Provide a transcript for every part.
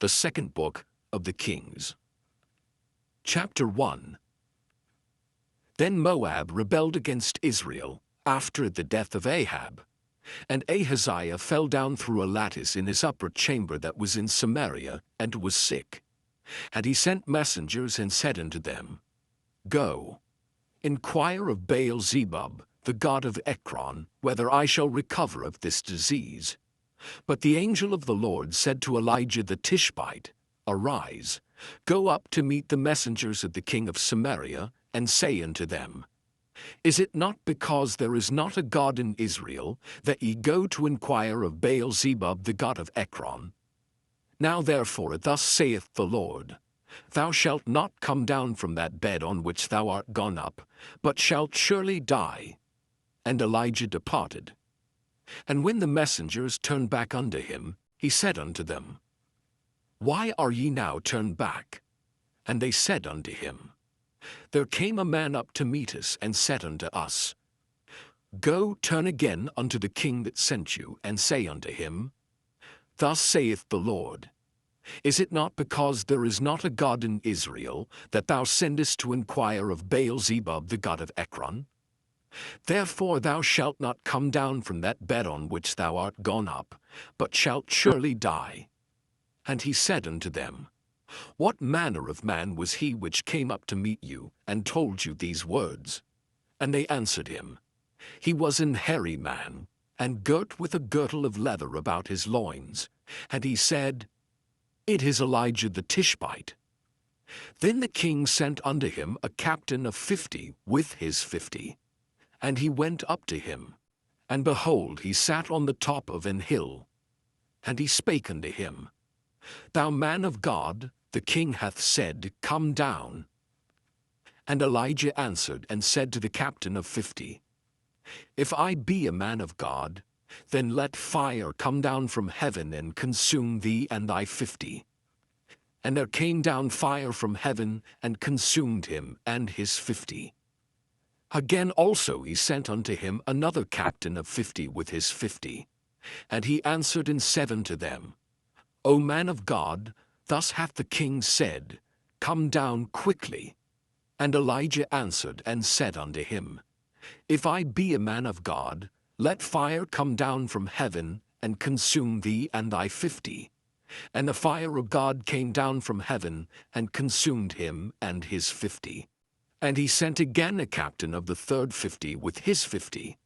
The second book of the Kings. Chapter 1. Then Moab rebelled against Israel after the death of Ahab. And Ahaziah fell down through a lattice in his upper chamber that was in Samaria, and was sick. And he sent messengers and said unto them, Go, inquire of Baal-zebub, the god of Ekron, whether I shall recover of this disease. But the angel of the Lord said to Elijah the Tishbite, Arise, go up to meet the messengers of the king of Samaria, and say unto them, Is it not because there is not a God in Israel, that ye go to inquire of Baal-zebub the god of Ekron? Now therefore thus saith the Lord, Thou shalt not come down from that bed on which thou art gone up, but shalt surely die. And Elijah departed. And when the messengers turned back unto him, he said unto them, Why are ye now turned back? And they said unto him, There came a man up to meet us, and said unto us, Go, turn again unto the king that sent you, and say unto him, Thus saith the Lord, Is it not because there is not a God in Israel, that thou sendest to inquire of Baal-zebub the god of Ekron? Therefore thou shalt not come down from that bed on which thou art gone up, but shalt surely die. And he said unto them, What manner of man was he which came up to meet you, and told you these words? And they answered him, He was an hairy man, and girt with a girdle of leather about his loins. And he said, It is Elijah the Tishbite. Then the king sent unto him a captain of 50 with his 50. And he went up to him, and behold, he sat on the top of an hill. And he spake unto him, Thou man of God, the king hath said, Come down. And Elijah answered and said to the captain of 50, If I be a man of God, then let fire come down from heaven and consume thee and thy 50. And there came down fire from heaven and consumed him and his 50. Again also he sent unto him another captain of 50 with his 50. And he answered and said unto them, O man of God, thus hath the king said, Come down quickly. And Elijah answered and said unto him, If I be a man of God, let fire come down from heaven and consume thee and thy 50. And the fire of God came down from heaven and consumed him and his 50. And he sent again a captain of the third 50 with his 50.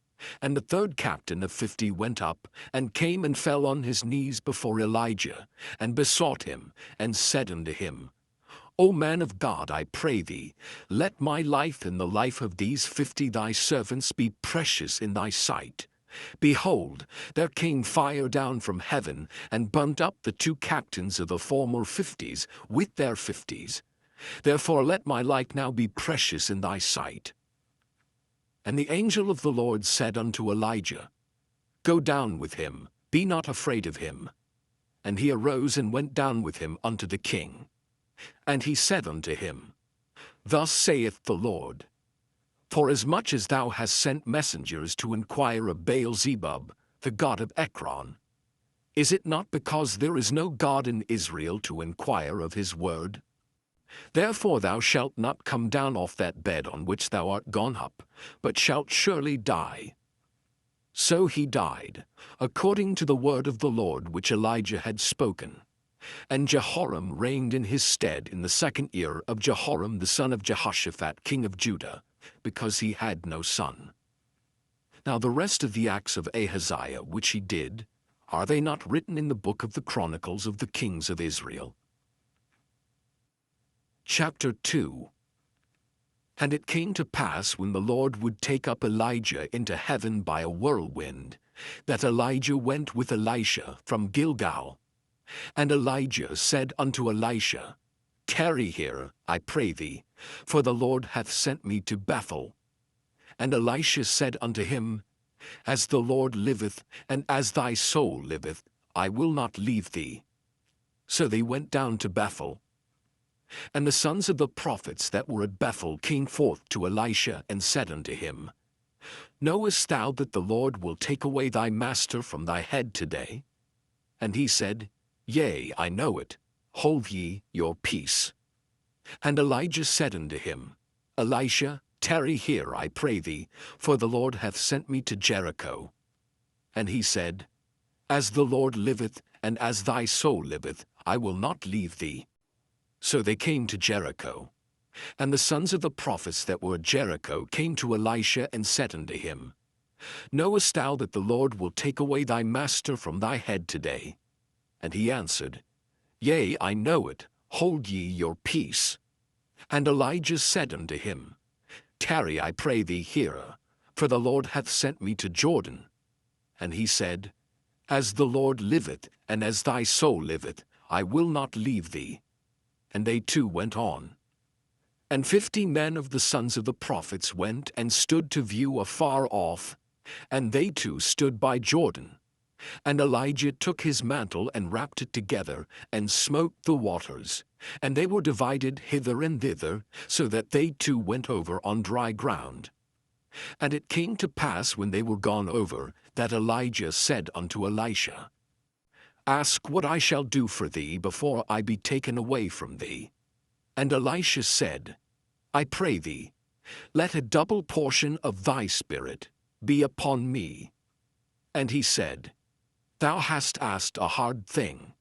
And the third captain of 50 went up, and came and fell on his knees before Elijah, and besought him, and said unto him, O man of God, I pray thee, let my life and the life of these 50 thy servants be precious in thy sight. Behold, there came fire down from heaven, and burnt up the 2 captains of the former 50s with their 50s. Therefore let my life now be precious in thy sight. And the angel of the Lord said unto Elijah, Go down with him, be not afraid of him. And he arose and went down with him unto the king. And he said unto him, Thus saith the Lord, Forasmuch as thou hast sent messengers to inquire of Baal-zebub, the god of Ekron, is it not because there is no God in Israel to inquire of his word? Therefore thou shalt not come down off that bed on which thou art gone up, but shalt surely die. So he died, according to the word of the Lord which Elijah had spoken. And Jehoram reigned in his stead in the 2nd year of Jehoram the son of Jehoshaphat king of Judah, because he had no son. Now the rest of the acts of Ahaziah which he did, are they not written in the book of the Chronicles of the kings of Israel? Chapter 2. And it came to pass when the Lord would take up Elijah into heaven by a whirlwind, that Elijah went with Elisha from Gilgal. And Elijah said unto Elisha, Tarry here, I pray thee, for the Lord hath sent me to Bethel. And Elisha said unto him, As the Lord liveth, and as thy soul liveth, I will not leave thee. So they went down to Bethel. And the sons of the prophets that were at Bethel came forth to Elisha and said unto him, Knowest thou that the Lord will take away thy master from thy head today? And he said, Yea, I know it. hold ye your peace. And Elijah said unto him, Elisha, tarry here, I pray thee, for the Lord hath sent me to Jericho. And he said, As the Lord liveth, and as thy soul liveth, I will not leave thee. So they came to Jericho. And the sons of the prophets that were at Jericho came to Elisha and said unto him, Knowest thou that the Lord will take away thy master from thy head today? And he answered, Yea, I know it, hold ye your peace. And Elijah said unto him, Tarry, I pray thee here, for the Lord hath sent me to Jordan. And he said, As the Lord liveth, and as thy soul liveth, I will not leave thee. And they two went on. And 50 men of the sons of the prophets went and stood to view afar off, and they two stood by Jordan. And Elijah took his mantle and wrapped it together, and smote the waters, and they were divided hither and thither, so that they two went over on dry ground. And it came to pass when they were gone over, that Elijah said unto Elisha, Ask what I shall do for thee before I be taken away from thee. And Elisha said, I pray thee, let a double portion of thy spirit be upon me. And he said, Thou hast asked a hard thing.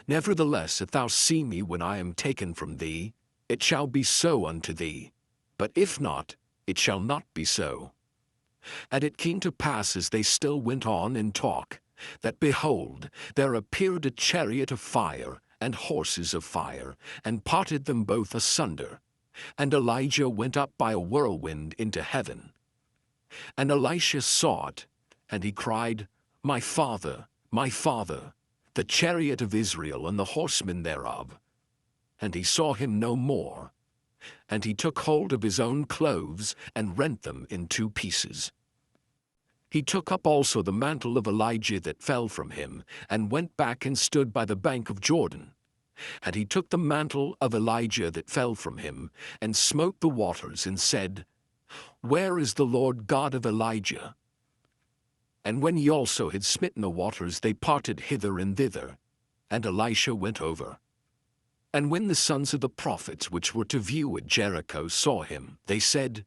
Nevertheless, if thou see me when I am taken from thee, it shall be so unto thee. But if not, it shall not be so. And it came to pass as they still went on in talk, that behold, there appeared a chariot of fire and horses of fire, and parted them both asunder. And Elijah went up by a whirlwind into heaven. And Elisha saw it, and he cried, my father, the chariot of Israel and the horsemen thereof. And he saw him no more. And he took hold of his own clothes, and rent them in 2 pieces. He took up also the mantle of Elijah that fell from him, and went back and stood by the bank of Jordan. And he took the mantle of Elijah that fell from him, and smote the waters, and said, Where is the Lord God of Elijah? And when he also had smitten the waters, they parted hither and thither, and Elisha went over. And when the sons of the prophets which were to view at Jericho saw him, they said,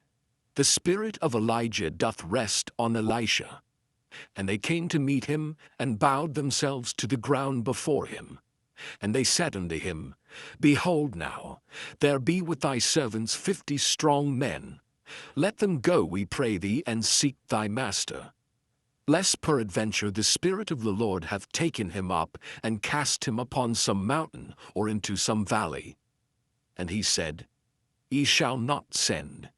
The spirit of Elijah doth rest on Elisha. And they came to meet him, and bowed themselves to the ground before him. And they said unto him, Behold now, there be with thy servants 50 strong men. Let them go, we pray thee, and seek thy master. Lest peradventure the Spirit of the Lord hath taken him up, and cast him upon some mountain, or into some valley. And he said, Ye shall not send.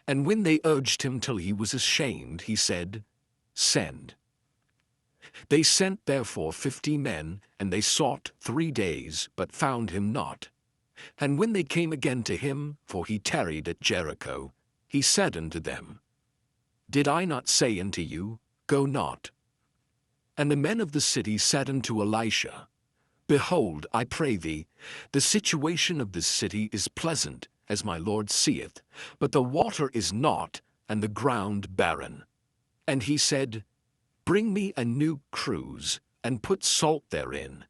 And when they urged him till he was ashamed, he said, Send. They sent therefore 50 men, and they sought 3 days, but found him not. And when they came again to him, for he tarried at Jericho, he said unto them, Did I not say unto you, Go not? And the men of the city said unto Elisha, Behold, I pray thee, the situation of this city is pleasant, as my Lord seeth, but the water is not, and the ground barren. And he said, Bring me a new cruse, and put salt therein.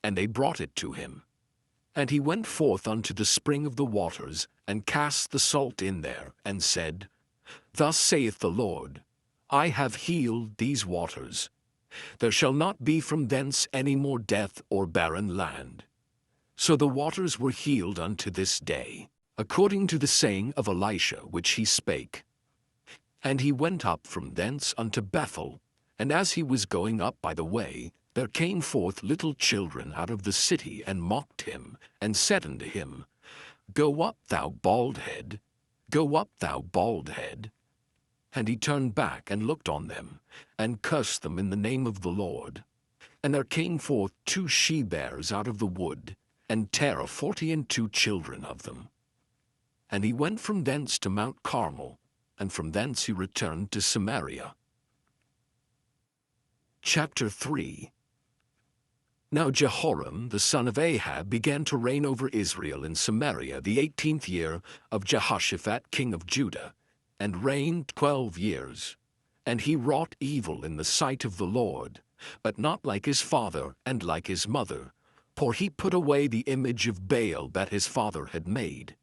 And they brought it to him. And he went forth unto the spring of the waters, and cast the salt in there, and said, Thus saith the Lord, I have healed these waters. There shall not be from thence any more death or barren land. So the waters were healed unto this day, according to the saying of Elisha which he spake. And he went up from thence unto Bethel, and as he was going up by the way, there came forth little children out of the city, and mocked him, and said unto him, Go up, thou bald head, go up, thou bald head. And he turned back and looked on them, and cursed them in the name of the Lord. And there came forth 2 she-bears out of the wood, and tare 42 children of them. And he went from thence to Mount Carmel, and from thence he returned to Samaria. Chapter 3. Now Jehoram the son of Ahab began to reign over Israel in Samaria the 18th year of Jehoshaphat king of Judah, and reigned 12 years. And he wrought evil in the sight of the Lord, but not like his father and like his mother, for he put away the image of Baal that his father had made.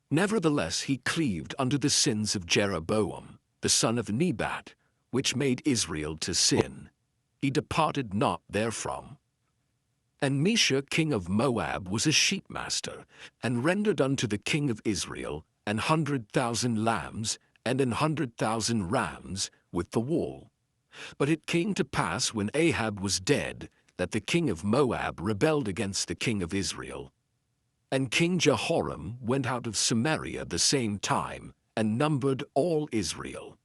Nevertheless he cleaved unto the sins of Jeroboam, the son of Nebat, which made Israel to sin. He departed not therefrom. And Mesha king of Moab was a sheepmaster, and rendered unto the king of Israel 100,000 lambs and 100,000 rams with the wool. But it came to pass when Ahab was dead, that the king of Moab rebelled against the king of Israel. And King Jehoram went out of Samaria the same time, and numbered all Israel.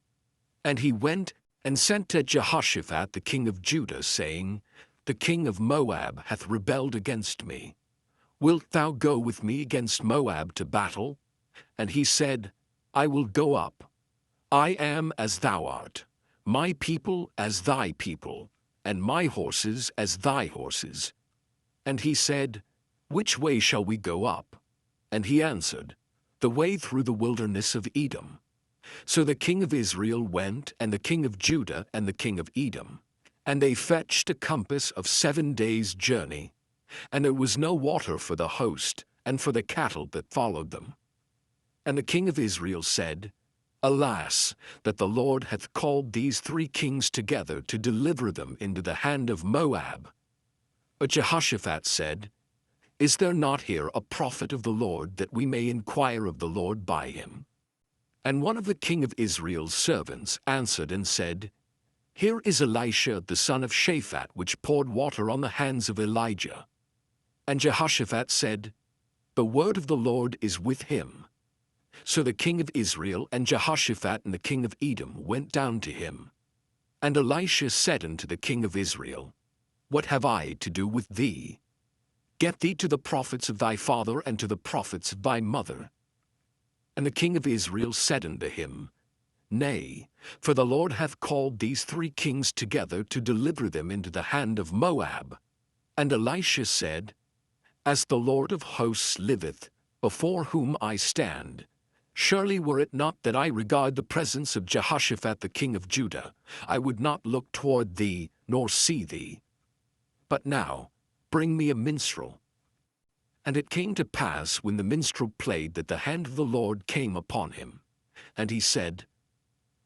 And he went and sent to Jehoshaphat the king of Judah, saying, The king of Moab hath rebelled against me. Wilt thou go with me against Moab to battle? And he said, I will go up. I am as thou art, my people as thy people, and my horses as thy horses. And he said, Which way shall we go up? And he answered, The way through the wilderness of Edom. So the king of Israel went, and the king of Judah, and the king of Edom. And they fetched a compass of 7 days' journey. And there was no water for the host, and for the cattle that followed them. And the king of Israel said, Alas, that the Lord hath called these 3 kings together to deliver them into the hand of Moab. But Jehoshaphat said, Is there not here a prophet of the Lord, that we may inquire of the Lord by him? And one of the king of Israel's servants answered and said, Here is Elisha the son of Shaphat, which poured water on the hands of Elijah. And Jehoshaphat said, The word of the Lord is with him. So the king of Israel and Jehoshaphat and the king of Edom went down to him. And Elisha said unto the king of Israel, What have I to do with thee? Get thee to the prophets of thy father and to the prophets of thy mother. And the king of Israel said unto him, Nay, for the Lord hath called these 3 kings together to deliver them into the hand of Moab. And Elisha said, As the Lord of hosts liveth, before whom I stand, surely were it not that I regard the presence of Jehoshaphat the king of Judah, I would not look toward thee, nor see thee. But now, bring me a minstrel. And it came to pass, when the minstrel played, that the hand of the Lord came upon him. And he said,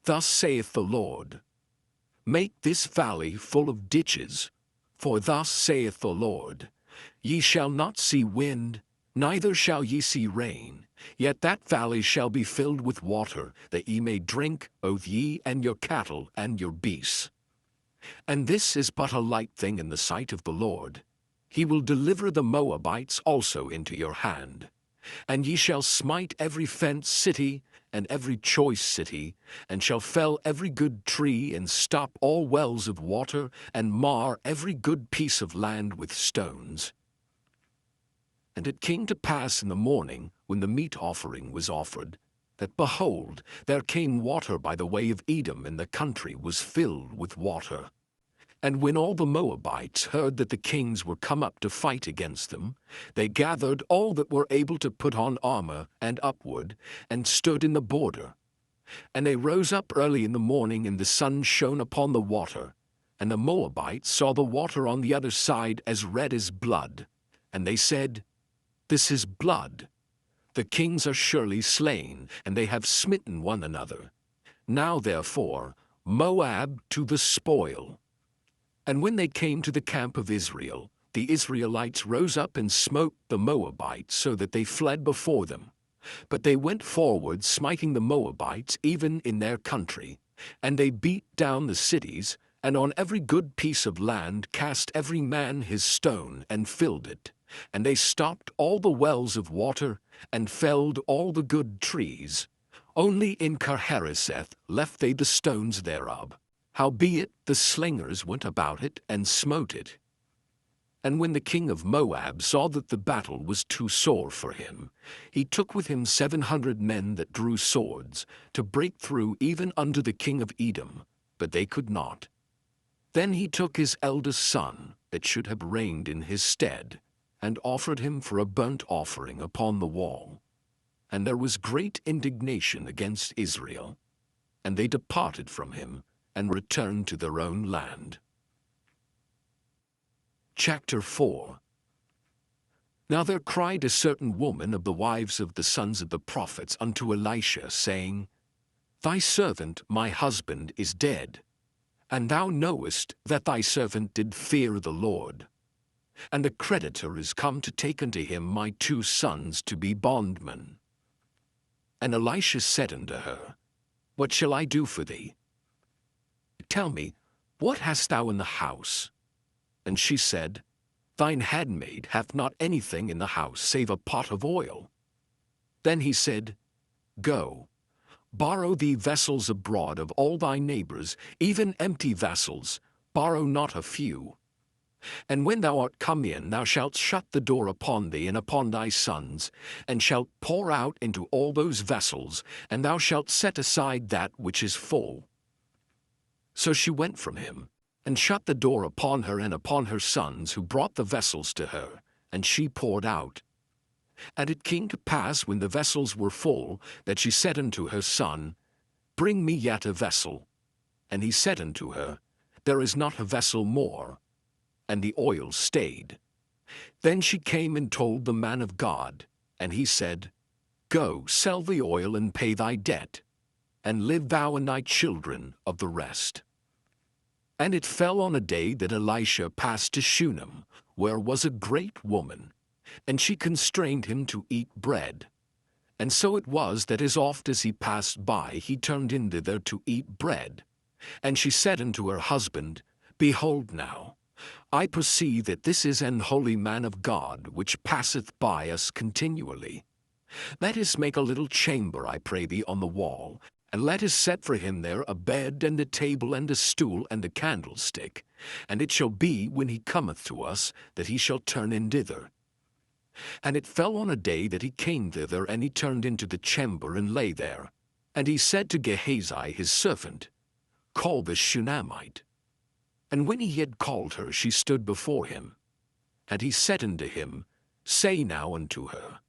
Thus saith the Lord, Make this valley full of ditches, for thus saith the Lord, Ye shall not see wind, neither shall ye see rain, yet that valley shall be filled with water, that ye may drink, both ye and your cattle and your beasts. And this is but a light thing in the sight of the Lord. He will deliver the Moabites also into your hand. And ye shall smite every fenced city, and every choice city, and shall fell every good tree, and stop all wells of water, and mar every good piece of land with stones. And it came to pass in the morning, when the meat offering was offered, that, behold, there came water by the way of Edom, and the country was filled with water. And when all the Moabites heard that the kings were come up to fight against them, they gathered all that were able to put on armor and upward, and stood in the border. And they rose up early in the morning, and the sun shone upon the water. And the Moabites saw the water on the other side as red as blood. And they said, This is blood. The kings are surely slain, and they have smitten one another. Now therefore, Moab to the spoil. And when they came to the camp of Israel, the Israelites rose up and smote the Moabites, so that they fled before them. But they went forward, smiting the Moabites even in their country. And they beat down the cities, and on every good piece of land cast every man his stone, and filled it. And they stopped all the wells of water, and felled all the good trees. Only in Kirhareseth left they the stones thereof. Howbeit the slingers went about it, and smote it. And when the king of Moab saw that the battle was too sore for him, he took with him 700 men that drew swords, to break through even unto the king of Edom, but they could not. Then he took his eldest son, that should have reigned in his stead, and offered him for a burnt offering upon the wall. And there was great indignation against Israel. And they departed from him, and returned to their own land. Chapter 4. Now there cried a certain woman of the wives of the sons of the prophets unto Elisha, saying, Thy servant my husband is dead, and thou knowest that thy servant did fear the Lord. And a creditor is come to take unto him my 2 sons to be bondmen. And Elisha said unto her, What shall I do for thee? Tell me, what hast thou in the house? And she said, Thine handmaid hath not anything in the house save a pot of oil. Then he said, Go, borrow thee vessels abroad of all thy neighbors, even empty vessels, borrow not a few. And when thou art come in, thou shalt shut the door upon thee and upon thy sons, and shalt pour out into all those vessels, and thou shalt set aside that which is full. So she went from him, and shut the door upon her and upon her sons, who brought the vessels to her, and she poured out. And it came to pass, when the vessels were full, that she said unto her son, Bring me yet a vessel. And he said unto her, There is not a vessel more. And the oil stayed. Then she came and told the man of God, and he said, Go, sell the oil and pay thy debt, and live thou and thy children of the rest. And it fell on a day that Elisha passed to Shunem, where was a great woman, and she constrained him to eat bread. And so it was that as oft as he passed by, he turned in thither to eat bread. And she said unto her husband, Behold now, I perceive that this is an holy man of God, which passeth by us continually. Let us make a little chamber, I pray thee, on the wall, and let us set for him there a bed, and a table, and a stool, and a candlestick. And it shall be, when he cometh to us, that he shall turn in thither. And it fell on a day that he came thither, and he turned into the chamber, and lay there. And he said to Gehazi his servant, Call this Shunammite. And when he had called her, she stood before him. And he said unto him, Say now unto her,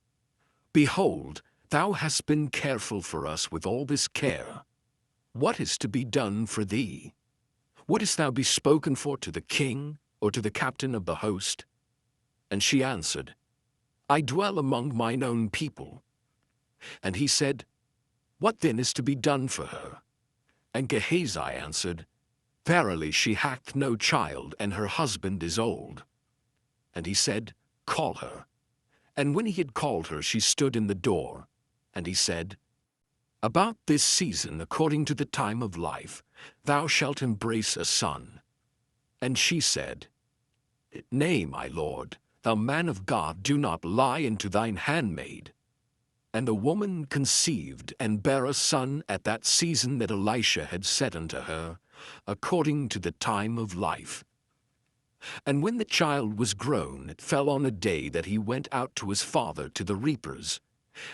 Behold, thou hast been careful for us with all this care. What is to be done for thee? Wouldest thou be spoken for to the king, or to the captain of the host? And she answered, I dwell among mine own people. And he said, What then is to be done for her? And Gehazi answered, Verily she hath no child, and her husband is old. And he said, Call her. And when he had called her, she stood in the door. And he said, About this season, according to the time of life, thou shalt embrace a son. And she said, Nay, my lord, thou man of God, do not lie unto thine handmaid. And the woman conceived, and bare a son at that season that Elisha had said unto her, according to the time of life. And when the child was grown, it fell on a day that he went out to his father to the reapers.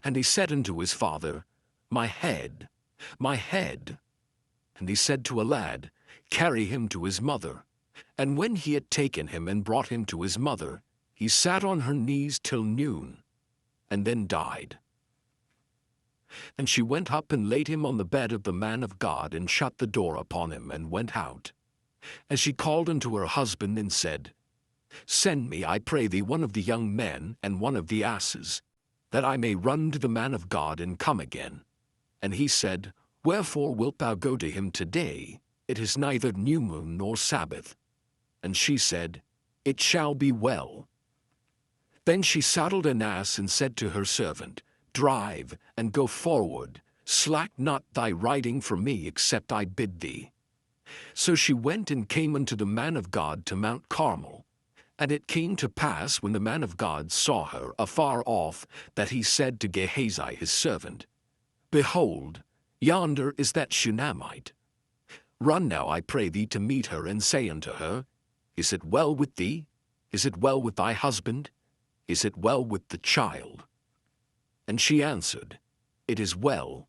And he said unto his father, My head, my head. And he said to a lad, Carry him to his mother. And when he had taken him and brought him to his mother, he sat on her knees till noon, and then died. And she went up and laid him on the bed of the man of God, and shut the door upon him, and went out. And she called unto her husband, and said, Send me, I pray thee, one of the young men, and one of the asses, that I may run to the man of God, and come again. And he said, Wherefore wilt thou go to him today? It is neither new moon nor Sabbath. And she said, It shall be well. Then she saddled an ass, and said to her servant, Drive, and go forward, slack not thy riding for me, except I bid thee. So she went and came unto the man of God to Mount Carmel. And it came to pass, when the man of God saw her afar off, that he said to Gehazi his servant, Behold, yonder is that Shunammite. Run now, I pray thee, to meet her, and say unto her, Is it well with thee? Is it well with thy husband? Is it well with the child? And she answered, It is well.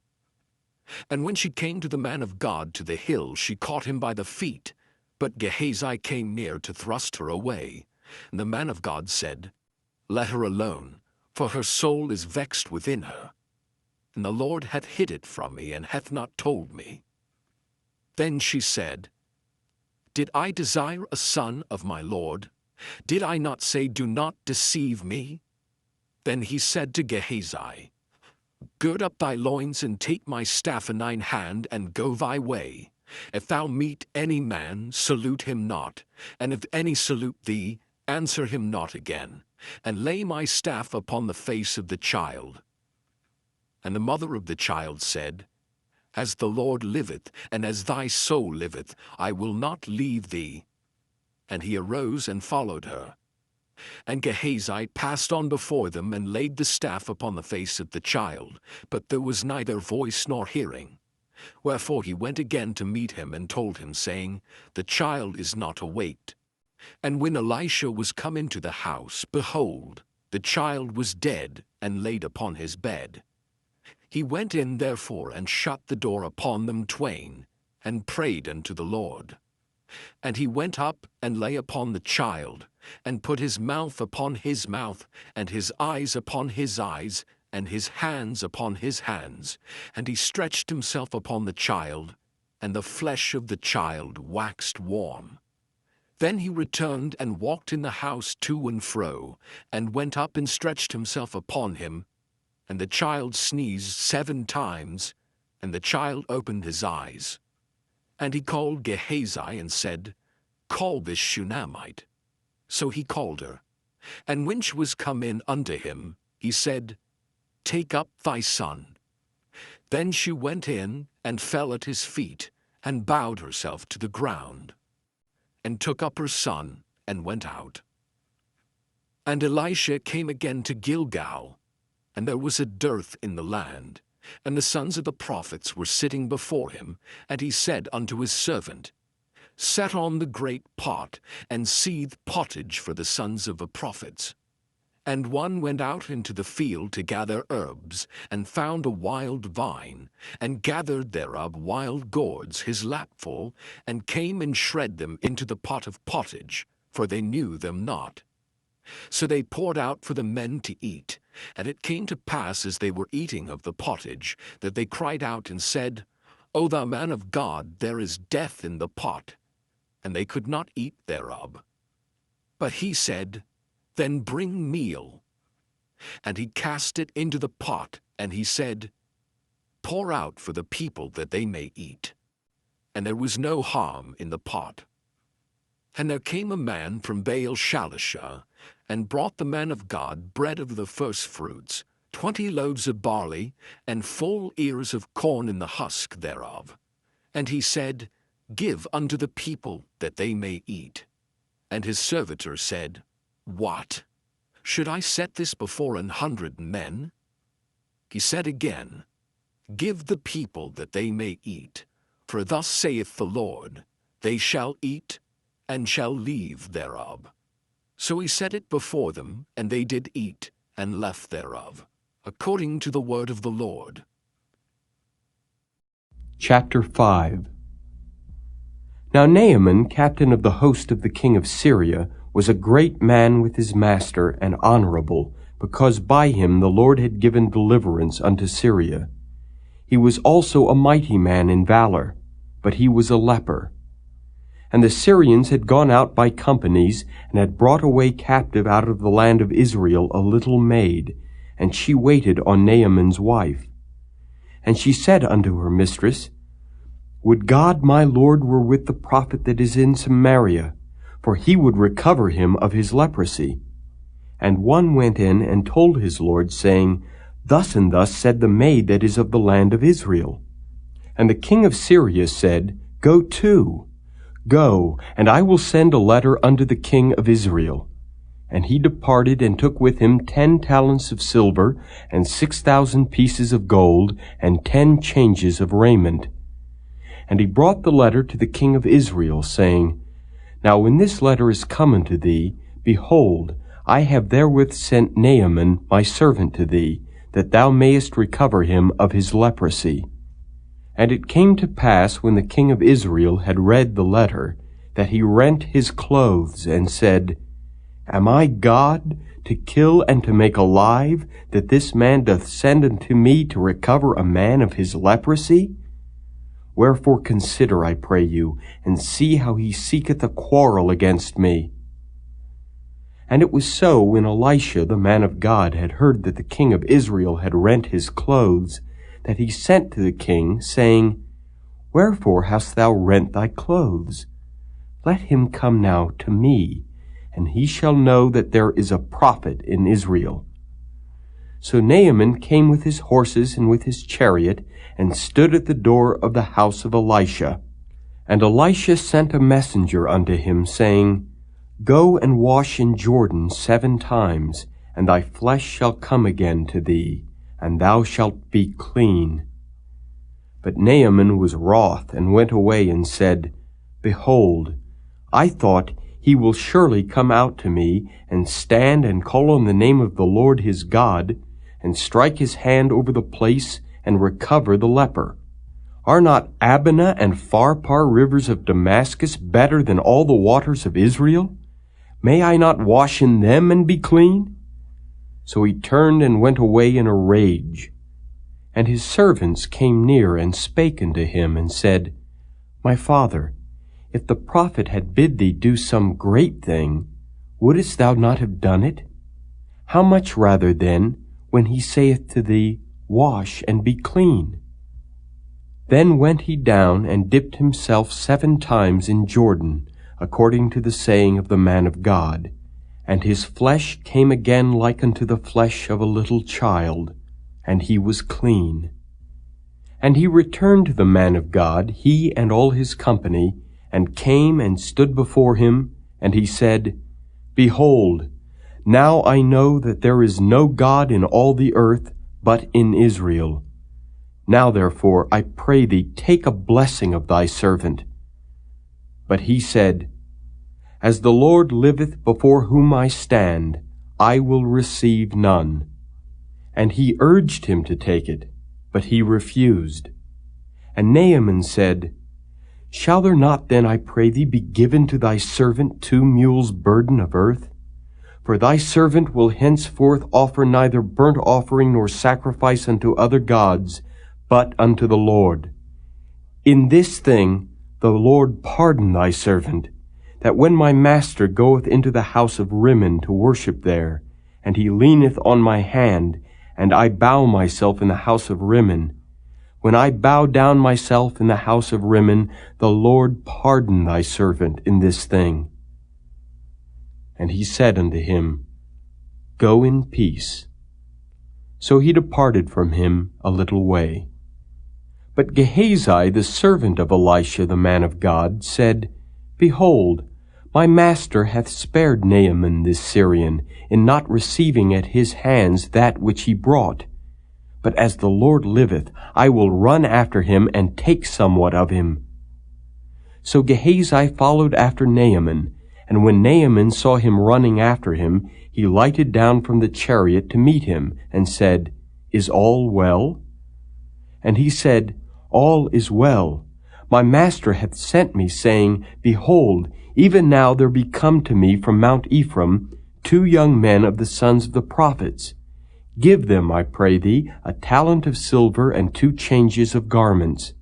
And when she came to the man of God to the hill, she caught him by the feet. But Gehazi came near to thrust her away. And the man of God said, Let her alone, for her soul is vexed within her. And the Lord hath hid it from me, and hath not told me. Then she said, Did I desire a son of my Lord? Did I not say, Do not deceive me? Then he said to Gehazi, Gird up thy loins, and take my staff in thine hand, and go thy way. If thou meet any man, salute him not, and if any salute thee, answer him not again, and lay my staff upon the face of the child. And the mother of the child said, As the Lord liveth, and as thy soul liveth, I will not leave thee. And he arose and followed her. And Gehazi passed on before them, and laid the staff upon the face of the child, but there was neither voice nor hearing. Wherefore he went again to meet him, and told him, saying, The child is not awaked. And when Elisha was come into the house, behold, the child was dead, and laid upon his bed. He went in therefore, and shut the door upon them twain, and prayed unto the Lord. And he went up, and lay upon the child, and put his mouth upon his mouth, and his eyes upon his eyes, and his hands upon his hands. And he stretched himself upon the child, and the flesh of the child waxed warm. Then he returned and walked in the house to and fro, and went up and stretched himself upon him. And the child sneezed 7 times, and the child opened his eyes. And he called Gehazi, and said, Call this Shunammite. So he called her. And when she was come in unto him, he said, Take up thy son. Then she went in, and fell at his feet, and bowed herself to the ground, and took up her son, and went out. And Elisha came again to Gilgal, and there was a dearth in the land, and the sons of the prophets were sitting before him. And he said unto his servant, Set on the great pot, and seethe pottage for the sons of the prophets. And one went out into the field to gather herbs, and found a wild vine, and gathered thereof wild gourds his lapful, and came and shred them into the pot of pottage, for they knew them not. So they poured out for the men to eat. And it came to pass, as they were eating of the pottage, that they cried out and said, O thou man of God, there is death in the pot. And they could not eat thereof. But he said, Then bring meal. And he cast it into the pot, and he said, Pour out for the people that they may eat. And there was no harm in the pot. And there came a man from Baal-Shalishah, and brought the man of God bread of the firstfruits, 20 loaves of barley, and full ears of corn in the husk thereof. And he said, Give unto the people that they may eat. And his servitor said, What? Should I set this before 100 men? He said again, Give the people that they may eat. For thus saith the Lord, They shall eat, and shall leave thereof. So he set it before them, and they did eat, and left thereof, according to the word of the Lord. Chapter 5. Now Naaman, captain of the host of the king of Syria, was a great man with his master, and honorable, because by him the Lord had given deliverance unto Syria. He was also a mighty man in valor, but he was a leper. And the Syrians had gone out by companies, and had brought away captive out of the land of Israel a little maid, and she waited on Naaman's wife. And she said unto her mistress, Would God my Lord were with the prophet that is in Samaria, for he would recover him of his leprosy. And one went in and told his Lord, saying, Thus and thus said the maid that is of the land of Israel. And the king of Syria said, Go to. Go, and I will send a letter unto the king of Israel. And he departed, and took with him 10 talents of silver, and 6,000 pieces of gold, and 10 changes of raiment. And he brought the letter to the king of Israel, saying, Now when this letter is come unto thee, behold, I have therewith sent Naaman my servant to thee, that thou mayest recover him of his leprosy. And it came to pass, when the king of Israel had read the letter, that he rent his clothes, and said, Am I God, to kill and to make alive, that this man doth send unto me to recover a man of his leprosy? Wherefore consider, I pray you, and see how he seeketh a quarrel against me. And it was so, when Elisha the man of God had heard that the king of Israel had rent his clothes, that he sent to the king, saying, Wherefore hast thou rent thy clothes? Let him come now to me, and he shall know that there is a prophet in Israel. So Naaman came with his horses and with his chariot, and stood at the door of the house of Elisha. And Elisha sent a messenger unto him, saying, Go and wash in Jordan 7 times, and thy flesh shall come again to thee, and thou shalt be clean. But Naaman was wroth, and went away, and said, Behold, I thought, he will surely come out to me, and stand and call on the name of the Lord his God, and strike his hand over the place, and recover the leper. Are not Abana and Pharpar rivers of Damascus better than all the waters of Israel? May I not wash in them and be clean? So he turned and went away in a rage. And his servants came near and spake unto him, and said, My father, if the prophet had bid thee do some great thing, wouldest thou not have done it? How much rather then, when he saith to thee, Wash and be clean? Then went he down and dipped himself 7 times in Jordan, according to the saying of the man of God. And his flesh came again like unto the flesh of a little child, and he was clean. And he returned to the man of God, he and all his company, and came and stood before him, and he said, Behold, now I know that there is no God in all the earth but in Israel. Now therefore, I pray thee, take a blessing of thy servant. But he said, As the Lord liveth before whom I stand, I will receive none. And he urged him to take it, but he refused. And Naaman said, Shall there not then, I pray thee, be given to thy servant 2 mules' burden of earth? For thy servant will henceforth offer neither burnt offering nor sacrifice unto other gods, but unto the Lord. In this thing the Lord pardon thy servant, that when my master goeth into the house of Rimmon to worship there, and he leaneth on my hand, and I bow myself in the house of Rimmon, when I bow down myself in the house of Rimmon, the Lord pardon thy servant in this thing. And he said unto him, Go in peace. So he departed from him a little way. But Gehazi, the servant of Elisha the man of God, said, Behold, my master hath spared Naaman this Syrian, in not receiving at his hands that which he brought. But as the Lord liveth, I will run after him, and take somewhat of him. So Gehazi followed after Naaman, and when Naaman saw him running after him, he lighted down from the chariot to meet him, and said, Is all well? And he said, All is well. My master hath sent me, saying, Behold, even now there be come to me from Mount Ephraim 2 young men of the sons of the prophets. Give them, I pray thee, a talent of silver and 2 changes of garments.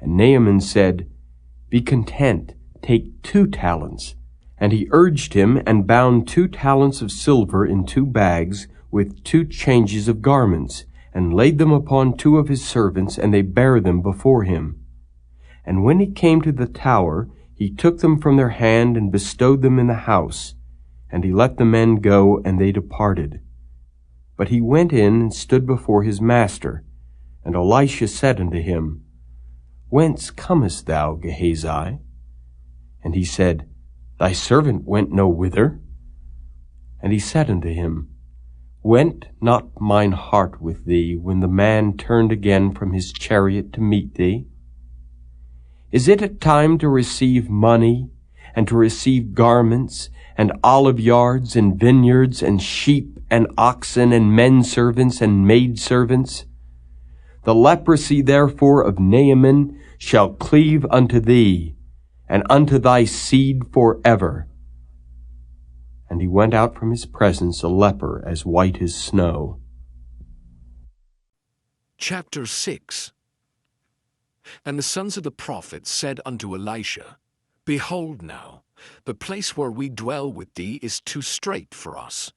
And Naaman said, Be content, take 2 talents. And he urged him, and bound 2 talents of silver in 2 bags, with 2 changes of garments, and laid them upon 2 of his servants, and they bare them before him. And when he came to the tower, he took them from their hand, and bestowed them in the house. And he let the men go, and they departed. But he went in and stood before his master. And Elisha said unto him, Whence comest thou, Gehazi? And he said, Thy servant went no whither. And he said unto him, Went not mine heart with thee, when the man turned again from his chariot to meet thee? Is it a time to receive money, and to receive garments, and olive yards, and vineyards, and sheep, and oxen, and men servants, and maid servants? The leprosy therefore of Naaman shall cleave unto thee, and unto thy seed forever. And he went out from his presence a leper as white as snow. Chapter 6. And the sons of the prophets said unto Elisha, Behold now, The place where we dwell with thee is too strait for us.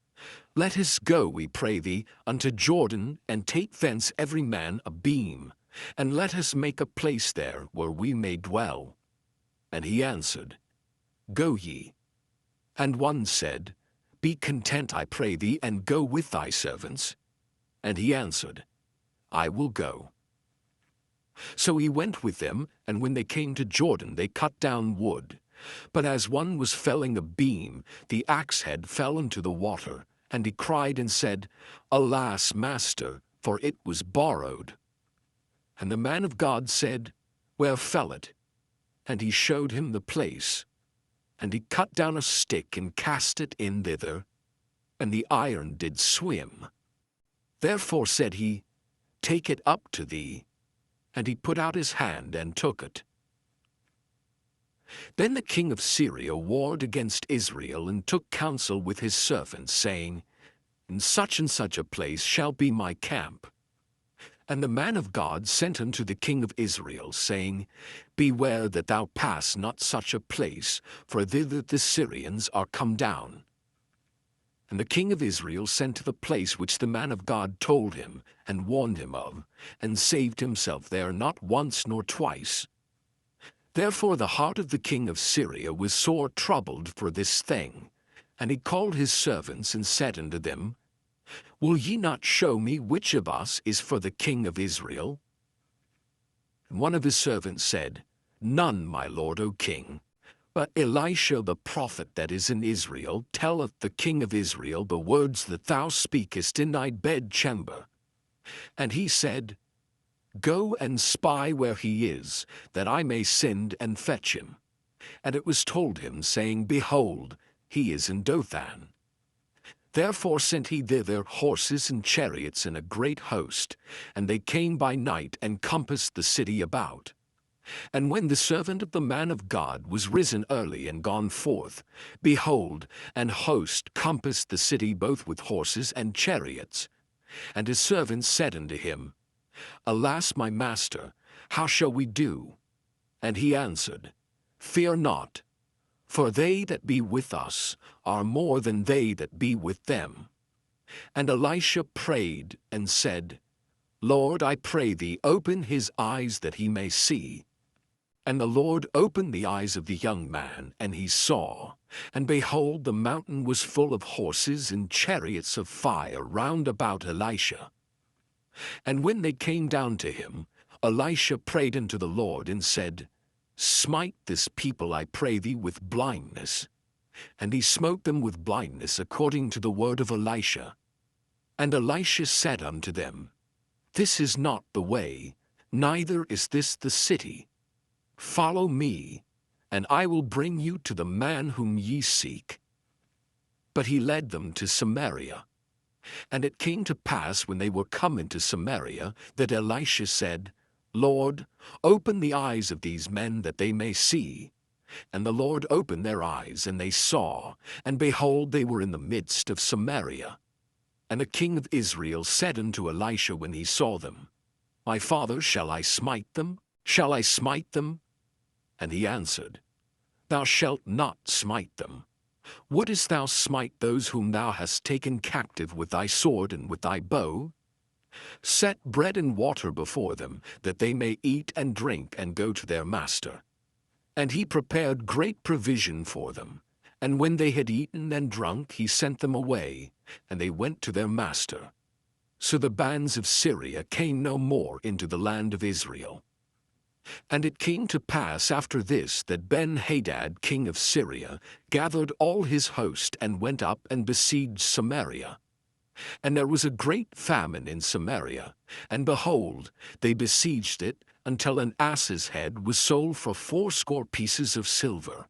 Let us go, we pray thee, unto Jordan, and take thence every man a beam, and let us make a place there where we may dwell. And he answered, Go ye. And one said, Be content, I pray thee, and go with thy servants. And he answered, I will go. So he went with them, and when they came to Jordan, they cut down wood. But as one was felling a beam, the axe head fell into the water, and he cried and said, Alas, master, for it was borrowed. And the man of God said, Where fell it? And he showed him the place. And he cut down a stick and cast it in thither, and the iron did swim. Therefore said he, Take it up to thee. And he put out his hand and took it. Then the king of Syria warred against Israel, and took counsel with his servants, saying, In such and such a place shall be my camp. And the man of God sent unto the king of Israel, saying, Beware that thou pass not such a place, for thither the Syrians are come down. And the king of Israel sent to the place which the man of God told him, and warned him of, and saved himself there not once nor twice. Therefore the heart of the king of Syria was sore troubled for this thing. And he called his servants, and said unto them, Will ye not show me which of us is for the king of Israel? And one of his servants said, None, my lord, O king. But Elisha the prophet that is in Israel telleth the king of Israel the words that thou speakest in thy bedchamber. And he said, Go and spy where he is, that I may send and fetch him. And it was told him, saying, Behold, he is in Dothan. Therefore sent he thither horses and chariots and a great host, and they came by night and compassed the city about. And when the servant of the man of God was risen early and gone forth, behold, an host compassed the city both with horses and chariots. And his servants said unto him, Alas, my master, how shall we do? And he answered, Fear not, for they that be with us are more than they that be with them. And Elisha prayed and said, Lord, I pray thee, open his eyes that he may see. And the Lord opened the eyes of the young man, and he saw. And behold, the mountain was full of horses and chariots of fire round about Elisha. And when they came down to him, Elisha prayed unto the Lord, and said, Smite this people, I pray thee, with blindness. And he smote them with blindness according to the word of Elisha. And Elisha said unto them, This is not the way, neither is this the city. Follow me, and I will bring you to the man whom ye seek. But he led them to Samaria. And it came to pass, when they were come into Samaria, that Elisha said, Lord, open the eyes of these men that they may see. And the Lord opened their eyes, and they saw, and behold, they were in the midst of Samaria. And the king of Israel said unto Elisha when he saw them, My father, shall I smite them? Shall I smite them? And he answered, Thou shalt not smite them. Wouldest thou smite those whom thou hast taken captive with thy sword and with thy bow? Set bread and water before them, that they may eat and drink and go to their master. And he prepared great provision for them. And when they had eaten and drunk, he sent them away, and they went to their master. So the bands of Syria came no more into the land of Israel. And it came to pass after this that Ben-Hadad king of Syria gathered all his host, and went up and besieged Samaria. And there was a great famine in Samaria, and behold, they besieged it, until an ass's head was sold for 80 pieces of silver,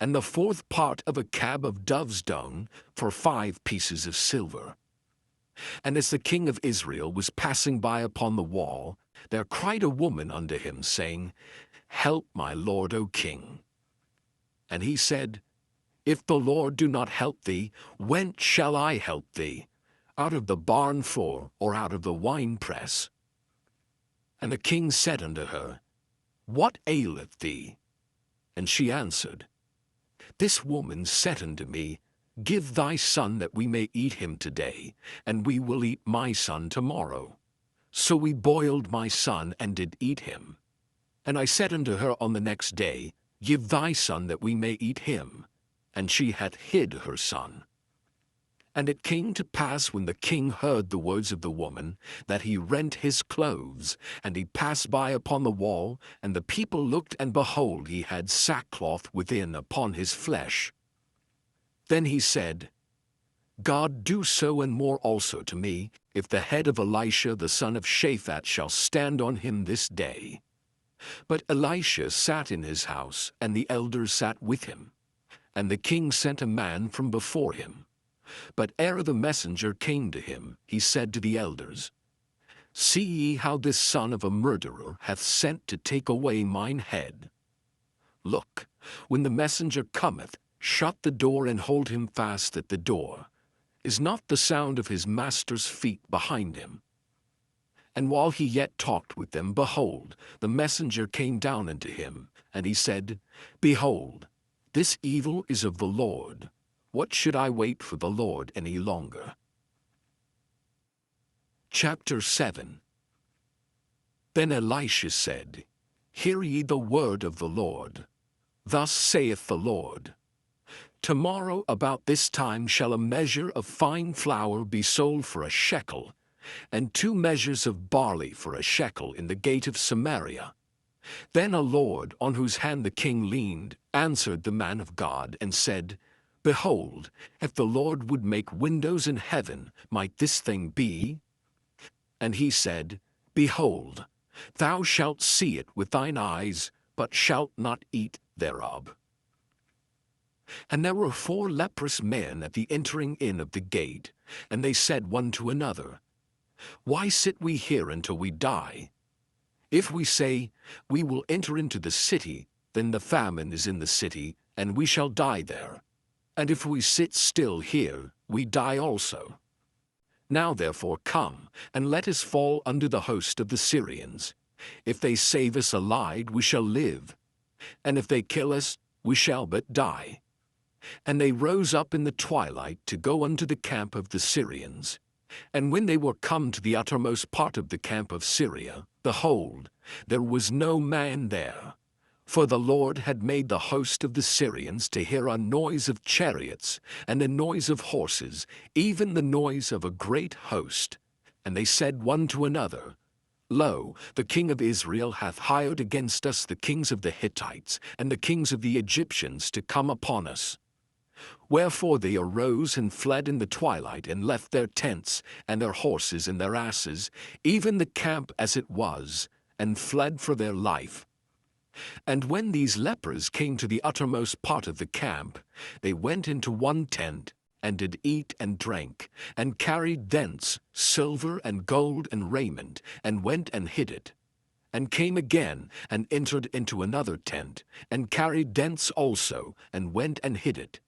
and the 4th part of a cab of dove's dung for 5 pieces of silver. And as the king of Israel was passing by upon the wall, there cried a woman unto him, saying, Help, my lord, O king. And he said, If the Lord do not help thee, whence shall I help thee? Out of the barn floor, or out of the winepress? And the king said unto her, What aileth thee? And she answered, This woman said unto me, Give thy son that we may eat him today, and we will eat my son tomorrow. So we boiled my son and did eat him. And I said unto her on the next day, Give thy son that we may eat him. And she hath hid her son. And it came to pass when the king heard the words of the woman, that he rent his clothes, and he passed by upon the wall, and the people looked, and behold, he had sackcloth within upon his flesh. Then he said, God do so and more also to me, if the head of Elisha the son of Shaphat shall stand on him this day. But Elisha sat in his house, and the elders sat with him. And the king sent a man from before him. But ere the messenger came to him, he said to the elders, See ye how this son of a murderer hath sent to take away mine head? Look, when the messenger cometh, shut the door and hold him fast at the door. Is not the sound of his master's feet behind him? And while he yet talked with them, behold, the messenger came down unto him, and he said, Behold, this evil is of the Lord. What should I wait for the Lord any longer? Chapter 7. Then Elisha said, Hear ye the word of the Lord. Thus saith the Lord, Tomorrow about this time shall a measure of fine flour be sold for a shekel, and 2 measures of barley for a shekel in the gate of Samaria. Then a lord, on whose hand the king leaned, answered the man of God, and said, Behold, if the Lord would make windows in heaven, might this thing be? And he said, Behold, thou shalt see it with thine eyes, but shalt not eat thereof. And there were 4 leprous men at the entering in of the gate, and they said one to another, Why sit we here until we die? If we say, We will enter into the city, then the famine is in the city, and we shall die there. And if we sit still here, we die also. Now therefore come, and let us fall under the host of the Syrians. If they save us alive, we shall live, and if they kill us, we shall but die. And they rose up in the twilight to go unto the camp of the Syrians. And when they were come to the uttermost part of the camp of Syria, behold, there was no man there. For the Lord had made the host of the Syrians to hear a noise of chariots, and a noise of horses, even the noise of a great host. And they said one to another, Lo, the king of Israel hath hired against us the kings of the Hittites, and the kings of the Egyptians to come upon us. Wherefore they arose and fled in the twilight, and left their tents, and their horses, and their asses, even the camp as it was, and fled for their life. And when these lepers came to the uttermost part of the camp, they went into one tent, and did eat and drank, and carried thence silver and gold and raiment, and went and hid it. And came again, and entered into another tent, and carried thence also, and went and hid it.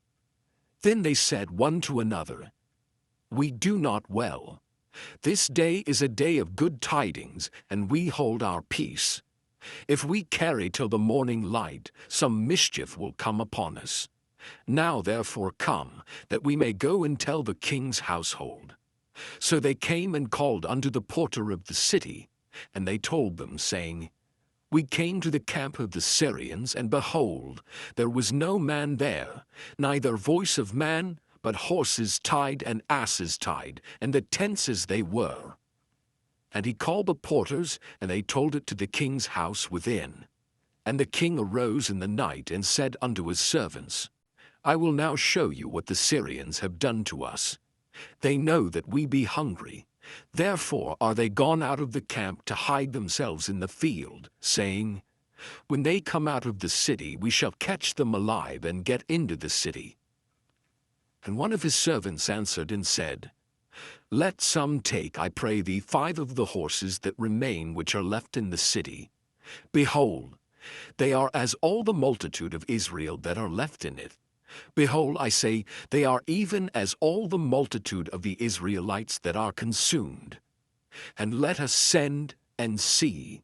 Then they said one to another, We do not well. This day is a day of good tidings, and we hold our peace. If we carry till the morning light, some mischief will come upon us. Now therefore come, that we may go and tell the king's household. So they came and called unto the porter of the city, and they told them, saying, We came to the camp of the Syrians, and behold, there was no man there, neither voice of man, but horses tied and asses tied, and the tents as they were. And he called the porters, and they told it to the king's house within. And the king arose in the night, and said unto his servants, I will now show you what the Syrians have done to us. They know that we be hungry. Therefore are they gone out of the camp to hide themselves in the field, saying, When they come out of the city, we shall catch them alive and get into the city. And one of his servants answered and said, Let some take, I pray thee, 5 of the horses that remain which are left in the city. Behold, they are as all the multitude of Israel that are left in it. Behold, I say, they are even as all the multitude of the Israelites that are consumed. And let us send and see.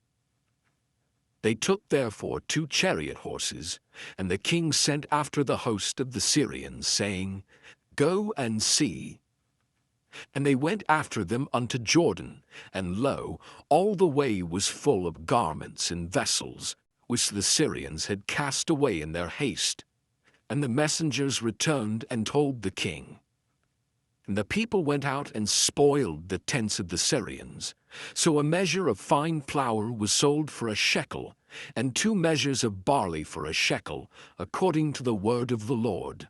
They took therefore 2 chariot horses, and the king sent after the host of the Syrians, saying, Go and see. And they went after them unto Jordan, and lo, all the way was full of garments and vessels, which the Syrians had cast away in their haste. And the messengers returned and told the king. And the people went out and spoiled the tents of the Syrians. So a measure of fine flour was sold for a shekel, and 2 measures of barley for a shekel, according to the word of the Lord.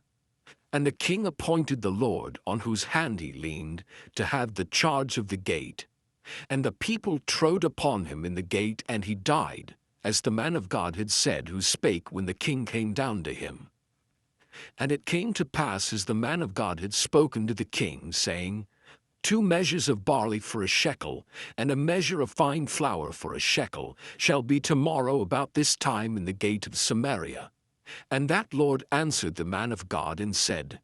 And the king appointed the Lord, on whose hand he leaned, to have the charge of the gate. And the people trode upon him in the gate, and he died, as the man of God had said, who spake when the king came down to him. And it came to pass, as the man of God had spoken to the king, saying, 2 measures of barley for a shekel, and a measure of fine flour for a shekel, shall be tomorrow about this time in the gate of Samaria. And that Lord answered the man of God and said,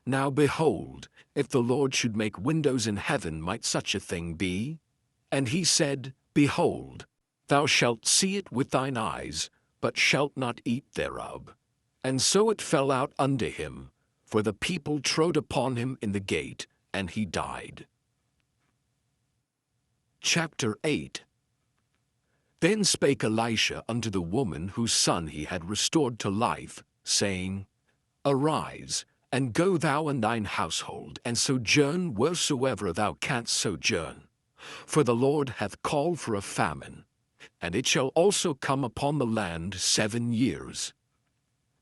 Now behold, if the Lord should make windows in heaven, might such a thing be? And he said, Behold, thou shalt see it with thine eyes, but shalt not eat thereof. And so it fell out unto him, for the people trode upon him in the gate, and he died. Chapter 8. Then spake Elisha unto the woman whose son he had restored to life, saying, Arise, and go thou and thine household, and sojourn wheresoever thou canst sojourn. For the Lord hath called for a famine, and it shall also come upon the land 7 years.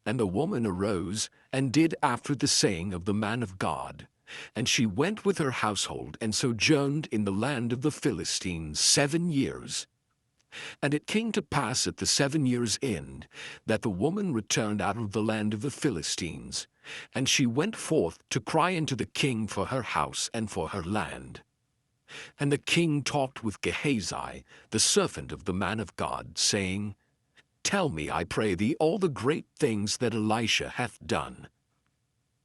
And the woman arose, and did after the saying of the man of God. And she went with her household, and sojourned in the land of the Philistines 7 years. And it came to pass at the 7 years' end, that the woman returned out of the land of the Philistines. And she went forth to cry unto the king for her house and for her land. And the king talked with Gehazi, the servant of the man of God, saying, Tell me, I pray thee, all the great things that Elisha hath done.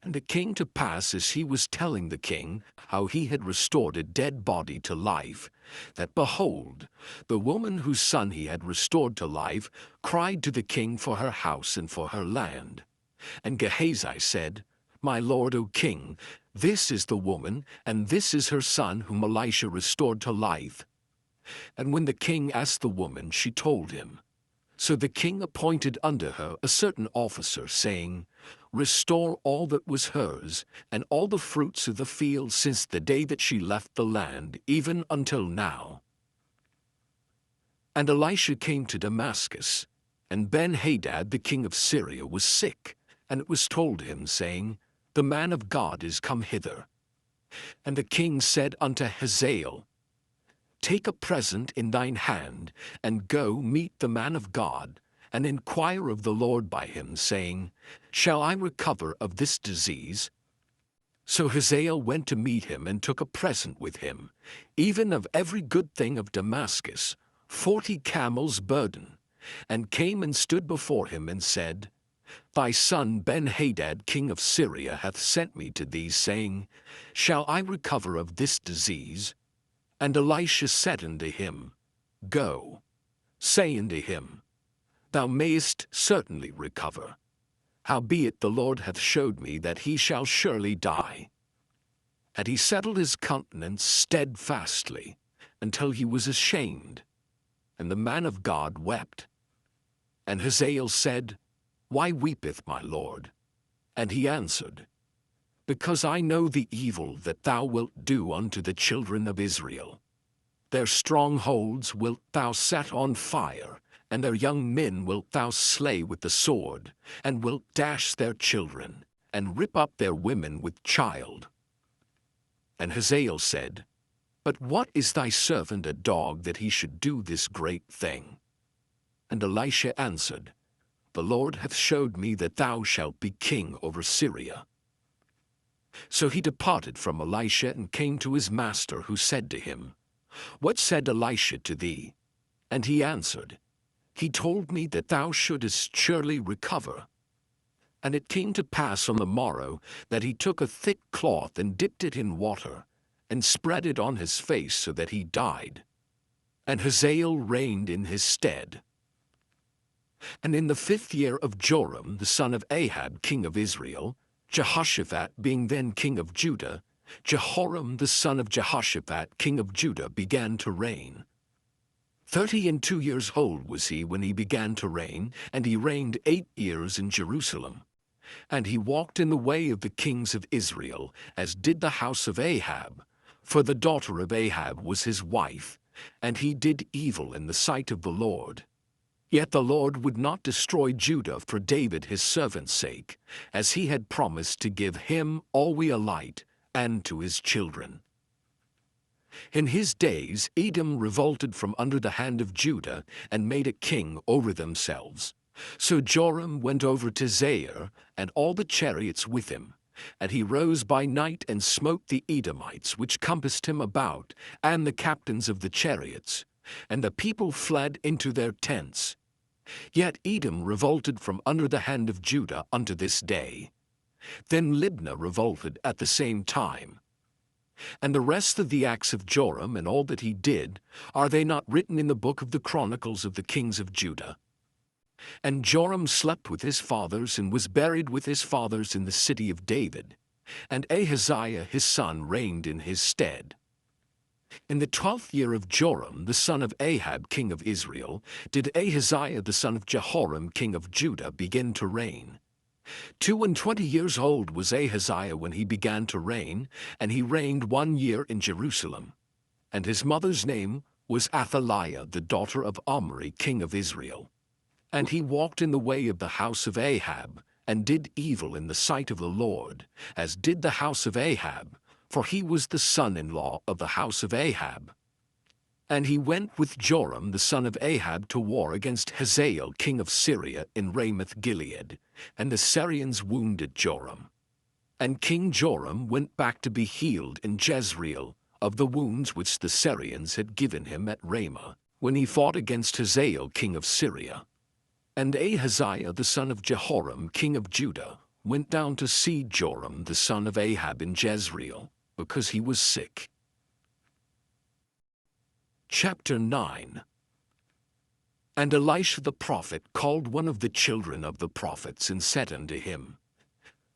And it came to pass, as he was telling the king how he had restored a dead body to life, that, behold, the woman whose son he had restored to life cried to the king for her house and for her land. And Gehazi said, My lord, O king, this is the woman, and this is her son whom Elisha restored to life. And when the king asked the woman, she told him. So the king appointed unto her a certain officer, saying, Restore all that was hers, and all the fruits of the field since the day that she left the land, even until now. And Elisha came to Damascus, and Ben-Hadad the king of Syria was sick, and it was told him, saying, The man of God is come hither. And the king said unto Hazael, Take a present in thine hand, and go meet the man of God, and inquire of the Lord by him, saying, Shall I recover of this disease? So Hazael went to meet him, and took a present with him, even of every good thing of Damascus, 40 camels' burden, and came and stood before him, and said, Thy son Ben-Hadad king of Syria hath sent me to thee, saying, Shall I recover of this disease? And Elisha said unto him, Go, say unto him, Thou mayest certainly recover. Howbeit the Lord hath showed me that he shall surely die. And he settled his countenance steadfastly, until he was ashamed. And the man of God wept. And Hazael said, Why weepeth my lord? And he answered, Because I know the evil that thou wilt do unto the children of Israel. Their strongholds wilt thou set on fire, and their young men wilt thou slay with the sword, and wilt dash their children, and rip up their women with child. And Hazael said, But what is thy servant a dog that he should do this great thing? And Elisha answered, The Lord hath showed me that thou shalt be king over Syria. So he departed from Elisha, and came to his master, who said to him, What said Elisha to thee? And he answered, He told me that thou shouldest surely recover. And it came to pass on the morrow, that he took a thick cloth, and dipped it in water, and spread it on his face, so that he died. And Hazael reigned in his stead. And in the 5th year of Joram the son of Ahab king of Israel, Jehoshaphat being then king of Judah, Jehoram the son of Jehoshaphat king of Judah began to reign. 32 years old was he when he began to reign, and he reigned 8 years in Jerusalem. And he walked in the way of the kings of Israel, as did the house of Ahab, for the daughter of Ahab was his wife, and he did evil in the sight of the Lord. Yet the Lord would not destroy Judah for David his servant's sake, as he had promised to give him always a light, and to his children. In his days Edom revolted from under the hand of Judah, and made a king over themselves. So Joram went over to Zair, and all the chariots with him. And he rose by night and smote the Edomites which compassed him about, and the captains of the chariots. And the people fled into their tents. Yet Edom revolted from under the hand of Judah unto this day. Then Libnah revolted at the same time. And the rest of the acts of Joram and all that he did, are they not written in the book of the Chronicles of the kings of Judah? And Joram slept with his fathers and was buried with his fathers in the city of David. And Ahaziah his son reigned in his stead. In the 12th year of Joram the son of Ahab king of Israel, did Ahaziah the son of Jehoram king of Judah begin to reign. 22 years old was Ahaziah when he began to reign, and he reigned 1 year in Jerusalem. And his mother's name was Athaliah the daughter of Omri king of Israel. And he walked in the way of the house of Ahab, and did evil in the sight of the Lord, as did the house of Ahab, for he was the son-in-law of the house of Ahab. And he went with Joram the son of Ahab to war against Hazael king of Syria in Ramoth-Gilead, and the Syrians wounded Joram. And King Joram went back to be healed in Jezreel of the wounds which the Syrians had given him at Ramah, when he fought against Hazael king of Syria. And Ahaziah the son of Jehoram king of Judah went down to see Joram the son of Ahab in Jezreel, because he was sick. Chapter 9. And Elisha the prophet called one of the children of the prophets, and said unto him,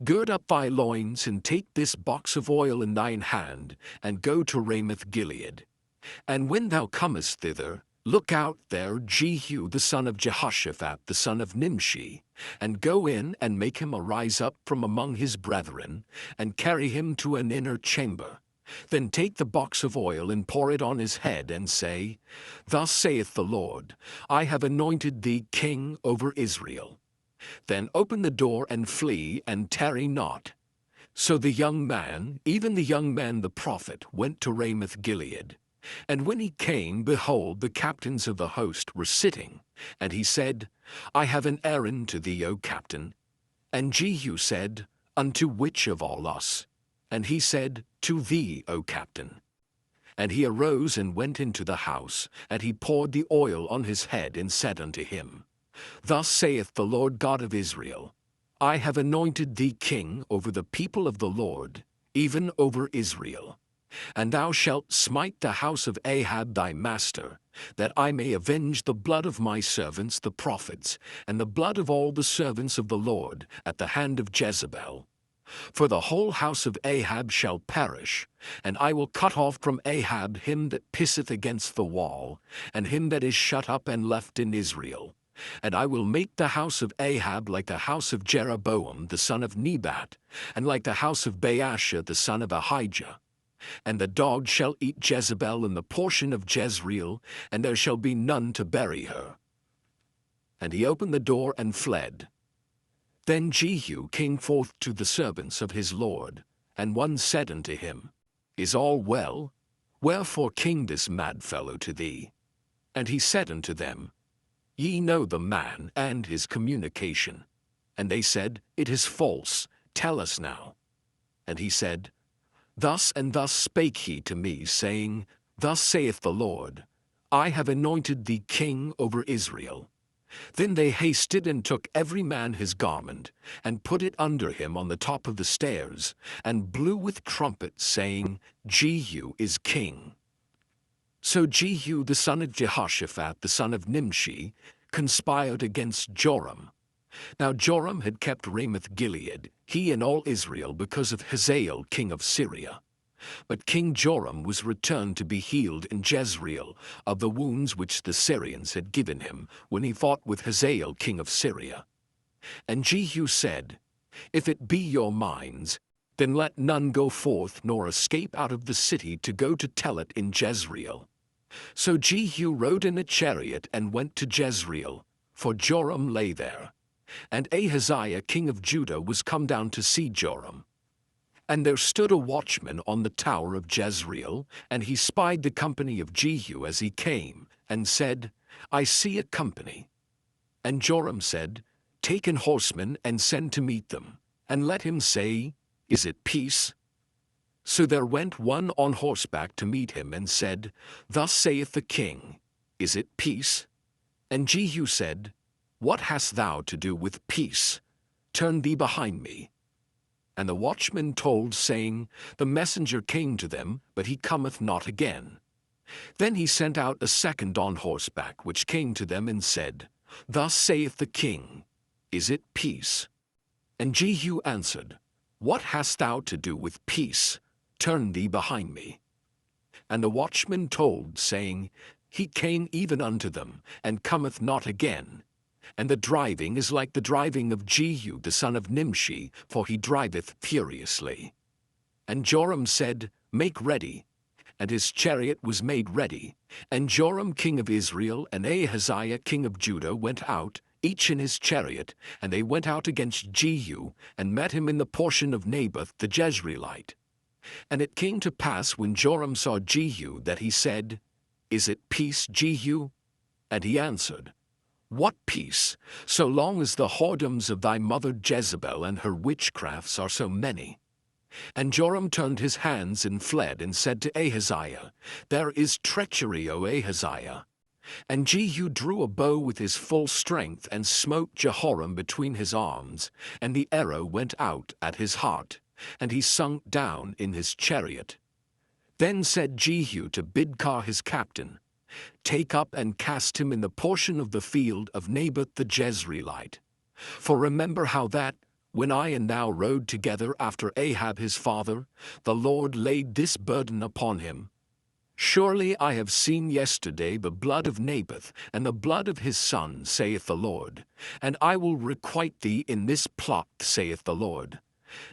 Gird up thy loins, and take this box of oil in thine hand, and go to Ramoth-Gilead. And when thou comest thither, look out there Jehu the son of Jehoshaphat the son of Nimshi, and go in and make him arise up from among his brethren, and carry him to an inner chamber. Then take the box of oil and pour it on his head, and say, Thus saith the Lord, I have anointed thee king over Israel. Then open the door and flee, and tarry not. So the young man, even the young man the prophet, went to Ramoth-Gilead. And when he came, behold, the captains of the host were sitting. And he said, I have an errand to thee, O captain. And Jehu said, Unto which of all us? And he said, To thee, O captain. And he arose and went into the house, and he poured the oil on his head, and said unto him, Thus saith the Lord God of Israel, I have anointed thee king over the people of the Lord, even over Israel. And thou shalt smite the house of Ahab thy master, that I may avenge the blood of my servants the prophets, and the blood of all the servants of the Lord, at the hand of Jezebel. For the whole house of Ahab shall perish, and I will cut off from Ahab him that pisseth against the wall, and him that is shut up and left in Israel. And I will make the house of Ahab like the house of Jeroboam the son of Nebat, and like the house of Baasha the son of Ahijah. And the dog shall eat Jezebel in the portion of Jezreel, and there shall be none to bury her. And he opened the door and fled. Then Jehu came forth to the servants of his lord, and one said unto him, Is all well? Wherefore came this mad fellow to thee? And he said unto them, Ye know the man and his communication. And they said, It is false, tell us now. And he said, Thus and thus spake he to me, saying, Thus saith the Lord, I have anointed thee king over Israel. Then they hasted and took every man his garment, and put it under him on the top of the stairs, and blew with trumpets, saying, Jehu is king. So Jehu the son of Jehoshaphat the son of Nimshi conspired against Joram. Now Joram had kept Ramoth-Gilead, he and all Israel, because of Hazael king of Syria. But King Joram was returned to be healed in Jezreel of the wounds which the Syrians had given him when he fought with Hazael king of Syria. And Jehu said, If it be your minds, then let none go forth nor escape out of the city to go to tell it in Jezreel. So Jehu rode in a chariot and went to Jezreel, for Joram lay there. And Ahaziah king of Judah was come down to see Joram. And there stood a watchman on the tower of Jezreel, and he spied the company of Jehu as he came, and said, I see a company. And Joram said, Take an horseman and send to meet them, and let him say, Is it peace? So there went one on horseback to meet him, and said, Thus saith the king, Is it peace? And Jehu said, What hast thou to do with peace? Turn thee behind me. And the watchman told, saying, The messenger came to them, but he cometh not again. Then he sent out a second on horseback, which came to them, and said, Thus saith the king, Is it peace? And Jehu answered, What hast thou to do with peace? Turn thee behind me. And the watchman told, saying, He came even unto them, and cometh not again. And the driving is like the driving of Jehu the son of Nimshi, for he driveth furiously. And Joram said, Make ready. And his chariot was made ready. And Joram king of Israel and Ahaziah king of Judah went out, each in his chariot, and they went out against Jehu, and met him in the portion of Naboth the Jezreelite. And it came to pass when Joram saw Jehu that he said, Is it peace, Jehu? And he answered, What peace, so long as the whoredoms of thy mother Jezebel and her witchcrafts are so many? And Joram turned his hands and fled, and said to Ahaziah, There is treachery, O Ahaziah. And Jehu drew a bow with his full strength, and smote Jehoram between his arms, and the arrow went out at his heart, and he sunk down in his chariot. Then said Jehu to Bidkar his captain, Take up and cast him in the portion of the field of Naboth the Jezreelite. For remember how that, when I and thou rode together after Ahab his father, the Lord laid this burden upon him. Surely I have seen yesterday the blood of Naboth, and the blood of his son, saith the Lord, and I will requite thee in this plot, saith the Lord.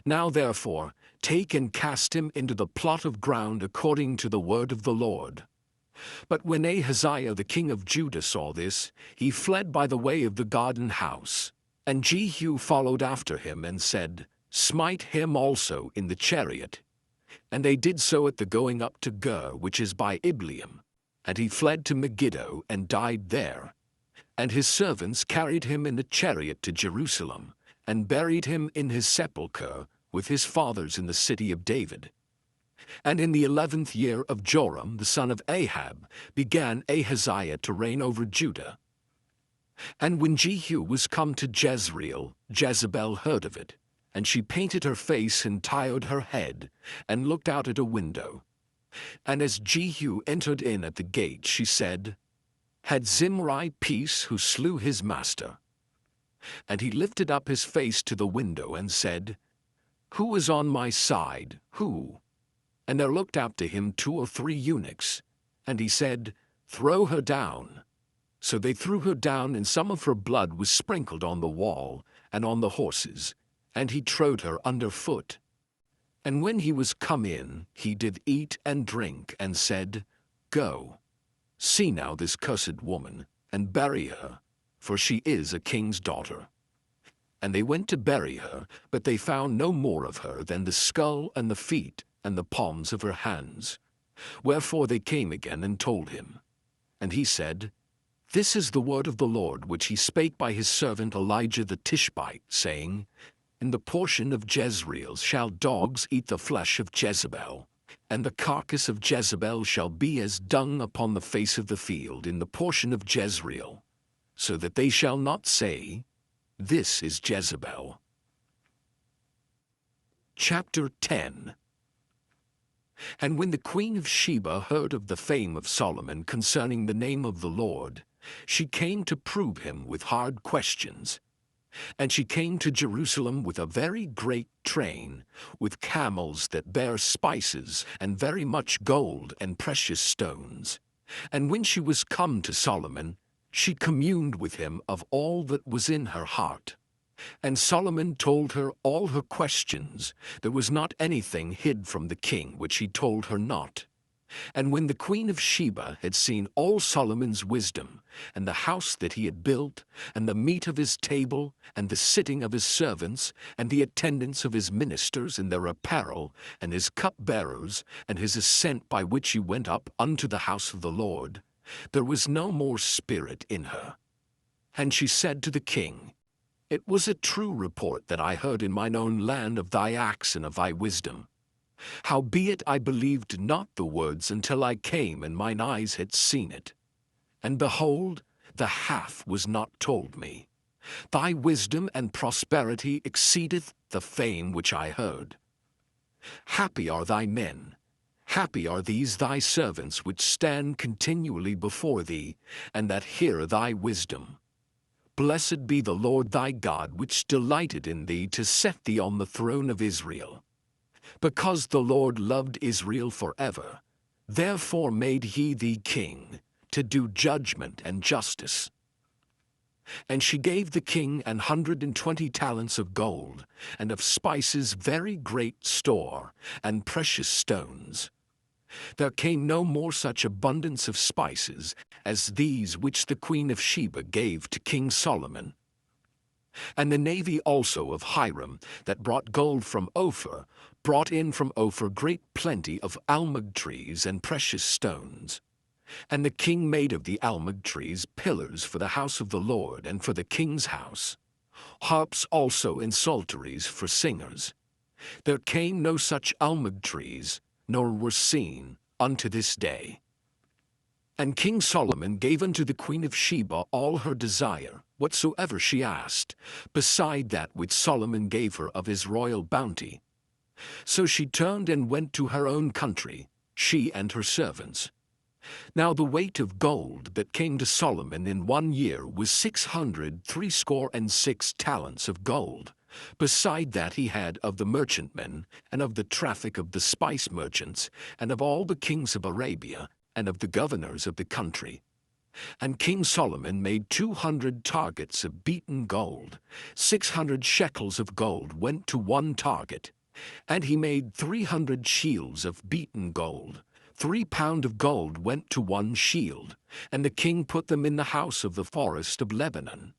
Now therefore, take and cast him into the plot of ground according to the word of the Lord. But when Ahaziah the king of Judah saw this, he fled by the way of the garden house. And Jehu followed after him, and said, Smite him also in the chariot. And they did so at the going up to Gur, which is by Ibleam. And he fled to Megiddo, and died there. And his servants carried him in the chariot to Jerusalem, and buried him in his sepulchre with his fathers in the city of David. And in the 11th year of Joram the son of Ahab began Ahaziah to reign over Judah. And when Jehu was come to Jezreel, Jezebel heard of it, and she painted her face and tired her head, and looked out at a window. And as Jehu entered in at the gate, she said, Had Zimri peace who slew his master? And he lifted up his face to the window, and said, Who is on my side, who? And there looked out to him 2 or 3 eunuchs, and he said, Throw her down. So they threw her down, and some of her blood was sprinkled on the wall, and on the horses, and he trode her under foot. And when he was come in, he did eat and drink, and said, Go, see now this cursed woman, and bury her, for she is a king's daughter. And they went to bury her, but they found no more of her than the skull and the feet, and the palms of her hands. Wherefore they came again and told him. And he said, This is the word of the Lord, which he spake by his servant Elijah the Tishbite, saying, In the portion of Jezreel shall dogs eat the flesh of Jezebel, and the carcass of Jezebel shall be as dung upon the face of the field in the portion of Jezreel, so that they shall not say, This is Jezebel. Chapter 10. And when the queen of Sheba heard of the fame of Solomon concerning the name of the Lord, She came to prove him with hard questions. And she came to Jerusalem with a very great train, with camels that bear spices, and very much gold and precious stones. And when she was come to Solomon, she communed with him of all that was in her heart. And Solomon told her all her questions. There was not anything hid from the king which he told her not. And when the queen of Sheba had seen all Solomon's wisdom, and the house that he had built, and the meat of his table, and the sitting of his servants, and the attendance of his ministers, and their apparel, and his cupbearers, and his ascent by which he went up unto the house of the Lord, there was no more spirit in her. And she said to the king, It was a true report that I heard in mine own land of thy acts and of thy wisdom. Howbeit I believed not the words until I came and mine eyes had seen it. And behold, the half was not told me. Thy wisdom and prosperity exceedeth the fame which I heard. Happy are thy men, happy are these thy servants which stand continually before thee, and that hear thy wisdom. Blessed be the Lord thy God, which delighted in thee to set thee on the throne of Israel. Because the Lord loved Israel forever, therefore made he thee king, to do judgment and justice. And she gave the king 120 talents of gold, and of spices very great store, and precious stones. There came no more such abundance of spices as these which the queen of Sheba gave to King Solomon. And the navy also of Hiram, that brought gold from Ophir, brought in from Ophir great plenty of almug trees and precious stones. And the king made of the almug trees pillars for the house of the Lord and for the king's house, harps also and psalteries for singers. There came no such almug trees, nor were seen unto this day. And King Solomon gave unto the queen of Sheba all her desire, whatsoever she asked, beside that which Solomon gave her of his royal bounty. So she turned and went to her own country, she and her servants. Now the weight of gold that came to Solomon in 1 year was 666 talents of gold, beside that he had of the merchantmen, and of the traffic of the spice merchants, and of all the kings of Arabia, and of the governors of the country. And King Solomon made 200 targets of beaten gold. 600 shekels of gold went to one target. And he made 300 shields of beaten gold. 3 pound of gold went to one shield, and the king put them in the house of the forest of Lebanon.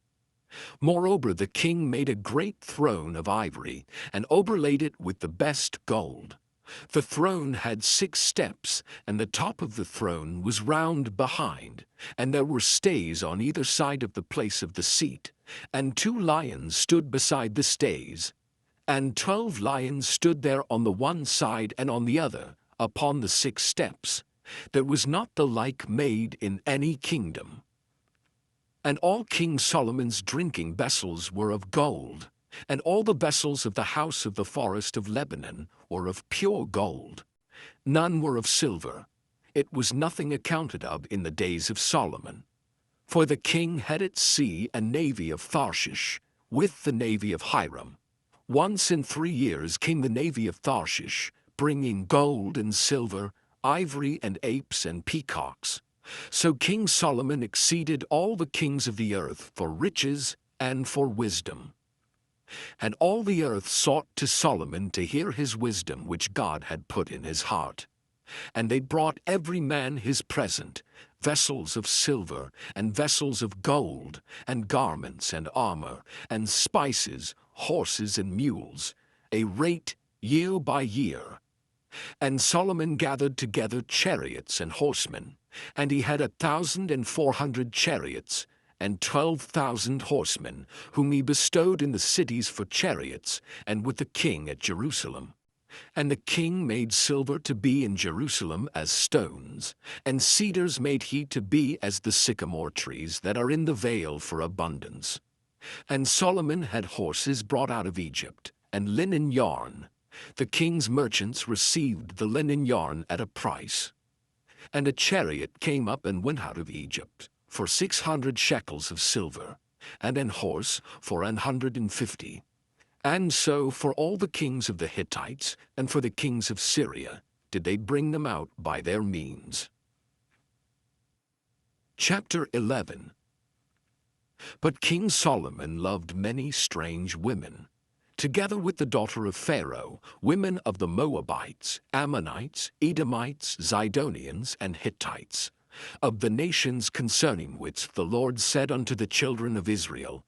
Moreover, the king made a great throne of ivory, and overlaid it with the best gold. The throne had 6 steps, and the top of the throne was round behind, and there were stays on either side of the place of the seat, and 2 lions stood beside the stays, and 12 lions stood there on the one side and on the other, upon the 6 steps. There was not the like made in any kingdom. And all King Solomon's drinking vessels were of gold, and all the vessels of the house of the forest of Lebanon were of pure gold. None were of silver. It was nothing accounted of in the days of Solomon. For the king had at sea a navy of Tarshish, with the navy of Hiram. Once in 3 years came the navy of Tarshish, bringing gold and silver, ivory and apes and peacocks. So King Solomon exceeded all the kings of the earth for riches and for wisdom. And all the earth sought to Solomon to hear his wisdom which God had put in his heart. And they brought every man his present, vessels of silver, and vessels of gold, and garments and armor, and spices, horses and mules, a rate year by year. And Solomon gathered together chariots and horsemen, and he had 1,400 chariots, and 12,000 horsemen, whom he bestowed in the cities for chariots, and with the king at Jerusalem. And the king made silver to be in Jerusalem as stones, and cedars made he to be as the sycamore trees that are in the vale for abundance. And Solomon had horses brought out of Egypt, and linen yarn. The king's merchants received the linen yarn at a price. And a chariot came up and went out of Egypt, for 600 shekels of silver, and an horse for 150. And so for all the kings of the Hittites and for the kings of Syria did they bring them out by their means. Chapter 11. But King Solomon loved many strange women, together with the daughter of Pharaoh, women of the Moabites, Ammonites, Edomites, Zidonians, and Hittites, of the nations concerning which the Lord said unto the children of Israel,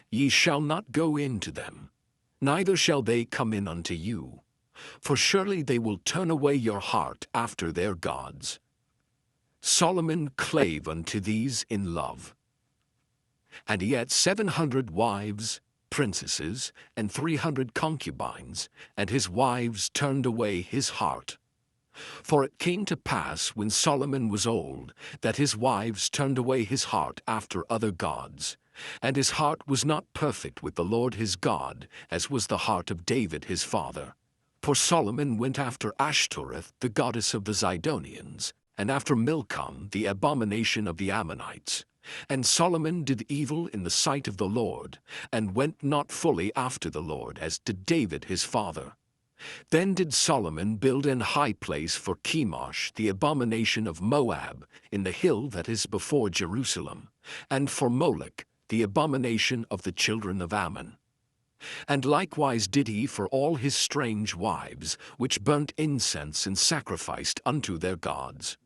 Ye shall not go in to them, neither shall they come in unto you, for surely they will turn away your heart after their gods. Solomon clave unto these in love. And he had 700 wives, princesses, and 300 concubines, and his wives turned away his heart. For it came to pass when Solomon was old, that his wives turned away his heart after other gods, and his heart was not perfect with the Lord his God, as was the heart of David his father. For Solomon went after Ashtoreth, the goddess of the Zidonians, and after Milcom, the abomination of the Ammonites. And Solomon did evil in the sight of the Lord, and went not fully after the Lord, as did David his father. Then did Solomon build an high place for Chemosh, the abomination of Moab, in the hill that is before Jerusalem, and for Moloch, the abomination of the children of Ammon. And likewise did he for all his strange wives, which burnt incense and sacrificed unto their gods.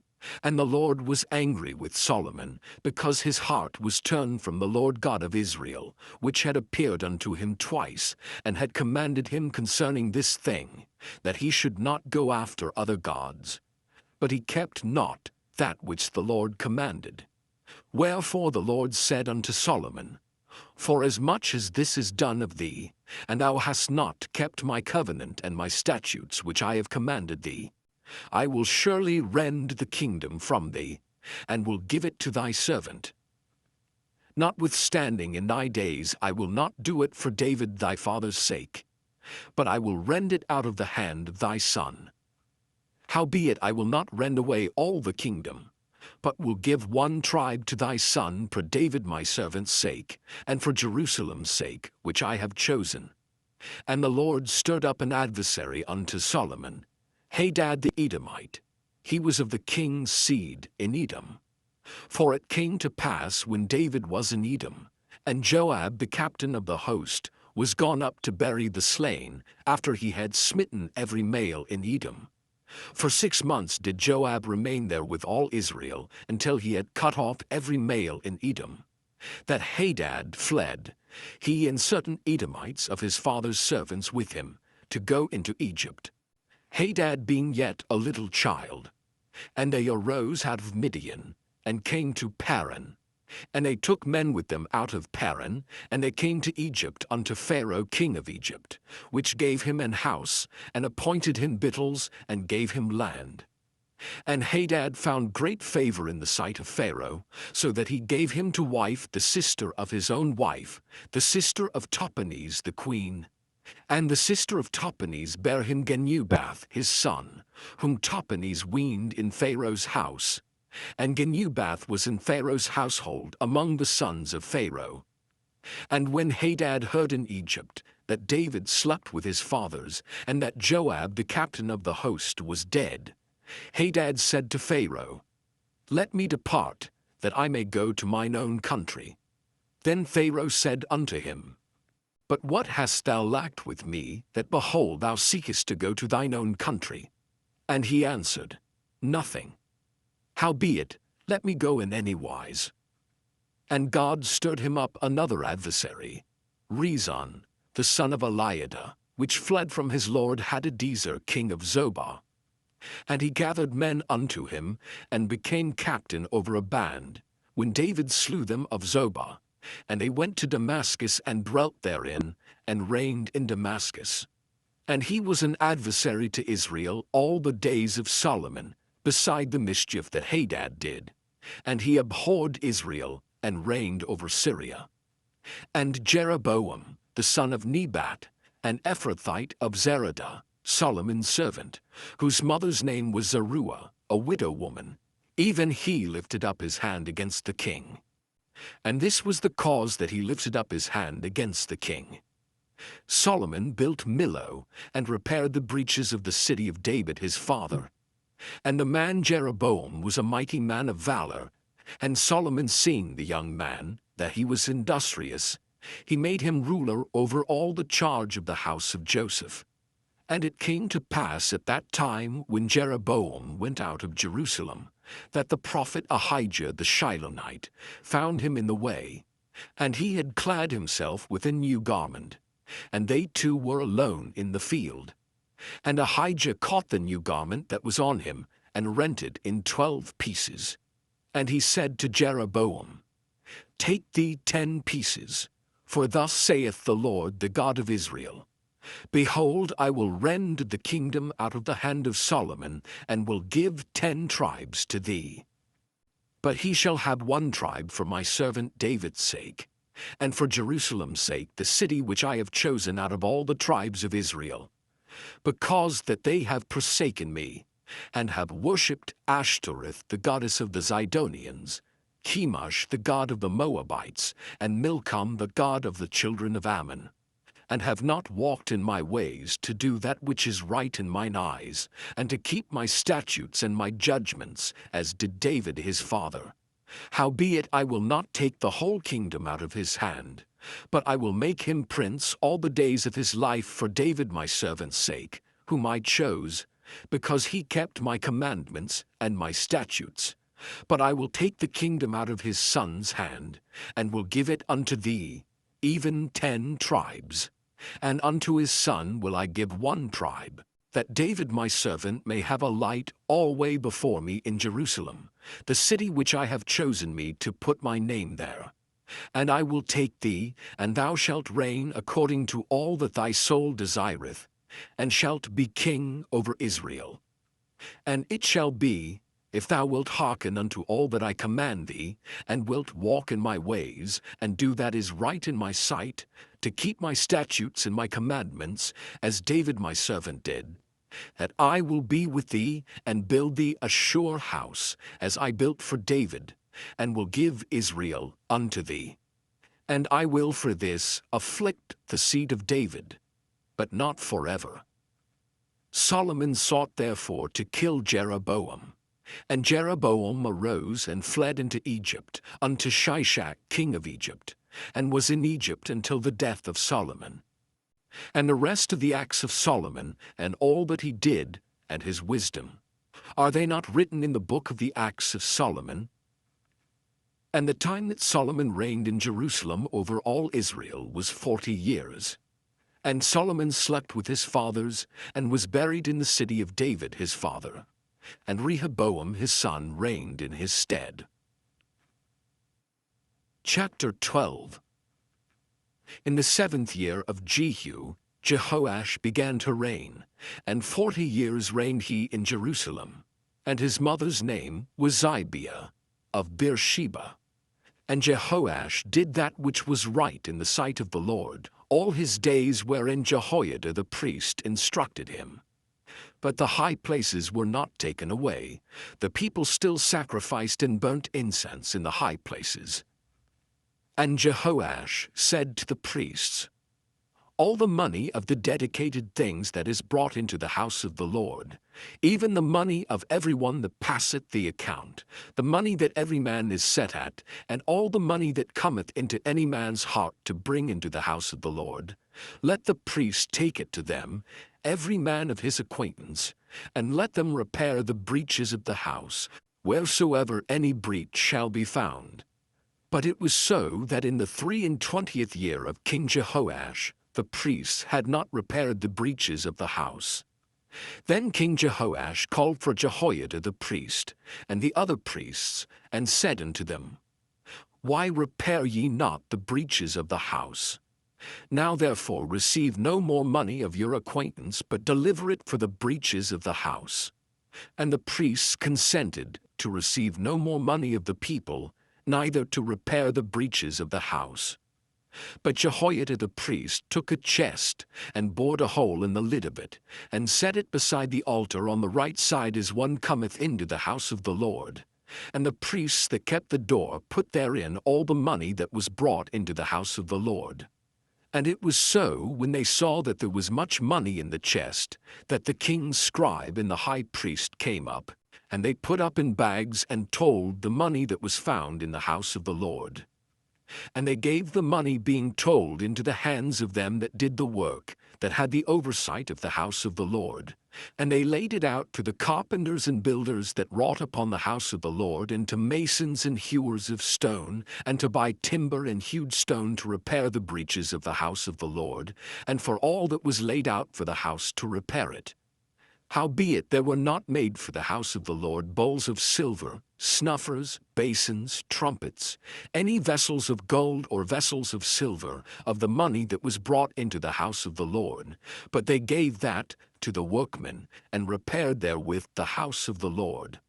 And the Lord was angry with Solomon, because his heart was turned from the Lord God of Israel, which had appeared unto him twice, and had commanded him concerning this thing, that he should not go after other gods. But he kept not that which the Lord commanded. Wherefore the Lord said unto Solomon, Forasmuch as this is done of thee, and thou hast not kept my covenant and my statutes which I have commanded thee, I will surely rend the kingdom from thee, and will give it to thy servant. Notwithstanding in thy days I will not do it for David thy father's sake, but I will rend it out of the hand of thy son. Howbeit I will not rend away all the kingdom, but will give one tribe to thy son for David my servant's sake, and for Jerusalem's sake, which I have chosen. And the Lord stirred up an adversary unto Solomon, Hadad the Edomite. He was of the king's seed in Edom. For it came to pass when David was in Edom, and Joab the captain of the host was gone up to bury the slain, after he had smitten every male in Edom. For 6 months did Joab remain there with all Israel, until he had cut off every male in Edom. That Hadad fled, he and certain Edomites of his father's servants with him, to go into Egypt. Hadad being yet a little child. And they arose out of Midian, and came to Paran. And they took men with them out of Paran, and they came to Egypt unto Pharaoh king of Egypt, which gave him an house, and appointed him victuals, and gave him land. And Hadad found great favor in the sight of Pharaoh, so that he gave him to wife the sister of his own wife, the sister of Tahpenes the queen. And the sister of Tahpenes bare him Genubath his son, whom Tahpenes weaned in Pharaoh's house. And Genubath was in Pharaoh's household among the sons of Pharaoh. And when Hadad heard in Egypt that David slept with his fathers, and that Joab the captain of the host was dead, Hadad said to Pharaoh, Let me depart, that I may go to mine own country. Then Pharaoh said unto him, But what hast thou lacked with me, that behold thou seekest to go to thine own country? And he answered, Nothing. Howbeit, let me go in any wise. And God stirred him up another adversary, Rezon, the son of Eliada, which fled from his lord Hadadezer king of Zobah. And he gathered men unto him, and became captain over a band, when David slew them of Zobah. And they went to Damascus and dwelt therein, and reigned in Damascus. And he was an adversary to Israel all the days of Solomon, beside the mischief that Hadad did. And he abhorred Israel, and reigned over Syria. And Jeroboam, the son of Nebat, an Ephrathite of Zeradah, Solomon's servant, whose mother's name was Zeruiah, a widow woman, even he lifted up his hand against the king. And this was the cause that he lifted up his hand against the king. Solomon built Millo and repaired the breaches of the city of David his father. And the man Jeroboam was a mighty man of valor, and Solomon, seeing the young man, that he was industrious, he made him ruler over all the charge of the house of Joseph. And it came to pass at that time, when Jeroboam went out of Jerusalem, that the prophet Ahijah the Shilonite found him in the way, and he had clad himself with a new garment, and they two were alone in the field. And Ahijah caught the new garment that was on him, and rent it in 12 pieces. And he said to Jeroboam, Take thee 10 pieces, for thus saith the Lord, the God of Israel, Behold, I will rend the kingdom out of the hand of Solomon, and will give 10 tribes to thee. But he shall have 1 tribe for my servant David's sake, and for Jerusalem's sake, the city which I have chosen out of all the tribes of Israel, because that they have forsaken me, and have worshipped Ashtoreth, the goddess of the Zidonians, Chemosh, the god of the Moabites, and Milcom, the god of the children of Ammon, and have not walked in my ways to do that which is right in mine eyes, and to keep my statutes and my judgments, as did David his father. Howbeit I will not take the whole kingdom out of his hand, but I will make him prince all the days of his life for David my servant's sake, whom I chose, because he kept my commandments and my statutes. But I will take the kingdom out of his son's hand, and will give it unto thee, even 10 tribes. And unto his son will I give 1 tribe, that David my servant may have a light alway before me in Jerusalem, the city which I have chosen me to put my name there. And I will take thee, and thou shalt reign according to all that thy soul desireth, and shalt be king over Israel. And it shall be, if thou wilt hearken unto all that I command thee, and wilt walk in my ways, and do that is right in my sight, to keep my statutes and my commandments, as David my servant did, that I will be with thee, and build thee a sure house, as I built for David, and will give Israel unto thee. And I will for this afflict the seed of David, but not forever. Solomon sought therefore to kill Jeroboam. And Jeroboam arose and fled into Egypt, unto Shishak king of Egypt, and was in Egypt until the death of Solomon. And the rest of the acts of Solomon, and all that he did, and his wisdom, are they not written in the book of the acts of Solomon? And the time that Solomon reigned in Jerusalem over all Israel was 40 years. And Solomon slept with his fathers, and was buried in the city of David his father. And Rehoboam his son reigned in his stead. Chapter 12. In the 7th year of Jehu, Jehoash began to reign, and 40 years reigned he in Jerusalem. And his mother's name was Zibiah of Beersheba. And Jehoash did that which was right in the sight of the Lord all his days, wherein Jehoiada the priest instructed him. But the high places were not taken away. The people still sacrificed and burnt incense in the high places. And Jehoash said to the priests, All the money of the dedicated things that is brought into the house of the Lord, even the money of every one that passeth the account, the money that every man is set at, and all the money that cometh into any man's heart to bring into the house of the Lord, let the priests take it to them, every man of his acquaintance, and let them repair the breaches of the house, wheresoever any breach shall be found. But it was so that in the 23 year of King Jehoash, the priests had not repaired the breaches of the house. Then King Jehoash called for Jehoiada the priest, and the other priests, and said unto them, Why repair ye not the breaches of the house? Now therefore receive no more money of your acquaintance, but deliver it for the breaches of the house. And the priests consented to receive no more money of the people, neither to repair the breaches of the house. But Jehoiada the priest took a chest, and bored a hole in the lid of it, and set it beside the altar on the right side as one cometh into the house of the Lord, And the priests that kept the door put therein all the money that was brought into the house of the Lord. And it was so, when they saw that there was much money in the chest, that the king's scribe and the high priest came up, and they put up in bags and told the money that was found in the house of the Lord. And they gave the money being told into the hands of them that did the work, that had the oversight of the house of the Lord. And they laid it out to the carpenters and builders that wrought upon the house of the Lord, and to masons and hewers of stone, and to buy timber and hewed stone to repair the breaches of the house of the Lord, and for all that was laid out for the house to repair it. Howbeit there were not made for the house of the Lord bowls of silver, snuffers, basins, trumpets, any vessels of gold or vessels of silver, of the money that was brought into the house of the Lord, but they gave that to the workmen, and repaired therewith the house of the Lord.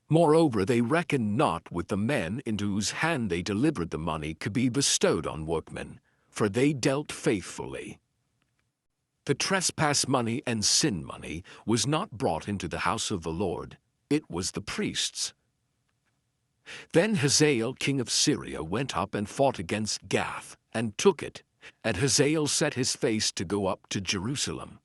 Moreover, they reckoned not with the men into whose hand they delivered the money could be bestowed on workmen, for they dealt faithfully. The trespass money and sin money was not brought into the house of the Lord, it was the priests. Then Hazael king of Syria went up and fought against Gath, and took it, and Hazael set his face to go up to Jerusalem.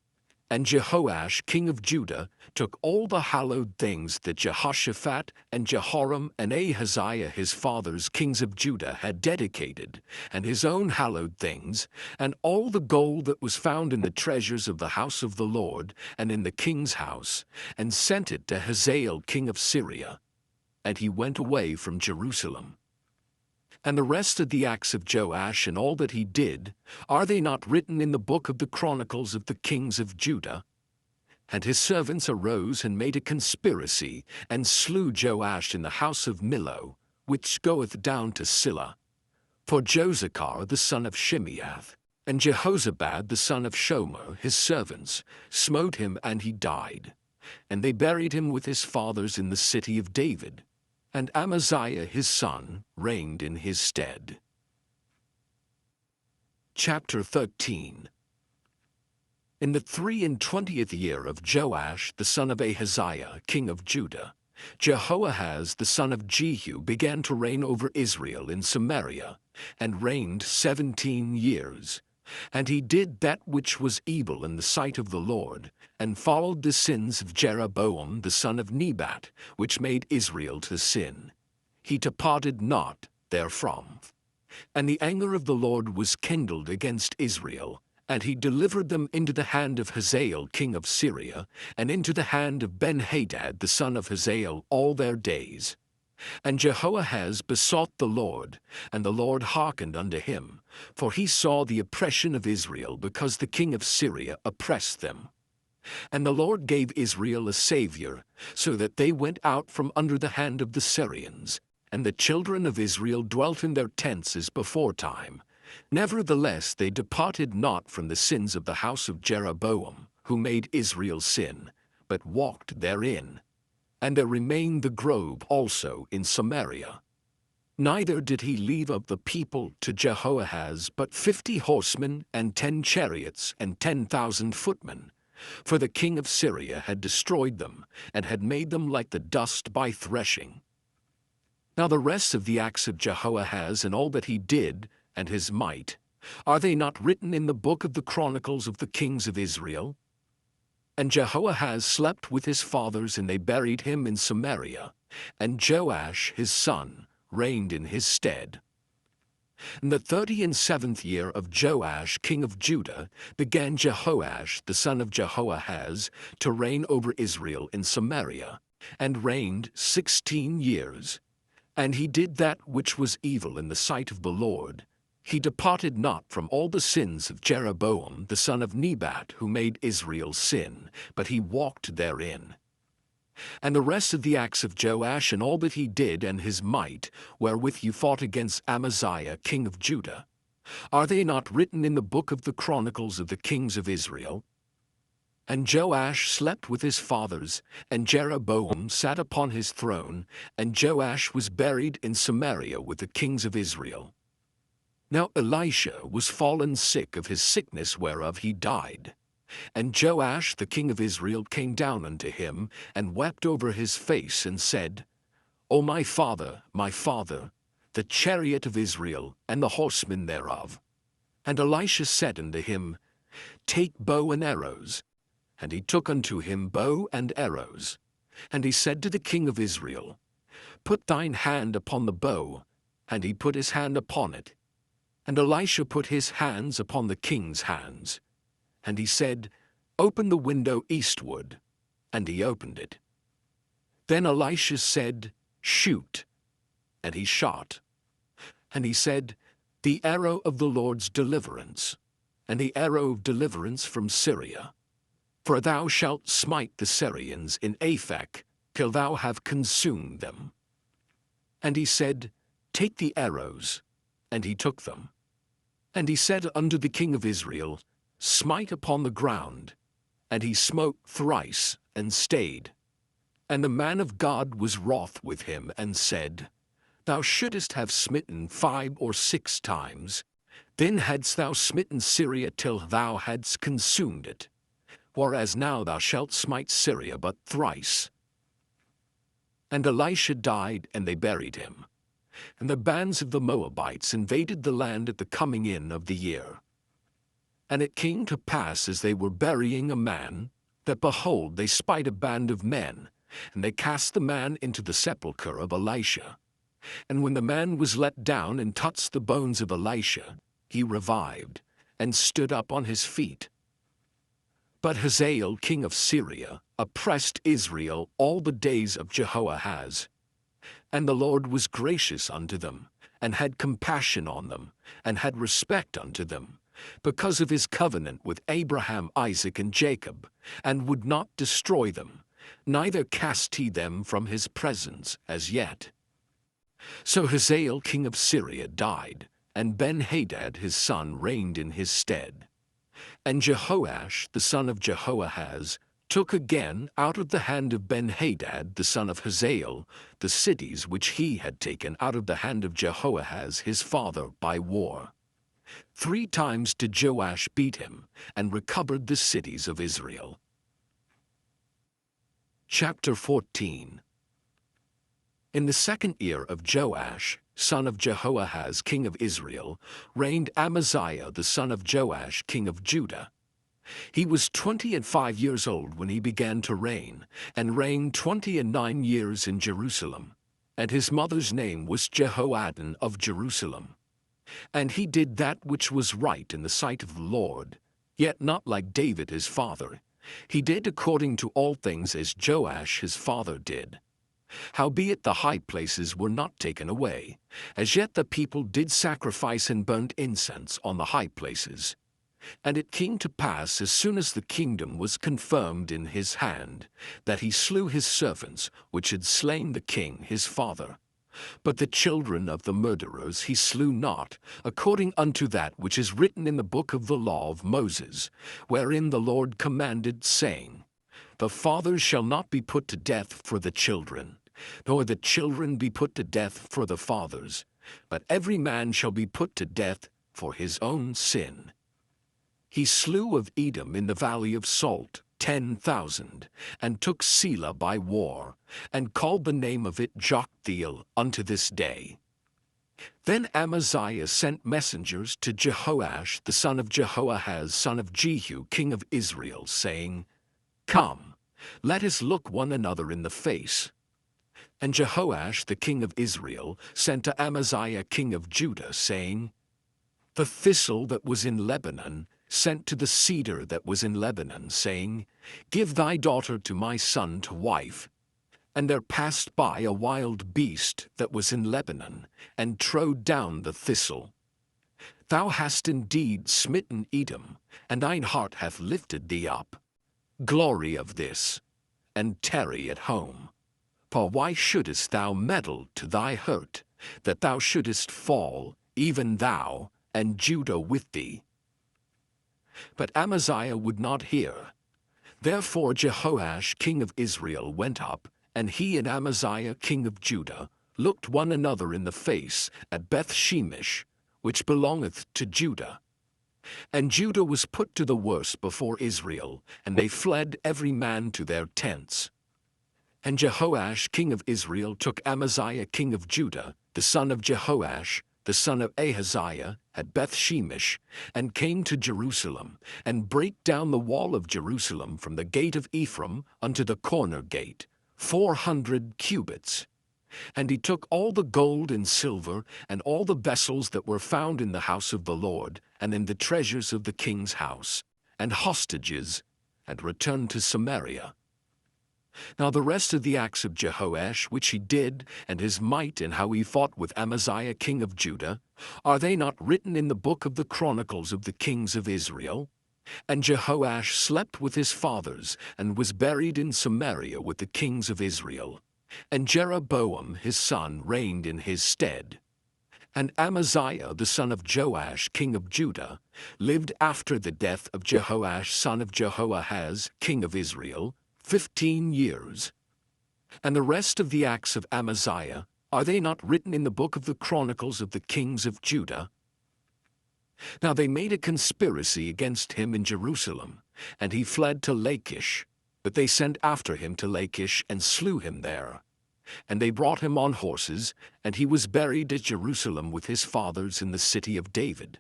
And Jehoash king of Judah took all the hallowed things that Jehoshaphat and Jehoram and Ahaziah his fathers kings of Judah had dedicated, and his own hallowed things, and all the gold that was found in the treasures of the house of the Lord, and in the king's house, and sent it to Hazael king of Syria. And he went away from Jerusalem. And the rest of the acts of Joash and all that he did, are they not written in the book of the Chronicles of the kings of Judah? And his servants arose and made a conspiracy, and slew Joash in the house of Millo, which goeth down to Silla. For Josachar the son of Shimeath, and Jehozabad the son of Shomer his servants, smote him, and he died. And they buried him with his fathers in the city of David. And Amaziah his son reigned in his stead. Chapter 13. In the 23rd year of Joash the son of Ahaziah king of Judah, Jehoahaz the son of Jehu began to reign over Israel in Samaria, and reigned 17 years. And he did that which was evil in the sight of the Lord, and followed the sins of Jeroboam the son of Nebat, which made Israel to sin. He departed not therefrom. And the anger of the Lord was kindled against Israel, and he delivered them into the hand of Hazael king of Syria, and into the hand of Ben-Hadad the son of Hazael all their days. And Jehoahaz besought the Lord, and the Lord hearkened unto him, for he saw the oppression of Israel, because the king of Syria oppressed them. And the Lord gave Israel a Saviour, so that they went out from under the hand of the Syrians, and the children of Israel dwelt in their tents as beforetime. Nevertheless they departed not from the sins of the house of Jeroboam, who made Israel sin, but walked therein. And there remained the grove also in Samaria. Neither did he leave of the people to Jehoahaz but 50 horsemen, and 10 chariots, and 10,000 footmen. For the king of Syria had destroyed them, and had made them like the dust by threshing. Now the rest of the acts of Jehoahaz and all that he did, and his might, are they not written in the book of the Chronicles of the kings of Israel? And Jehoahaz slept with his fathers, and they buried him in Samaria, and Joash his son reigned in his stead. In the 37th year of Joash king of Judah began Jehoash the son of Jehoahaz to reign over Israel in Samaria, and reigned 16 years. And he did that which was evil in the sight of the Lord. He departed not from all the sins of Jeroboam the son of Nebat, who made Israel sin, but he walked therein. And the rest of the acts of Joash and all that he did, and his might, wherewith he fought against Amaziah king of Judah, are they not written in the book of the Chronicles of the kings of Israel? And Joash slept with his fathers, and Jeroboam sat upon his throne, and Joash was buried in Samaria with the kings of Israel. Now Elisha was fallen sick of his sickness whereof he died. And Joash the king of Israel came down unto him, and wept over his face, and said, O my father, the chariot of Israel, and the horsemen thereof. And Elisha said unto him, Take bow and arrows. And he took unto him bow and arrows. And he said to the king of Israel, Put thine hand upon the bow. And he put his hand upon it. And Elisha put his hands upon the king's hands. And he said, Open the window eastward. And he opened it. Then Elisha said, Shoot. And he shot. And he said, The arrow of the Lord's deliverance, and the arrow of deliverance from Syria. For thou shalt smite the Syrians in Aphek, till thou have consumed them. And he said, Take the arrows. And he took them. And he said unto the king of Israel, Smite upon the ground. And he smote thrice, and stayed. And the man of God was wroth with him, and said, Thou shouldest have smitten 5 or 6 times. Then hadst thou smitten Syria till thou hadst consumed it. Whereas now thou shalt smite Syria but thrice. And Elisha died, and they buried him. And the bands of the Moabites invaded the land at the coming in of the year. And it came to pass, as they were burying a man, that behold, they spied a band of men, and they cast the man into the sepulchre of Elisha. And when the man was let down and touched the bones of Elisha, he revived, and stood up on his feet. But Hazael king of Syria oppressed Israel all the days of Jehoahaz. And the Lord was gracious unto them, and had compassion on them, and had respect unto them, because of his covenant with Abraham, Isaac, and Jacob, and would not destroy them, neither cast he them from his presence as yet. So Hazael king of Syria died, and Ben-Hadad his son reigned in his stead. And Jehoash the son of Jehoahaz took again out of the hand of Ben-Hadad the son of Hazael the cities which he had taken out of the hand of Jehoahaz his father by war. 3 times did Joash beat him, and recovered the cities of Israel. Chapter 14. In the 2nd year of Joash, son of Jehoahaz king of Israel, reigned Amaziah the son of Joash king of Judah. He was 25 years old when he began to reign, and reigned 29 years in Jerusalem. And his mother's name was Jehoaddan of Jerusalem. And he did that which was right in the sight of the Lord, yet not like David his father. He did according to all things as Joash his father did. Howbeit the high places were not taken away. As yet the people did sacrifice and burnt incense on the high places. And it came to pass, as soon as the kingdom was confirmed in his hand, that he slew his servants, which had slain the king his father. But the children of the murderers he slew not, according unto that which is written in the book of the law of Moses, wherein the Lord commanded, saying, The fathers shall not be put to death for the children, nor the children be put to death for the fathers, but every man shall be put to death for his own sin. He slew of Edom in the valley of Salt 10,000, and took Selah by war, and called the name of it Joktheel unto this day. Then Amaziah sent messengers to Jehoash the son of Jehoahaz son of Jehu king of Israel, saying, Come, let us look one another in the face. And Jehoash the king of Israel sent to Amaziah king of Judah, saying, The thistle that was in Lebanon sent to the cedar that was in Lebanon, saying, Give thy daughter to my son to wife. And there passed by a wild beast that was in Lebanon, and trode down the thistle. Thou hast indeed smitten Edom, and thine heart hath lifted thee up. Glory of this, and tarry at home. For why shouldest thou meddle to thy hurt, that thou shouldest fall, even thou, and Judah with thee? But Amaziah would not hear. Therefore Jehoash king of Israel went up, and he and Amaziah king of Judah looked one another in the face at Beth-shemesh, which belongeth to Judah. And Judah was put to the worse before Israel, and they fled every man to their tents. And Jehoash king of Israel took Amaziah king of Judah, the son of Jehoash, the son of Ahaziah, at Beth-shemesh, and came to Jerusalem, and brake down the wall of Jerusalem from the gate of Ephraim unto the corner gate, 400 cubits. And he took all the gold and silver, and all the vessels that were found in the house of the Lord, and in the treasures of the king's house, and hostages, and returned to Samaria. Now the rest of the acts of Jehoash which he did, and his might, and how he fought with Amaziah king of Judah, are they not written in the book of the chronicles of the kings of Israel? And Jehoash slept with his fathers, and was buried in Samaria with the kings of Israel. And Jeroboam his son reigned in his stead. And Amaziah the son of Joash king of Judah lived after the death of Jehoash son of Jehoahaz king of Israel 15 years. And the rest of the acts of Amaziah, are they not written in the book of the chronicles of the kings of Judah? Now they made a conspiracy against him in Jerusalem, and he fled to Lachish. But they sent after him to Lachish and slew him there. And they brought him on horses, and he was buried at Jerusalem with his fathers in the city of David.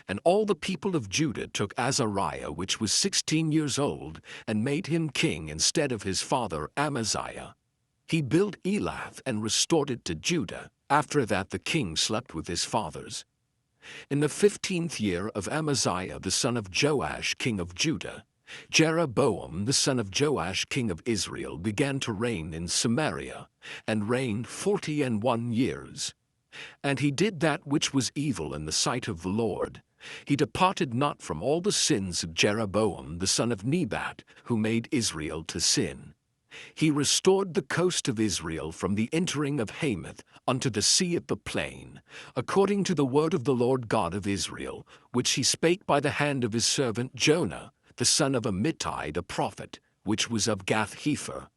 And all the people of Judah took Azariah, which was 16 years old, and made him king instead of his father Amaziah. He built Elath and restored it to Judah. After that the king slept with his fathers. In the 15th year of Amaziah the son of Joash king of Judah, Jeroboam the son of Joash king of Israel began to reign in Samaria, and reigned 41 years. And he did that which was evil in the sight of the Lord. He departed not from all the sins of Jeroboam the son of Nebat, who made Israel to sin. He restored the coast of Israel from the entering of Hamath unto the sea at the plain, according to the word of the Lord God of Israel, which he spake by the hand of his servant Jonah, the son of Amittai the prophet, which was of Gath-hepher.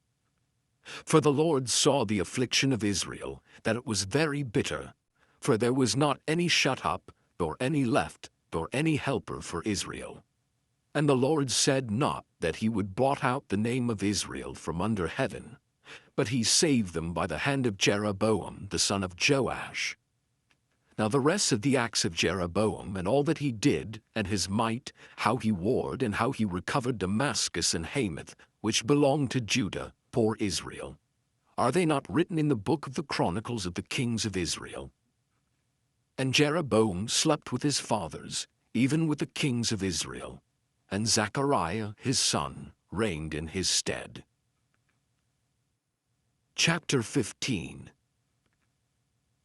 For the Lord saw the affliction of Israel, that it was very bitter, for there was not any shut up, nor any left, nor any helper for Israel. And the Lord said not that he would blot out the name of Israel from under heaven, but he saved them by the hand of Jeroboam the son of Joash. Now the rest of the acts of Jeroboam, and all that he did, and his might, how he warred, and how he recovered Damascus and Hamath, which belonged to Judah, poor Israel, are they not written in the book of the chronicles of the kings of Israel? And Jeroboam slept with his fathers, even with the kings of Israel, and Zechariah his son reigned in his stead. Chapter 15.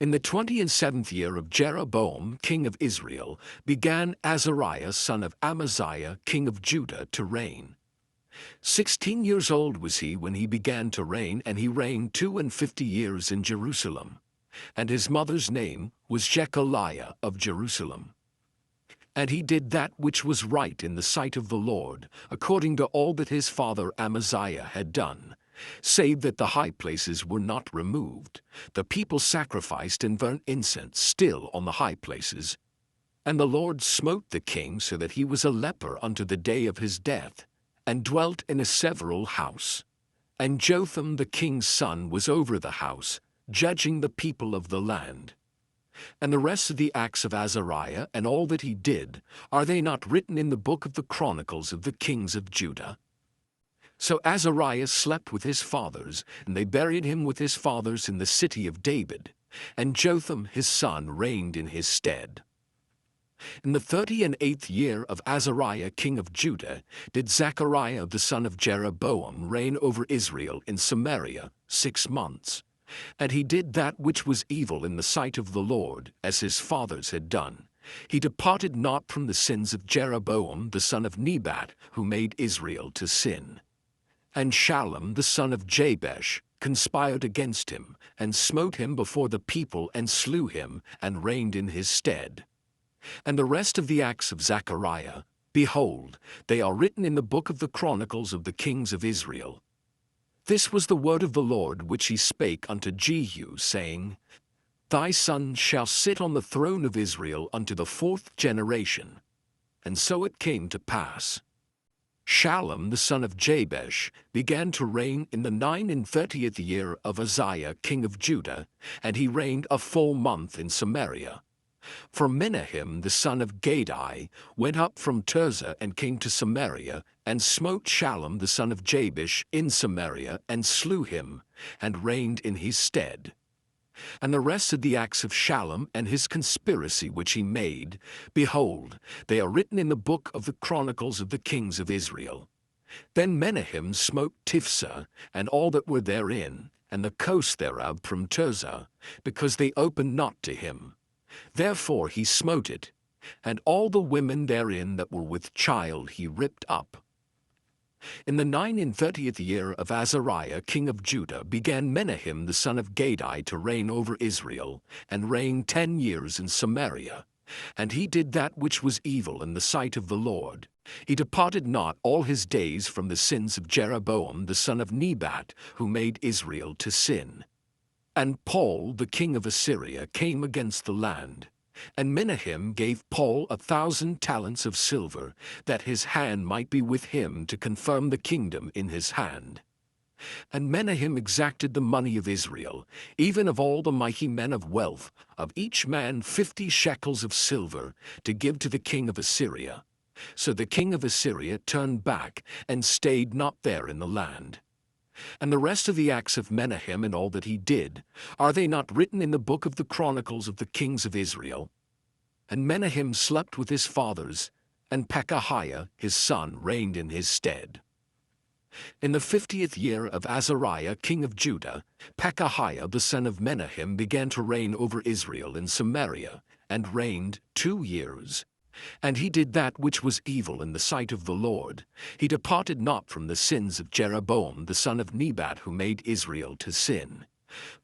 In the 27th year of Jeroboam king of Israel began Azariah son of Amaziah king of Judah to reign. 16 years old was he when he began to reign, and he reigned 52 years in Jerusalem. And his mother's name was Jechaliah of Jerusalem. And he did that which was right in the sight of the Lord, according to all that his father Amaziah had done, save that the high places were not removed. The people sacrificed and burnt incense still on the high places. And the Lord smote the king so that he was a leper unto the day of his death, and dwelt in a several house. And Jotham the king's son was over the house, judging the people of the land. And the rest of the acts of Azariah, and all that he did, are they not written in the book of the chronicles of the kings of Judah? So Azariah slept with his fathers, and they buried him with his fathers in the city of David, and Jotham his son reigned in his stead. In the 38th year of Azariah king of Judah did Zechariah the son of Jeroboam reign over Israel in Samaria 6 months. And he did that which was evil in the sight of the Lord, as his fathers had done. He departed not from the sins of Jeroboam the son of Nebat, who made Israel to sin. And Shallum the son of Jabesh conspired against him, and smote him before the people, and slew him, and reigned in his stead. And the rest of the acts of Zechariah, behold, they are written in the book of the chronicles of the kings of Israel. This was the word of the Lord which he spake unto Jehu, saying, Thy son shall sit on the throne of Israel unto the 4th generation. And so it came to pass. Shallum the son of Jabesh began to reign in the 39th year of Uzziah king of Judah, and he reigned a full month in Samaria. For Menahem the son of Gadai went up from Tirzah and came to Samaria, and smote Shallum the son of Jabesh in Samaria, and slew him, and reigned in his stead. And the rest of the acts of Shallum and his conspiracy which he made, behold, they are written in the book of the chronicles of the kings of Israel. Then Menahem smote Tifsah, and all that were therein, and the coast thereof from Tirzah, because they opened not to him. Therefore he smote it, and all the women therein that were with child he ripped up. In the 39th year of Azariah king of Judah began Menahem the son of Gadai to reign over Israel, and reigned 10 years in Samaria. And he did that which was evil in the sight of the Lord. He departed not all his days from the sins of Jeroboam the son of Nebat, who made Israel to sin. And Paul the king of Assyria came against the land. And Menahem gave Paul 1,000 talents of silver, that his hand might be with him to confirm the kingdom in his hand. And Menahem exacted the money of Israel, even of all the mighty men of wealth, of each man 50 shekels of silver, to give to the king of Assyria. So the king of Assyria turned back, and stayed not there in the land. And the rest of the acts of Menahem and all that he did, are they not written in the book of the chronicles of the kings of Israel? And Menahem slept with his fathers, and Pekahiah his son reigned in his stead. In the 50th year of Azariah king of Judah, Pekahiah the son of Menahem began to reign over Israel in Samaria, and reigned 2 years. And he did that which was evil in the sight of the Lord. He departed not from the sins of Jeroboam the son of Nebat, who made Israel to sin.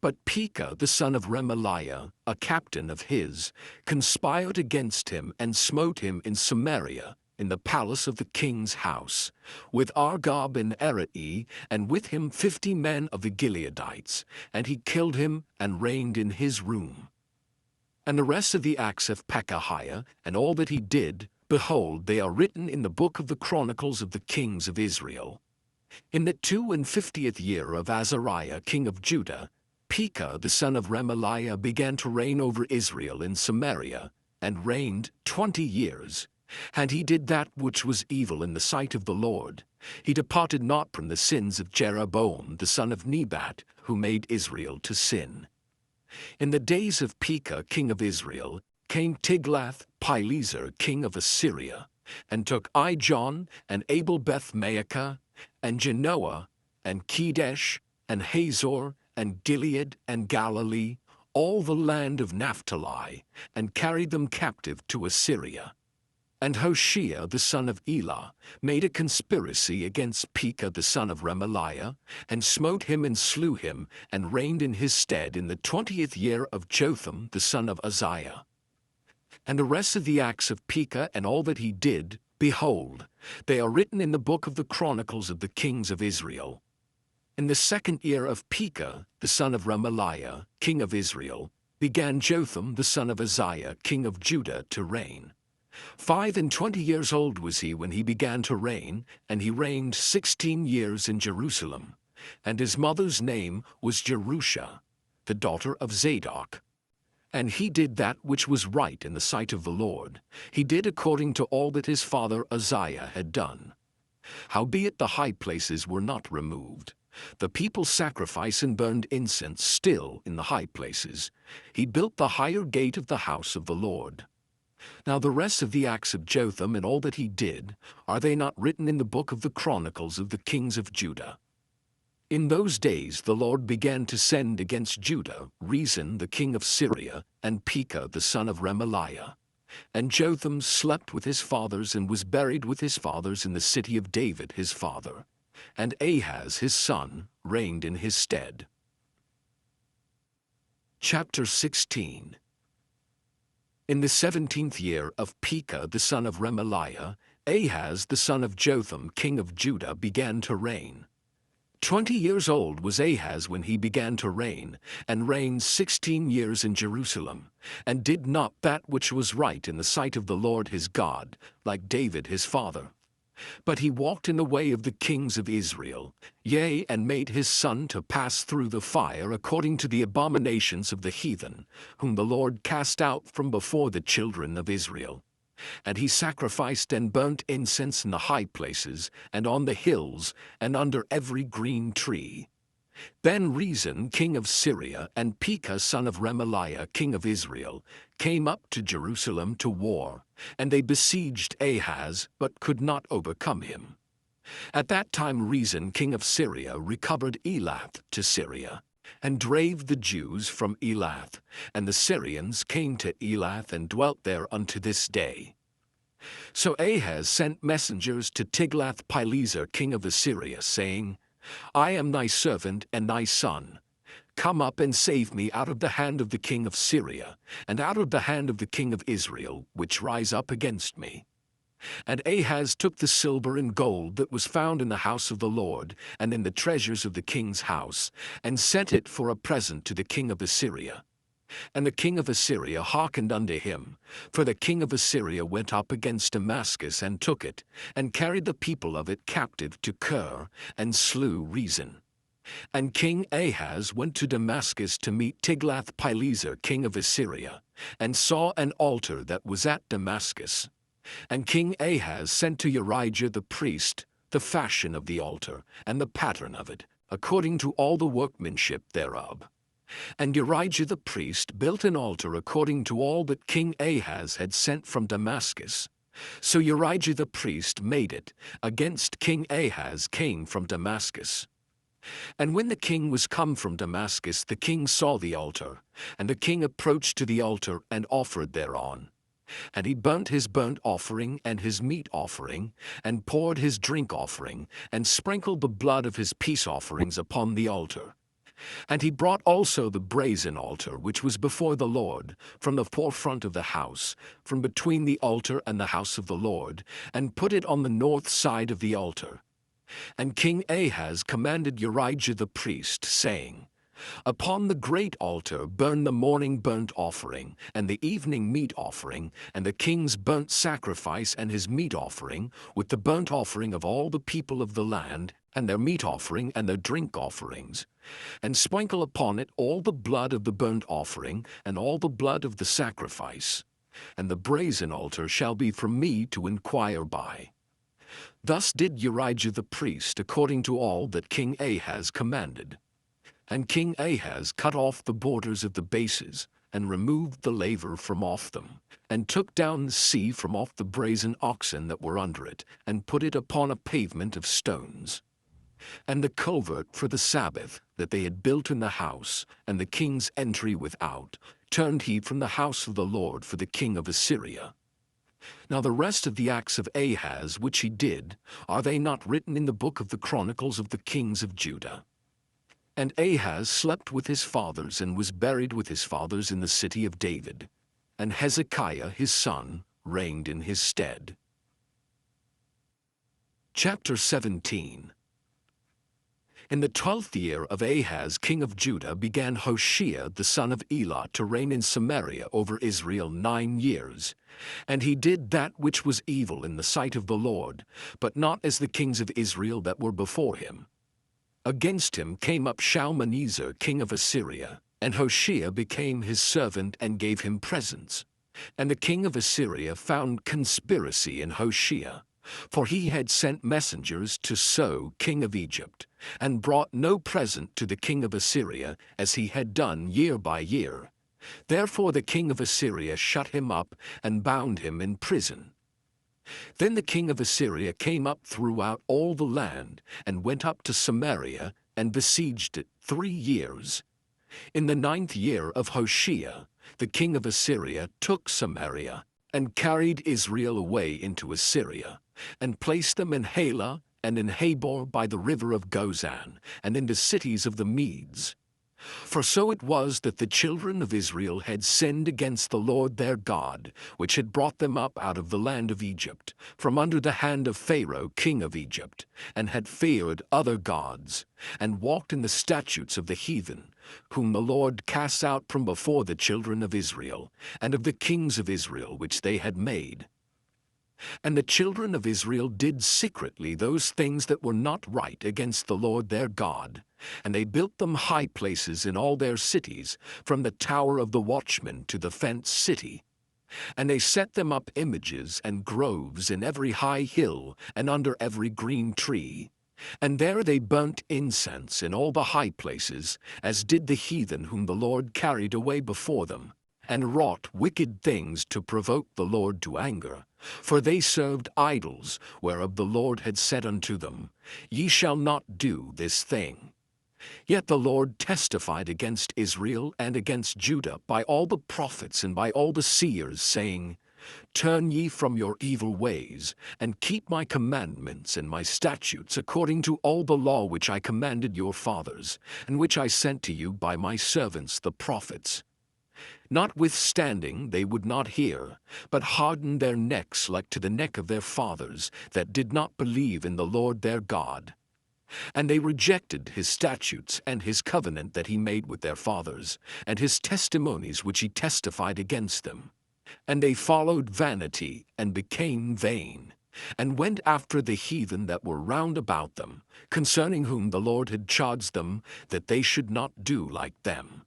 But Pekah the son of Remaliah, a captain of his, conspired against him, and smote him in Samaria, in the palace of the king's house, with Argob and Erai, and with him 50 men of the Gileadites, and he killed him, and reigned in his room. And the rest of the acts of Pekahiah, and all that he did, behold, they are written in the book of the chronicles of the kings of Israel. In the 52nd year of Azariah king of Judah, Pekah the son of Remaliah began to reign over Israel in Samaria, and reigned 20 years. And he did that which was evil in the sight of the Lord. He departed not from the sins of Jeroboam the son of Nebat, who made Israel to sin. In the days of Pekah king of Israel came Tiglath-Pileser king of Assyria, and took Ijon, and Abel-Beth-Maacah, and Genoa, and Kedesh, and Hazor, and Gilead, and Galilee, all the land of Naphtali, and carried them captive to Assyria. And Hoshea the son of Elah made a conspiracy against Pekah the son of Remaliah, and smote him and slew him, and reigned in his stead in the 20th year of Jotham the son of Uzziah. And the rest of the acts of Pekah and all that he did, behold, they are written in the book of the chronicles of the kings of Israel. In the 2nd year of Pekah the son of Remaliah, king of Israel, began Jotham the son of Uzziah, king of Judah, to reign. 25 years old was he when he began to reign, and he reigned 16 years in Jerusalem. And his mother's name was Jerusha, the daughter of Zadok. And he did that which was right in the sight of the Lord. He did according to all that his father Uzziah had done. Howbeit the high places were not removed. The people sacrificed and burned incense still in the high places. He built the higher gate of the house of the Lord. Now the rest of the acts of Jotham and all that he did, are they not written in the book of the chronicles of the kings of Judah? In those days the Lord began to send against Judah Rezin the king of Syria, and Pekah the son of Remaliah. And Jotham slept with his fathers, and was buried with his fathers in the city of David his father. And Ahaz his son reigned in his stead. Chapter 16. In the 17th year of Pekah the son of Remaliah, Ahaz the son of Jotham king of Judah began to reign. 20 years old was Ahaz when he began to reign, and reigned 16 years in Jerusalem, and did not that which was right in the sight of the Lord his God, like David his father. But he walked in the way of the kings of Israel, yea, and made his son to pass through the fire according to the abominations of the heathen, whom the Lord cast out from before the children of Israel. And he sacrificed and burnt incense in the high places, and on the hills, and under every green tree. Then Rezin king of Syria and Pekah son of Remaliah king of Israel came up to Jerusalem to war, and they besieged Ahaz, but could not overcome him. At that time Rezin king of Syria recovered Elath to Syria, and drave the Jews from Elath, and the Syrians came to Elath and dwelt there unto this day. So Ahaz sent messengers to Tiglath-Pileser king of Assyria, saying, I am thy servant and thy son. Come up and save me out of the hand of the king of Syria, and out of the hand of the king of Israel, which rise up against me. And Ahaz took the silver and gold that was found in the house of the Lord, and in the treasures of the king's house, and sent it for a present to the king of Assyria. And the king of Assyria hearkened unto him, for the king of Assyria went up against Damascus and took it, and carried the people of it captive to Kir, and slew Rezin. And King Ahaz went to Damascus to meet Tiglath-Pileser king of Assyria, and saw an altar that was at Damascus. And King Ahaz sent to Urijah the priest the fashion of the altar, and the pattern of it, according to all the workmanship thereof. And Urijah the priest built an altar according to all that King Ahaz had sent from Damascus. So Urijah the priest made it, against King Ahaz came from Damascus. And when the king was come from Damascus, the king saw the altar, and the king approached to the altar and offered thereon. And he burnt his burnt offering and his meat offering, and poured his drink offering, and sprinkled the blood of his peace offerings upon the altar. And he brought also the brazen altar which was before the Lord, from the forefront of the house, from between the altar and the house of the Lord, and put it on the north side of the altar. And King Ahaz commanded Urijah the priest, saying, Upon the great altar burn the morning burnt offering, and the evening meat offering, and the king's burnt sacrifice and his meat offering, with the burnt offering of all the people of the land, and their meat offering and their drink offerings. And sprinkle upon it all the blood of the burnt offering, and all the blood of the sacrifice. And the brazen altar shall be for me to inquire by. Thus did Urijah the priest according to all that King Ahaz commanded. And King Ahaz cut off the borders of the bases, and removed the laver from off them, and took down the sea from off the brazen oxen that were under it, and put it upon a pavement of stones. And the covert for the Sabbath that they had built in the house, and the king's entry without, turned he from the house of the Lord for the king of Assyria. Now the rest of the acts of Ahaz which he did, are they not written in the book of the Chronicles of the kings of Judah? And Ahaz slept with his fathers and was buried with his fathers in the city of David. And Hezekiah his son reigned in his stead. Chapter 17. In the 12th year of Ahaz king of Judah began Hoshea the son of Elah to reign in Samaria over Israel 9 years. And he did that which was evil in the sight of the Lord, but not as the kings of Israel that were before him. Against him came up Shalmaneser king of Assyria, and Hoshea became his servant and gave him presents. And the king of Assyria found conspiracy in Hoshea, for he had sent messengers to So king of Egypt, and brought no present to the king of Assyria, as he had done year by year. Therefore the king of Assyria shut him up, and bound him in prison. Then the king of Assyria came up throughout all the land, and went up to Samaria, and besieged it 3 years. In the 9th year of Hoshea, the king of Assyria took Samaria, and carried Israel away into Assyria, and placed them in Halah, and in Habor by the river of Gozan, and in the cities of the Medes. For so it was that the children of Israel had sinned against the Lord their God, which had brought them up out of the land of Egypt, from under the hand of Pharaoh king of Egypt, and had feared other gods, and walked in the statutes of the heathen, whom the Lord cast out from before the children of Israel, and of the kings of Israel which they had made. And the children of Israel did secretly those things that were not right against the Lord their God. And they built them high places in all their cities, from the tower of the watchman to the fenced city. And they set them up images and groves in every high hill and under every green tree. And there they burnt incense in all the high places, as did the heathen whom the Lord carried away before them, and wrought wicked things to provoke the Lord to anger. For they served idols, whereof the Lord had said unto them, Ye shall not do this thing. Yet the Lord testified against Israel and against Judah by all the prophets and by all the seers, saying, Turn ye from your evil ways, and keep my commandments and my statutes according to all the law which I commanded your fathers, and which I sent to you by my servants the prophets. Notwithstanding they would not hear, but hardened their necks like to the neck of their fathers, that did not believe in the Lord their God. And they rejected his statutes and his covenant that he made with their fathers, and his testimonies which he testified against them. And they followed vanity, and became vain, and went after the heathen that were round about them, concerning whom the Lord had charged them that they should not do like them.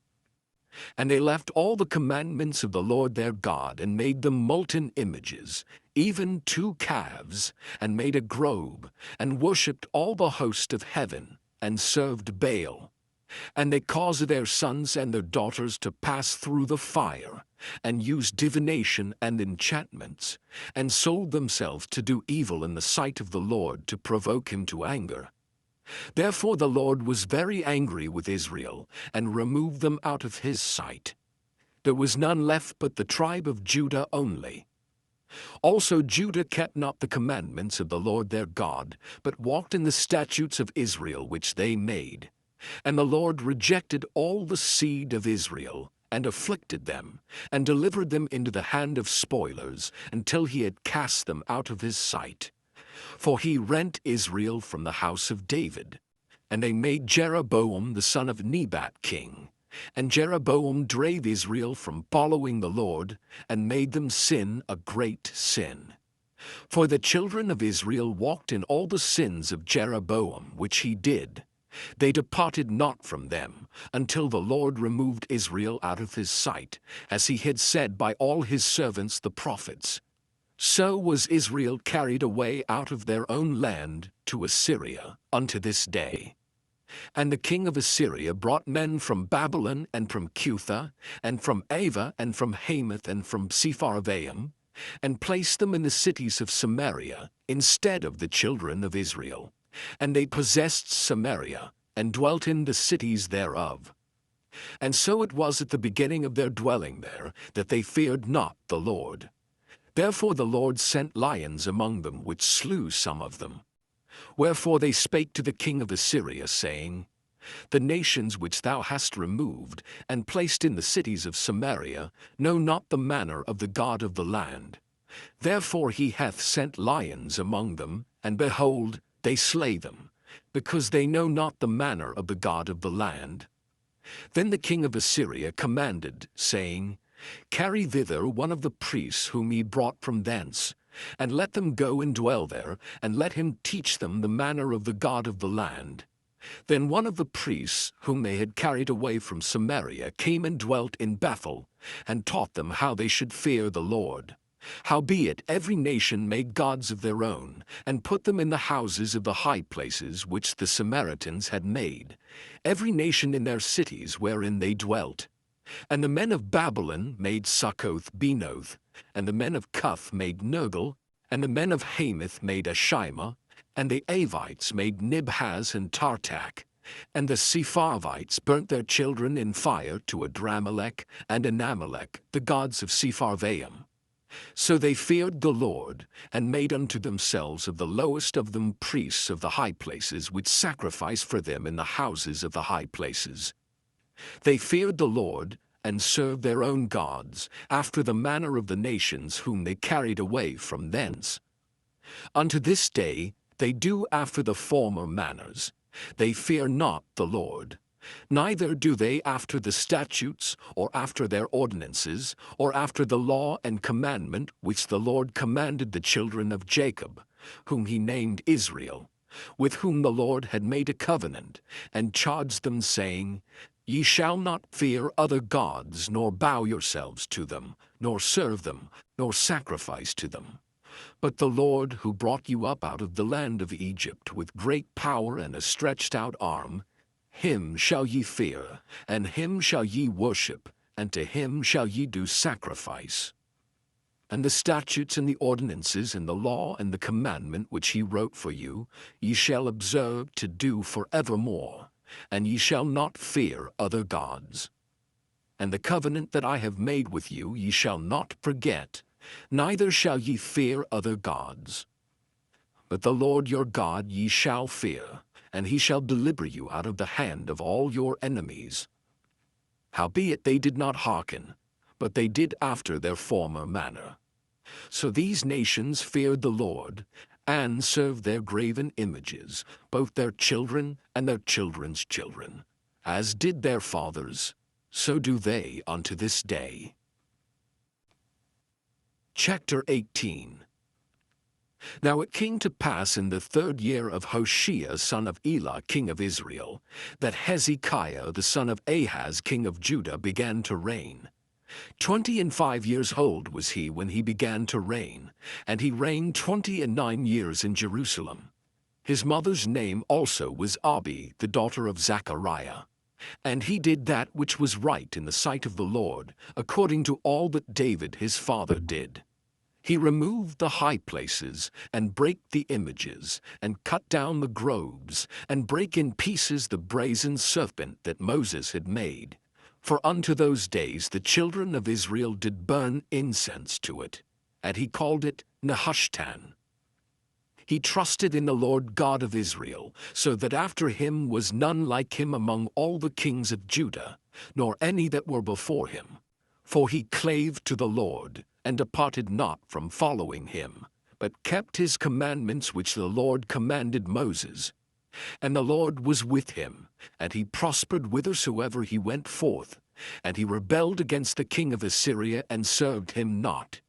And they left all the commandments of the Lord their God, and made them molten images, even 2 calves, and made a grove, and worshipped all the host of heaven, and served Baal. And they caused their sons and their daughters to pass through the fire, and used divination and enchantments, and sold themselves to do evil in the sight of the Lord to provoke him to anger. Therefore the Lord was very angry with Israel, and removed them out of his sight. There was none left but the tribe of Judah only. Also Judah kept not the commandments of the Lord their God, but walked in the statutes of Israel which they made. And the Lord rejected all the seed of Israel, and afflicted them, and delivered them into the hand of spoilers, until he had cast them out of his sight. For he rent Israel from the house of David. And they made Jeroboam the son of Nebat king. And Jeroboam drave Israel from following the Lord, and made them sin a great sin. For the children of Israel walked in all the sins of Jeroboam which he did. They departed not from them, until the Lord removed Israel out of his sight, as he had said by all his servants the prophets. So was Israel carried away out of their own land to Assyria unto this day. And the king of Assyria brought men from Babylon and from Cutha, and from Ava and from Hamath and from Sepharvaim, and placed them in the cities of Samaria instead of the children of Israel. And they possessed Samaria, and dwelt in the cities thereof. And so it was at the beginning of their dwelling there, that they feared not the Lord. Therefore the Lord sent lions among them, which slew some of them. Wherefore they spake to the king of Assyria, saying, The nations which thou hast removed, and placed in the cities of Samaria, know not the manner of the God of the land. Therefore he hath sent lions among them, and behold, they slay them, because they know not the manner of the God of the land. Then the king of Assyria commanded, saying, Carry thither one of the priests whom ye brought from thence, and let them go and dwell there, and let him teach them the manner of the God of the land. Then one of the priests whom they had carried away from Samaria came and dwelt in Bethel, and taught them how they should fear the Lord. Howbeit every nation made gods of their own, and put them in the houses of the high places which the Samaritans had made, every nation in their cities wherein they dwelt. And the men of Babylon made Succoth-Benoth, and the men of Cuth made Nergal, and the men of Hamath made Ashima, and the Avites made Nibhaz and Tartak, and the Sepharvites burnt their children in fire to Adramelech and Anamelech, the gods of Sepharvaim. So they feared the Lord, and made unto themselves of the lowest of them priests of the high places, which sacrifice for them in the houses of the high places. They feared the Lord, and served their own gods, after the manner of the nations whom they carried away from thence. Unto this day they do after the former manners. They fear not the Lord. Neither do they after the statutes, or after their ordinances, or after the law and commandment which the Lord commanded the children of Jacob, whom he named Israel, with whom the Lord had made a covenant, and charged them, saying, Ye shall not fear other gods, nor bow yourselves to them, nor serve them, nor sacrifice to them. But the Lord, who brought you up out of the land of Egypt with great power and a stretched out arm, him shall ye fear, and him shall ye worship, and to him shall ye do sacrifice. And the statutes and the ordinances and the law and the commandment which he wrote for you, ye shall observe to do for evermore, and ye shall not fear other gods. And the covenant that I have made with you ye shall not forget, neither shall ye fear other gods. But the Lord your God ye shall fear, and he shall deliver you out of the hand of all your enemies. Howbeit they did not hearken, but they did after their former manner. So these nations feared the Lord, and served their graven images, both their children and their children's children. As did their fathers, so do they unto this day. Chapter 18. Now it came to pass in the 3rd year of Hoshea son of Elah king of Israel, that Hezekiah the son of Ahaz king of Judah began to reign. 25 years old was he when he began to reign, and he reigned 29 years in Jerusalem. His mother's name also was Abi, the daughter of Zechariah. And he did that which was right in the sight of the Lord, according to all that David his father did. He removed the high places, and brake the images, and cut down the groves, and brake in pieces the brazen serpent that Moses had made. For unto those days the children of Israel did burn incense to it, and he called it Nehushtan. He trusted in the Lord God of Israel, so that after him was none like him among all the kings of Judah, nor any that were before him. For he clave to the Lord, and departed not from following him, but kept his commandments which the Lord commanded Moses. And the Lord was with him, and he prospered whithersoever he went forth. And he rebelled against the king of Assyria, and served him not.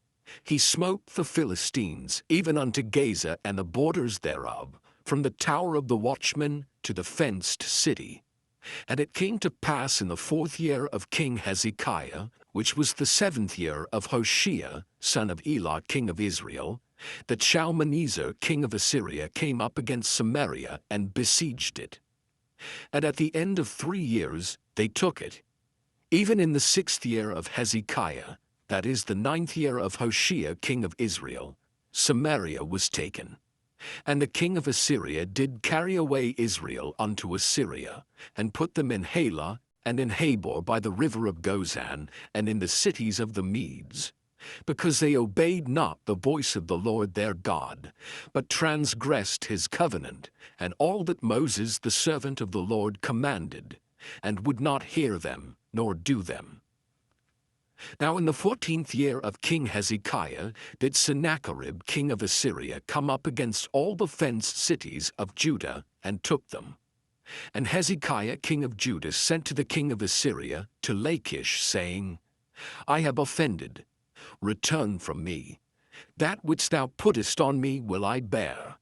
He smote the Philistines, even unto Gaza and the borders thereof, from the tower of the watchman to the fenced city. And it came to pass in the 4th year of King Hezekiah, which was the 7th year of Hoshea, son of Elah, king of Israel, that Shalmaneser, king of Assyria, came up against Samaria and besieged it. And at the end of 3 years they took it. Even in the 6th year of Hezekiah, that is the 9th year of Hoshea, king of Israel, Samaria was taken. And the king of Assyria did carry away Israel unto Assyria, and put them in Halah, and in Habor by the river of Gozan, and in the cities of the Medes, because they obeyed not the voice of the Lord their God, but transgressed his covenant, and all that Moses the servant of the Lord commanded, and would not hear them, nor do them. Now in the 14th year of King Hezekiah did Sennacherib king of Assyria come up against all the fenced cities of Judah, and took them. And Hezekiah king of Judah sent to the king of Assyria, to Lachish, saying, I have offended. Return from me. That which thou puttest on me will I bear.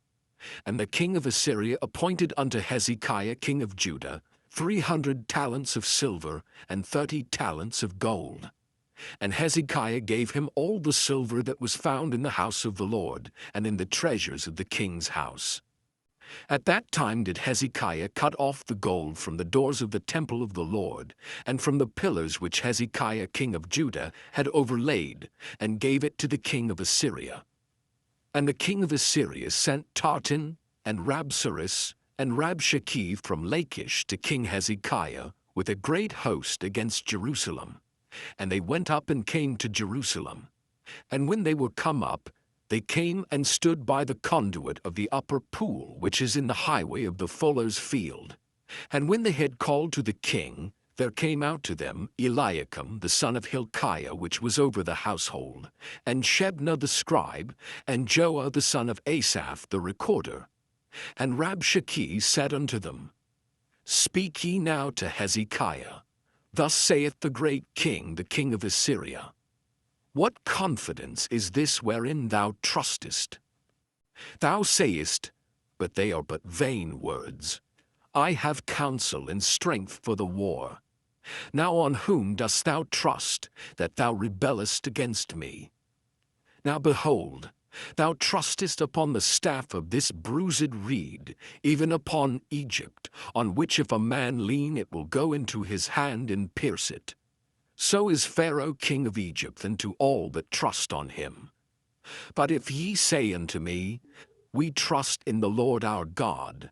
And the king of Assyria appointed unto Hezekiah king of Judah 300 talents of silver, and 30 talents of gold. And Hezekiah gave him all the silver that was found in the house of the Lord, and in the treasures of the king's house. At that time did Hezekiah cut off the gold from the doors of the temple of the Lord, and from the pillars which Hezekiah king of Judah had overlaid, and gave it to the king of Assyria. And the king of Assyria sent Tartan, and Rabsaris, and Rabshakeh from Lachish to King Hezekiah, with a great host against Jerusalem. And they went up and came to Jerusalem. And when they were come up, they came and stood by the conduit of the upper pool, which is in the highway of the fuller's field. And when they had called to the king, there came out to them Eliakim the son of Hilkiah, which was over the household, and Shebna the scribe, and Joah the son of Asaph the recorder. And Rabshakeh said unto them, Speak ye now to Hezekiah, Thus saith the great king, the king of Assyria, What confidence is this wherein thou trustest? Thou sayest, but they are but vain words, I have counsel and strength for the war. Now on whom dost thou trust, that thou rebellest against me? Now behold, thou trustest upon the staff of this bruised reed, even upon Egypt, on which if a man lean it will go into his hand and pierce it. So is Pharaoh king of Egypt unto all that trust on him. But if ye say unto me, We trust in the Lord our God,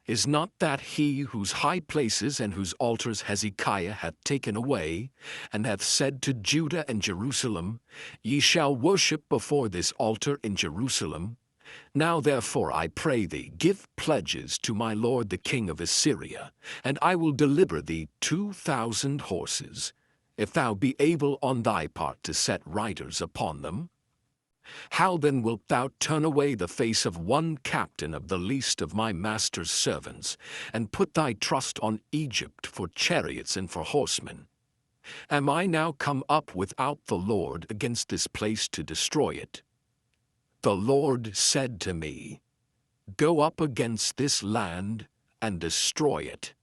is not that he whose high places and whose altars Hezekiah hath taken away, and hath said to Judah and Jerusalem, Ye shall worship before this altar in Jerusalem? Now therefore I pray thee, give pledges to my lord the king of Assyria, and I will deliver thee 2,000 horses, if thou be able on thy part to set riders upon them. How then wilt thou turn away the face of one captain of the least of my master's servants, and put thy trust on Egypt for chariots and for horsemen? Am I now come up without the Lord against this place to destroy it? The Lord said to me, Go up against this land and destroy it.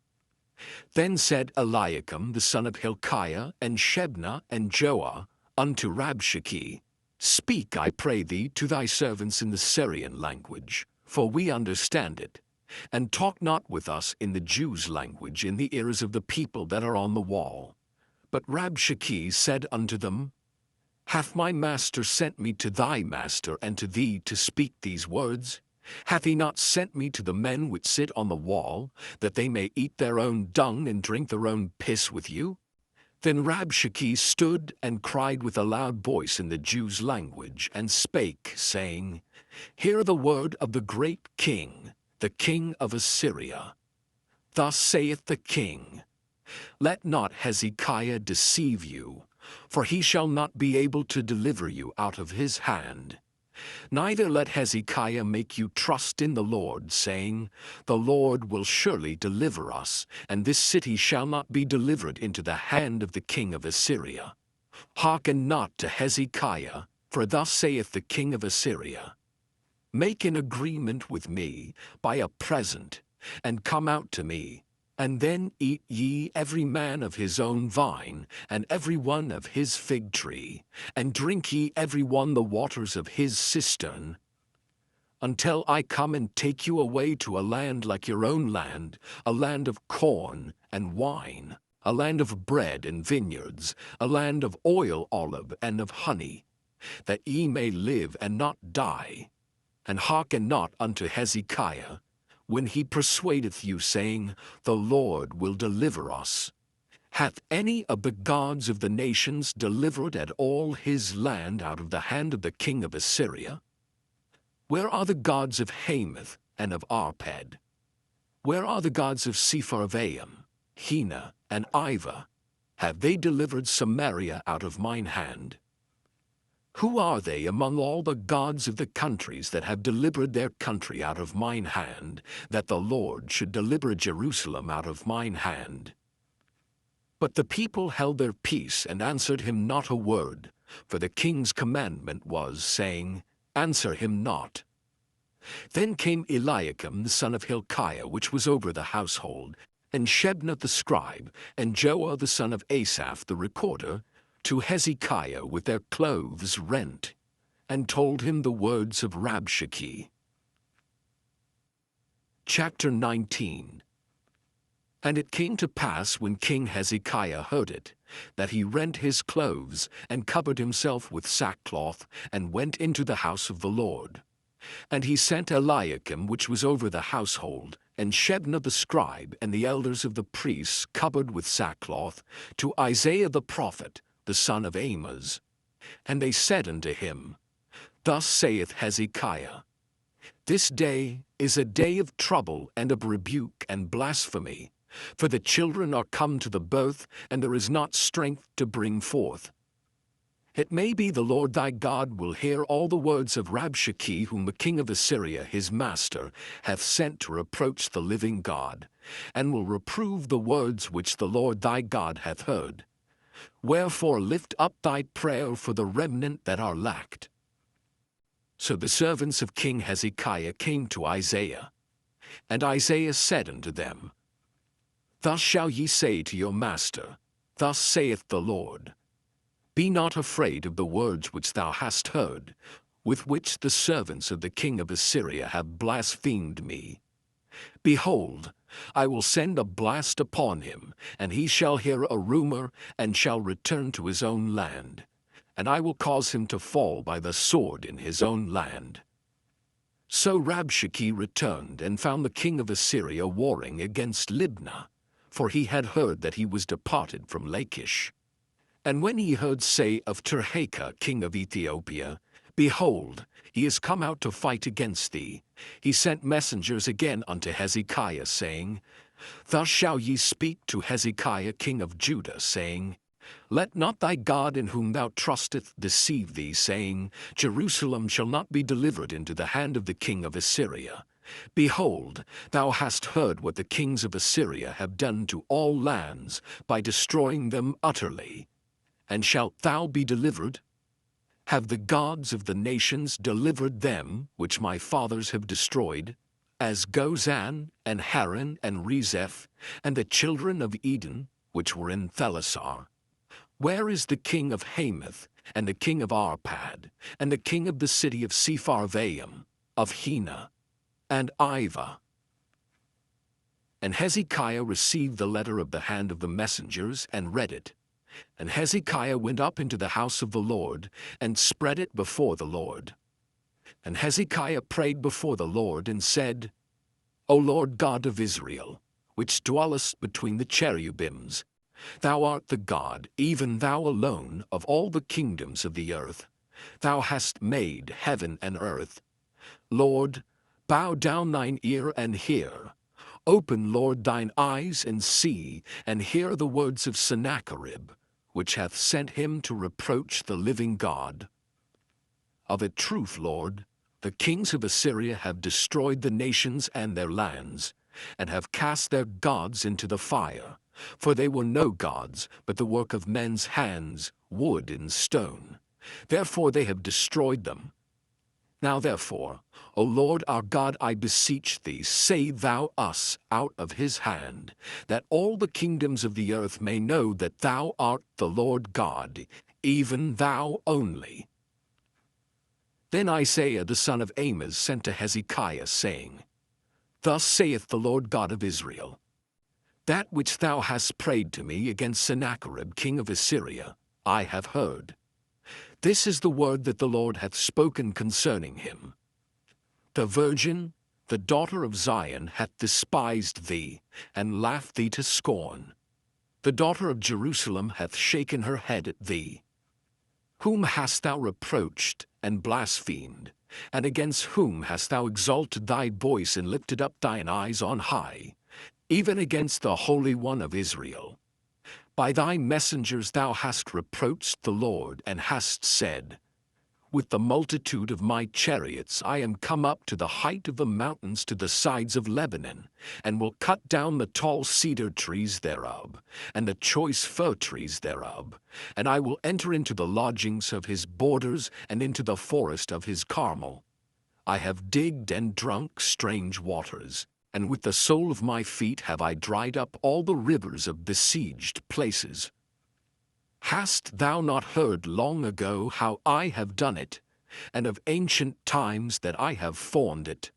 Then said Eliakim the son of Hilkiah, and Shebna, and Joah, unto Rabshakeh, Speak, I pray thee, to thy servants in the Syrian language, for we understand it, and talk not with us in the Jews' language in the ears of the people that are on the wall. But Rabshakeh said unto them, Hath my master sent me to thy master and to thee to speak these words? Hath he not sent me to the men which sit on the wall, that they may eat their own dung and drink their own piss with you? Then Rabshakeh stood and cried with a loud voice in the Jews' language, and spake, saying, Hear the word of the great king, the king of Assyria. Thus saith the king, Let not Hezekiah deceive you, for he shall not be able to deliver you out of his hand. Neither let Hezekiah make you trust in the Lord, saying, The Lord will surely deliver us, and this city shall not be delivered into the hand of the king of Assyria. Hearken not to Hezekiah, for thus saith the king of Assyria, Make an agreement with me by a present, and come out to me, and then eat ye every man of his own vine, and every one of his fig tree, and drink ye every one the waters of his cistern, until I come and take you away to a land like your own land, a land of corn and wine, a land of bread and vineyards, a land of oil, olive, and of honey, that ye may live and not die. And hearken not unto Hezekiah, when he persuadeth you, saying, The Lord will deliver us. Hath any of the gods of the nations delivered at all his land out of the hand of the king of Assyria? Where are the gods of Hamath and of Arpad? Where are the gods of Sepharvaim, Hena, and Ivah? Have they delivered Samaria out of mine hand? Who are they among all the gods of the countries that have delivered their country out of mine hand, that the Lord should deliver Jerusalem out of mine hand? But the people held their peace and answered him not a word, for the king's commandment was, saying, Answer him not. Then came Eliakim the son of Hilkiah, which was over the household, and Shebna the scribe, and Joah the son of Asaph the recorder, to Hezekiah with their clothes rent, and told him the words of Rabshakeh. Chapter 19. And it came to pass, when King Hezekiah heard it, that he rent his clothes, and covered himself with sackcloth, and went into the house of the Lord. And he sent Eliakim, which was over the household, and Shebna the scribe, and the elders of the priests, covered with sackcloth, to Isaiah the prophet, the son of Amoz. And they said unto him, Thus saith Hezekiah, This day is a day of trouble and of rebuke and blasphemy, for the children are come to the birth, and there is not strength to bring forth. It may be the Lord thy God will hear all the words of Rabshakeh, whom the king of Assyria his master hath sent to reproach the living God, and will reprove the words which the Lord thy God hath heard. Wherefore lift up thy prayer for the remnant that are lacked. So the servants of King Hezekiah came to Isaiah, and Isaiah said unto them, Thus shall ye say to your master, Thus saith the Lord, Be not afraid of the words which thou hast heard, with which the servants of the king of Assyria have blasphemed me. Behold, I will send a blast upon him, and he shall hear a rumor, and shall return to his own land. And I will cause him to fall by the sword in his own land. So Rabshakeh returned, and found the king of Assyria warring against Libnah, for he had heard that he was departed from Lachish. And when he heard say of Tirhakah king of Ethiopia, Behold, he is come out to fight against thee, he sent messengers again unto Hezekiah, saying, Thus shall ye speak to Hezekiah king of Judah, saying, Let not thy God in whom thou trustest deceive thee, saying, Jerusalem shall not be delivered into the hand of the king of Assyria. Behold, thou hast heard what the kings of Assyria have done to all lands, by destroying them utterly. And shalt thou be delivered? Have the gods of the nations delivered them which my fathers have destroyed, as Gozan, and Haran, and Rezeph, and the children of Eden, which were in Thelasar? Where is the king of Hamath, and the king of Arpad, and the king of the city of Sepharvaim, of Hena, and Iva? And Hezekiah received the letter of the hand of the messengers, and read it. And Hezekiah went up into the house of the Lord, and spread it before the Lord. And Hezekiah prayed before the Lord, and said, O Lord God of Israel, which dwellest between the cherubims, thou art the God, even thou alone, of all the kingdoms of the earth. Thou hast made heaven and earth. Lord, bow down thine ear and hear. Open, Lord, thine eyes and see, and hear the words of Sennacherib, which hath sent him to reproach the living God. Of a truth, Lord, the kings of Assyria have destroyed the nations and their lands, and have cast their gods into the fire. For they were no gods, but the work of men's hands, wood and stone. Therefore they have destroyed them. Now therefore, O Lord our God, I beseech thee, save thou us out of his hand, that all the kingdoms of the earth may know that thou art the Lord God, even thou only. Then Isaiah the son of Amoz sent to Hezekiah, saying, Thus saith the Lord God of Israel, That which thou hast prayed to me against Sennacherib king of Assyria, I have heard. This is the word that the Lord hath spoken concerning him. The virgin, the daughter of Zion, hath despised thee, and laughed thee to scorn. The daughter of Jerusalem hath shaken her head at thee. Whom hast thou reproached and blasphemed? And against whom hast thou exalted thy voice and lifted up thine eyes on high? Even against the Holy One of Israel. By thy messengers thou hast reproached the Lord, and hast said, With the multitude of my chariots I am come up to the height of the mountains, to the sides of Lebanon, and will cut down the tall cedar trees thereof, and the choice fir trees thereof, and I will enter into the lodgings of his borders, and into the forest of his Carmel. I have digged and drunk strange waters, and with the sole of my feet have I dried up all the rivers of besieged places. Hast thou not heard long ago how I have done it, and of ancient times that I have formed it?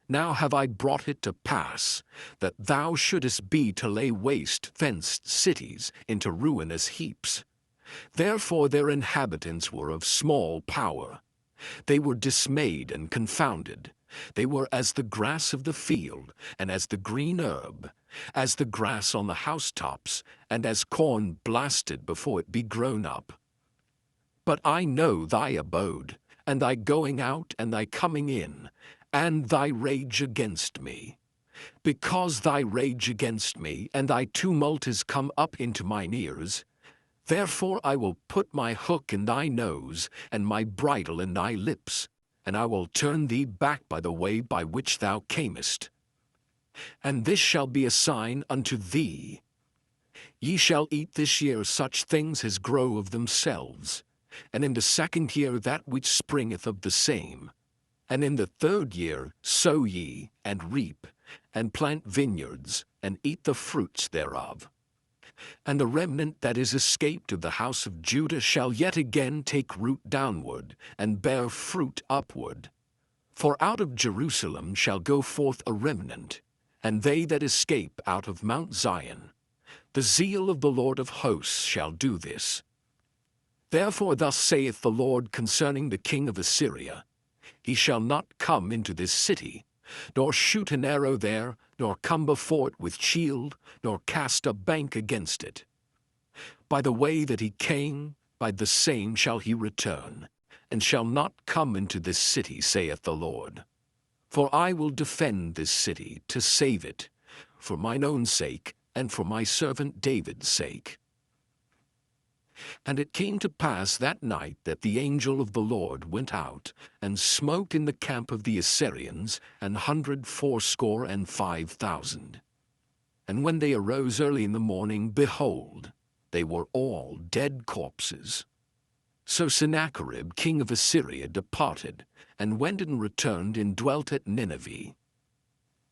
Now have I brought it to pass, that thou shouldest be to lay waste fenced cities into ruinous heaps. Therefore their inhabitants were of small power. They were dismayed and confounded. They were as the grass of the field, and as the green herb, as the grass on the housetops, and as corn blasted before it be grown up. But I know thy abode, and thy going out and thy coming in, and thy rage against me. Because thy rage against me and thy tumult is come up into mine ears, Therefore I will put my hook in thy nose, and my bridle in thy lips, and I will turn thee back by the way by which thou camest. And this shall be a sign unto thee. Ye shall eat this year such things as grow of themselves, and in the second year that which springeth of the same. And in the third year sow ye, and reap, and plant vineyards, and eat the fruits thereof. And the remnant that is escaped of the house of Judah shall yet again take root downward, and bear fruit upward. For out of Jerusalem shall go forth a remnant, and they that escape out of Mount Zion. The zeal of the Lord of hosts shall do this. Therefore thus saith the Lord concerning the king of Assyria, He shall not come into this city, nor shoot an arrow there, nor come before it with shield, nor cast a bank against it. By the way that he came, by the same shall he return, and shall not come into this city, saith the Lord. For I will defend this city, to save it, for mine own sake, and for my servant David's sake. And it came to pass that night that the angel of the Lord went out, and smote in the camp of the Assyrians 185,000. And when they arose early in the morning, behold, they were all dead corpses. So Sennacherib king of Assyria departed, and went and returned and dwelt at Nineveh.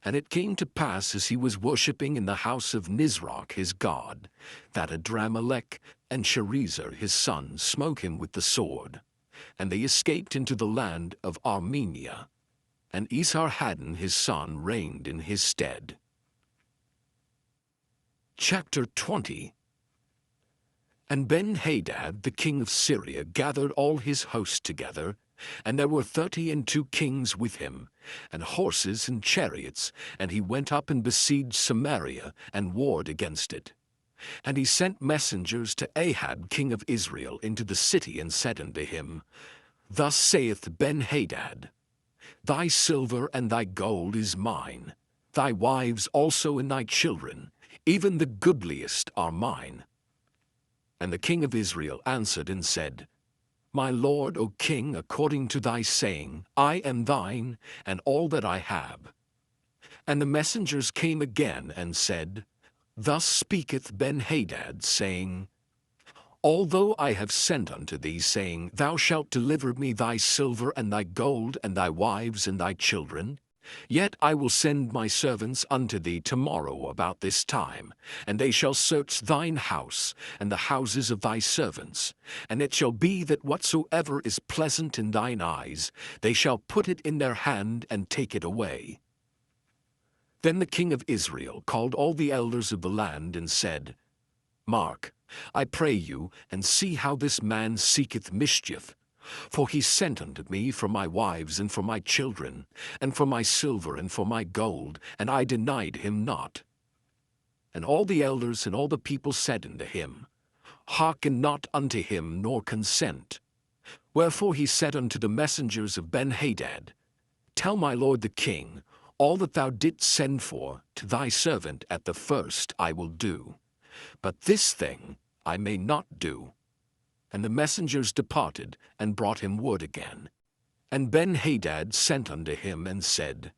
And it came to pass, as he was worshipping in the house of Nisroch his god, that Adramelech and Sharezer his son smote him with the sword, and they escaped into the land of Armenia, and Esarhaddon his son reigned in his stead. Chapter 20. And Ben-Hadad the king of Syria gathered all his host together, and there were 32 kings with him, and horses and chariots, and he went up and besieged Samaria, and warred against it. And he sent messengers to Ahab king of Israel into the city, and said unto him, Thus saith Ben-Hadad, Thy silver and thy gold is mine, thy wives also and thy children, even the goodliest are mine. And the king of Israel answered and said, My lord, O king, according to thy saying, I am thine, and all that I have. And the messengers came again and said, Thus speaketh Ben-Hadad, saying, Although I have sent unto thee, saying, Thou shalt deliver me thy silver and thy gold and thy wives and thy children, yet I will send my servants unto thee tomorrow about this time, and they shall search thine house and the houses of thy servants. And it shall be that whatsoever is pleasant in thine eyes, they shall put it in their hand and take it away. Then the king of Israel called all the elders of the land and said, Mark, I pray you, and see how this man seeketh mischief. For he sent unto me for my wives and for my children, and for my silver and for my gold, and I denied him not. And all the elders and all the people said unto him, Hearken not unto him, nor consent. Wherefore he said unto the messengers of Ben-Hadad, Tell my lord the king, all that thou didst send for to thy servant at the first I will do, but this thing I may not do. And the messengers departed, and brought him wood again. And Ben-Hadad sent unto him, and said,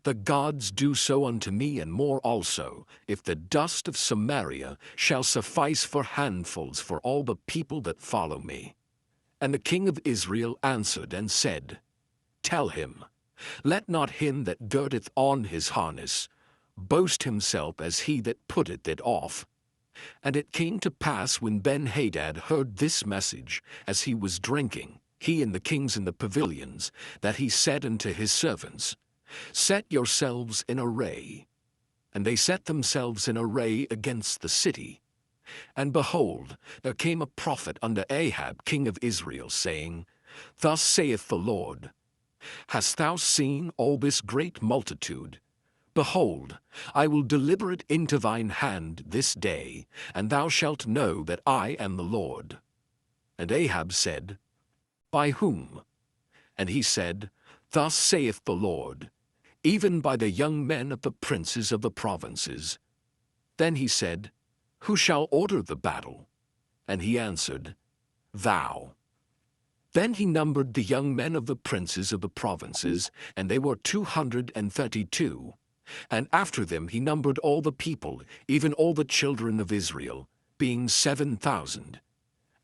The gods do so unto me, and more also, if the dust of Samaria shall suffice for handfuls for all the people that follow me. And the king of Israel answered and said, Tell him, let not him that girdeth on his harness boast himself as he that putteth it off. And it came to pass, when Ben-Hadad heard this message, as he was drinking, he and the kings in the pavilions, that he said unto his servants, Set yourselves in array. And they set themselves in array against the city. And behold, there came a prophet unto Ahab king of Israel, saying, Thus saith the Lord, Hast thou seen all this great multitude? Behold, I will deliver it into thine hand this day, and thou shalt know that I am the Lord. And Ahab said, By whom? And he said, Thus saith the Lord, even by the young men of the princes of the provinces. Then he said, Who shall order the battle? And he answered, Thou. Then he numbered the young men of the princes of the provinces, and they were 232. And after them he numbered all the people, even all the children of Israel, being 7,000.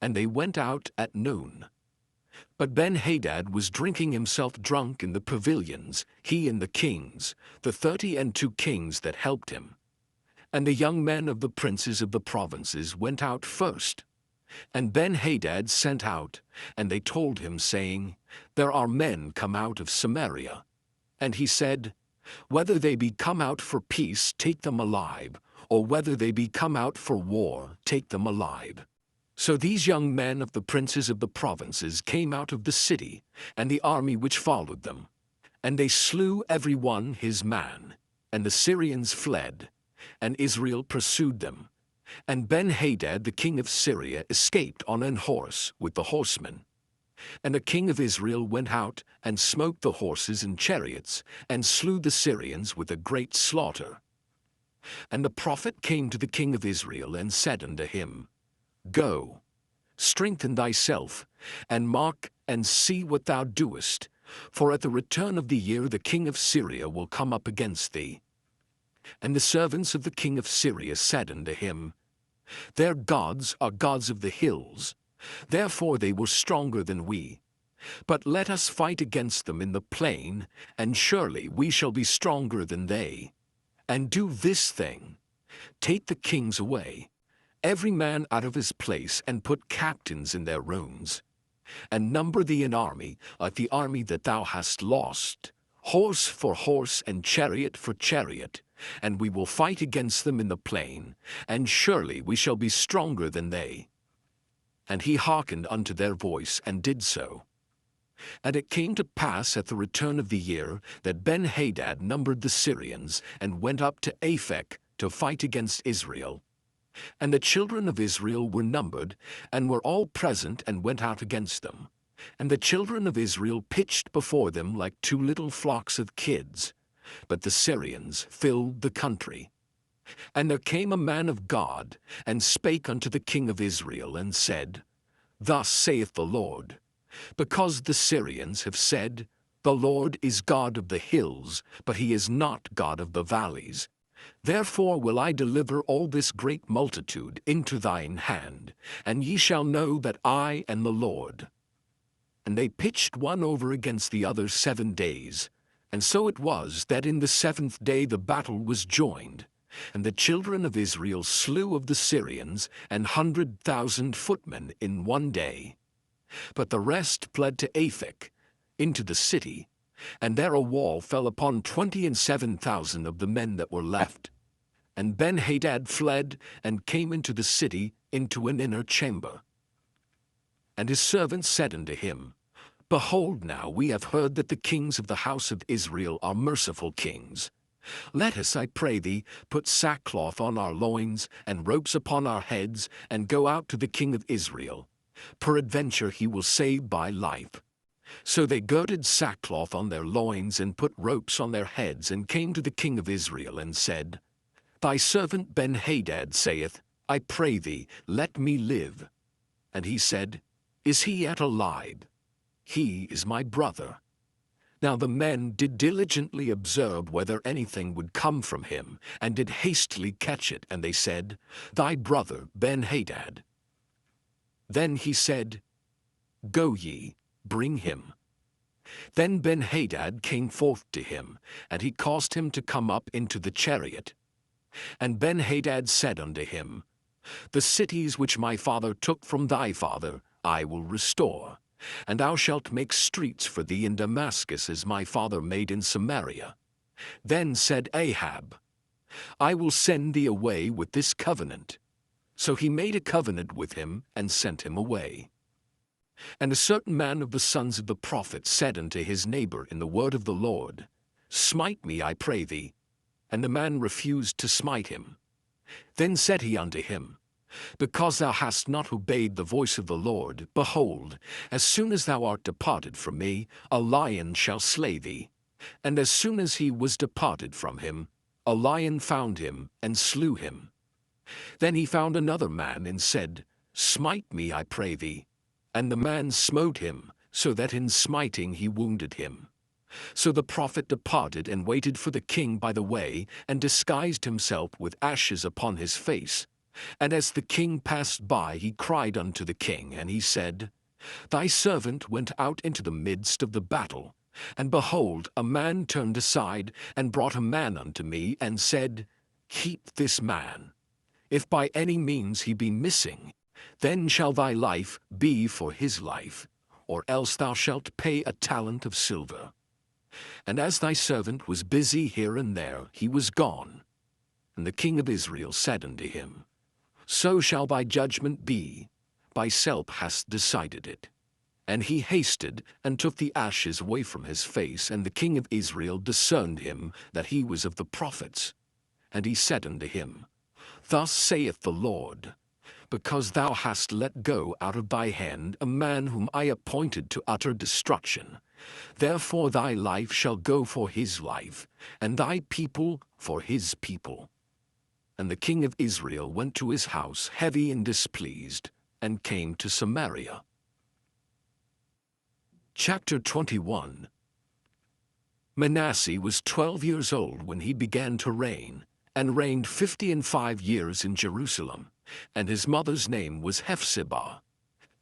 And they went out at noon. But Ben-Hadad was drinking himself drunk in the pavilions, he and the kings, the 32 kings that helped him. And the young men of the princes of the provinces went out first. And Ben-Hadad sent out, and they told him, saying, There are men come out of Samaria. And he said, Whether they be come out for peace, take them alive, or whether they be come out for war, take them alive. So these young men of the princes of the provinces came out of the city, and the army which followed them. And they slew every one his man, and the Syrians fled, and Israel pursued them. And Ben-Hadad the king of Syria escaped on an horse with the horsemen. And the king of Israel went out and smote the horses and chariots, and slew the Syrians with a great slaughter. And the prophet came to the king of Israel and said unto him, Go, strengthen thyself, and mark and see what thou doest, for at the return of the year the king of Syria will come up against thee. And the servants of the king of Syria said unto him, Their gods are gods of the hills, therefore they were stronger than we. But let us fight against them in the plain, and surely we shall be stronger than they. And do this thing, take the kings away, every man out of his place, and put captains in their rooms. And number thee an army like the army that thou hast lost, horse for horse and chariot for chariot, and we will fight against them in the plain, and surely we shall be stronger than they. And he hearkened unto their voice, and did so. And it came to pass at the return of the year that Ben-Hadad numbered the Syrians, and went up to Aphek to fight against Israel. And the children of Israel were numbered, and were all present, and went out against them. And the children of Israel pitched before them like two little flocks of kids. But the Syrians filled the country. And there came a man of God, and spake unto the king of Israel, and said, Thus saith the Lord, because the Syrians have said, The Lord is God of the hills, but he is not God of the valleys. Therefore will I deliver all this great multitude into thine hand, and ye shall know that I am the Lord. And they pitched one over against the other 7 days. And so it was that in the 7th day the battle was joined, and the children of Israel slew of the Syrians 100,000 footmen in 1 day. But the rest fled to Aphek, into the city, and there a wall fell upon 27,000 of the men that were left. And Ben-Hadad fled, and came into the city, into an inner chamber. And his servants said unto him, Behold now, we have heard that the kings of the house of Israel are merciful kings. Let us, I pray thee, put sackcloth on our loins, and ropes upon our heads, and go out to the king of Israel. Peradventure he will save thy life. So they girded sackcloth on their loins, and put ropes on their heads, and came to the king of Israel, and said, Thy servant Ben-Hadad saith, I pray thee, let me live. And he said, Is he yet alive? He is my brother. Now the men did diligently observe whether anything would come from him, and did hastily catch it, and they said, Thy brother Ben-Hadad. Then he said, Go ye, bring him. Then Ben-Hadad came forth to him, and he caused him to come up into the chariot. And Ben-Hadad said unto him, The cities which my father took from thy father I will restore, and thou shalt make streets for thee in Damascus as my father made in Samaria. Then said Ahab, I will send thee away with this covenant. So he made a covenant with him, and sent him away. And a certain man of the sons of the prophets said unto his neighbor in the word of the Lord, Smite me, I pray thee. And the man refused to smite him. Then said he unto him, Because thou hast not obeyed the voice of the Lord, behold, as soon as thou art departed from me, a lion shall slay thee. And as soon as he was departed from him, a lion found him, and slew him. Then he found another man, and said, Smite me, I pray thee. And the man smote him, so that in smiting he wounded him. So the prophet departed and waited for the king by the way, and disguised himself with ashes upon his face. And as the king passed by, he cried unto the king, and he said, Thy servant went out into the midst of the battle, and behold, a man turned aside, and brought a man unto me, and said, Keep this man. If by any means he be missing, then shall thy life be for his life, or else thou shalt pay a talent of silver. And as thy servant was busy here and there, he was gone. And the king of Israel said unto him, So shall thy judgment be, thyself hast decided it. And he hasted, and took the ashes away from his face, and the king of Israel discerned him that he was of the prophets. And he said unto him, Thus saith the Lord, because thou hast let go out of thy hand a man whom I appointed to utter destruction, therefore thy life shall go for his life, and thy people for his people. And the king of Israel went to his house heavy and displeased, and came to Samaria. Chapter 21. Manasseh was 12 years old when he began to reign, and reigned 55 years in Jerusalem, and his mother's name was Hephzibah.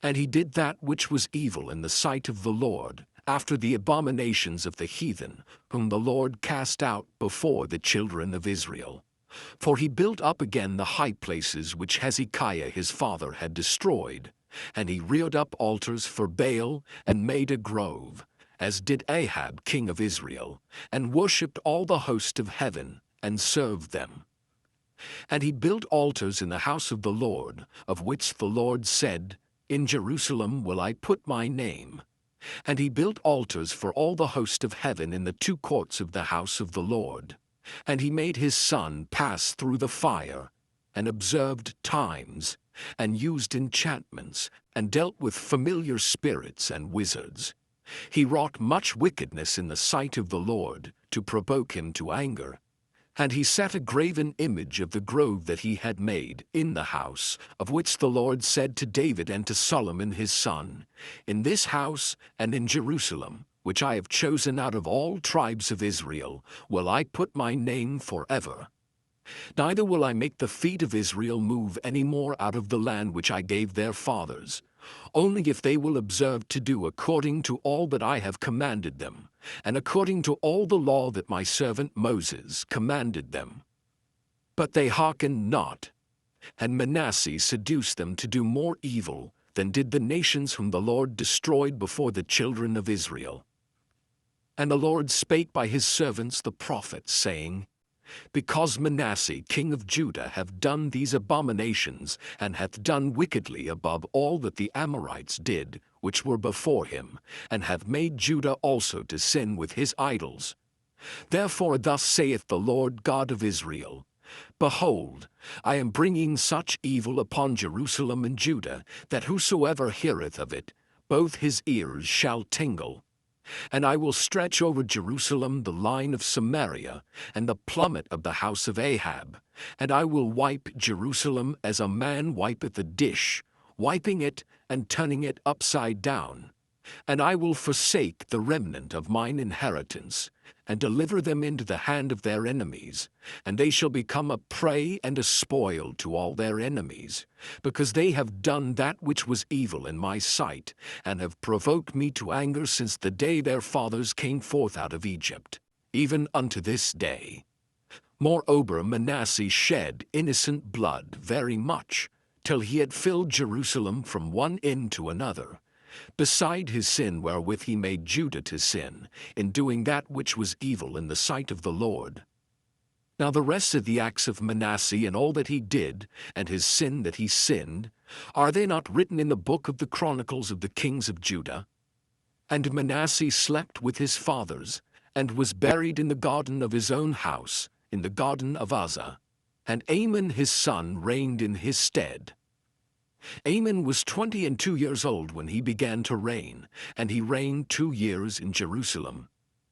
And he did that which was evil in the sight of the Lord, after the abominations of the heathen, whom the Lord cast out before the children of Israel. For he built up again the high places which Hezekiah his father had destroyed, and he reared up altars for Baal, and made a grove, as did Ahab king of Israel, and worshipped all the host of heaven, and served them. And he built altars in the house of the Lord, of which the Lord said, In Jerusalem will I put my name. And he built altars for all the host of heaven in the two courts of the house of the Lord. And he made his son pass through the fire, and observed times, and used enchantments, and dealt with familiar spirits and wizards. He wrought much wickedness in the sight of the Lord, to provoke him to anger. And he set a graven image of the grove that he had made in the house, of which the Lord said to David and to Solomon his son, In this house and in Jerusalem, which I have chosen out of all tribes of Israel, will I put my name forever. Neither will I make the feet of Israel move any more out of the land which I gave their fathers, only if they will observe to do according to all that I have commanded them, and according to all the law that my servant Moses commanded them. But they hearkened not, and Manasseh seduced them to do more evil than did the nations whom the Lord destroyed before the children of Israel. And the Lord spake by his servants the prophets, saying, Because Manasseh king of Judah hath done these abominations, and hath done wickedly above all that the Amorites did, which were before him, and hath made Judah also to sin with his idols. Therefore thus saith the Lord God of Israel, Behold, I am bringing such evil upon Jerusalem and Judah, that whosoever heareth of it, both his ears shall tingle. And I will stretch over Jerusalem the line of Samaria, and the plummet of the house of Ahab, and I will wipe Jerusalem as a man wipeth a dish, wiping it and turning it upside down. And I will forsake the remnant of mine inheritance, and deliver them into the hand of their enemies, and they shall become a prey and a spoil to all their enemies, because they have done that which was evil in my sight, and have provoked me to anger since the day their fathers came forth out of Egypt, even unto this day. Moreover, Manasseh shed innocent blood very much, till he had filled Jerusalem from one end to another, beside his sin wherewith he made Judah to sin, in doing that which was evil in the sight of the Lord. Now the rest of the acts of Manasseh and all that he did, and his sin that he sinned, are they not written in the book of the Chronicles of the kings of Judah? And Manasseh slept with his fathers, and was buried in the garden of his own house, in the garden of Uzzah. And Amon his son reigned in his stead. Amon was 22 years old when he began to reign, and he reigned 2 years in Jerusalem.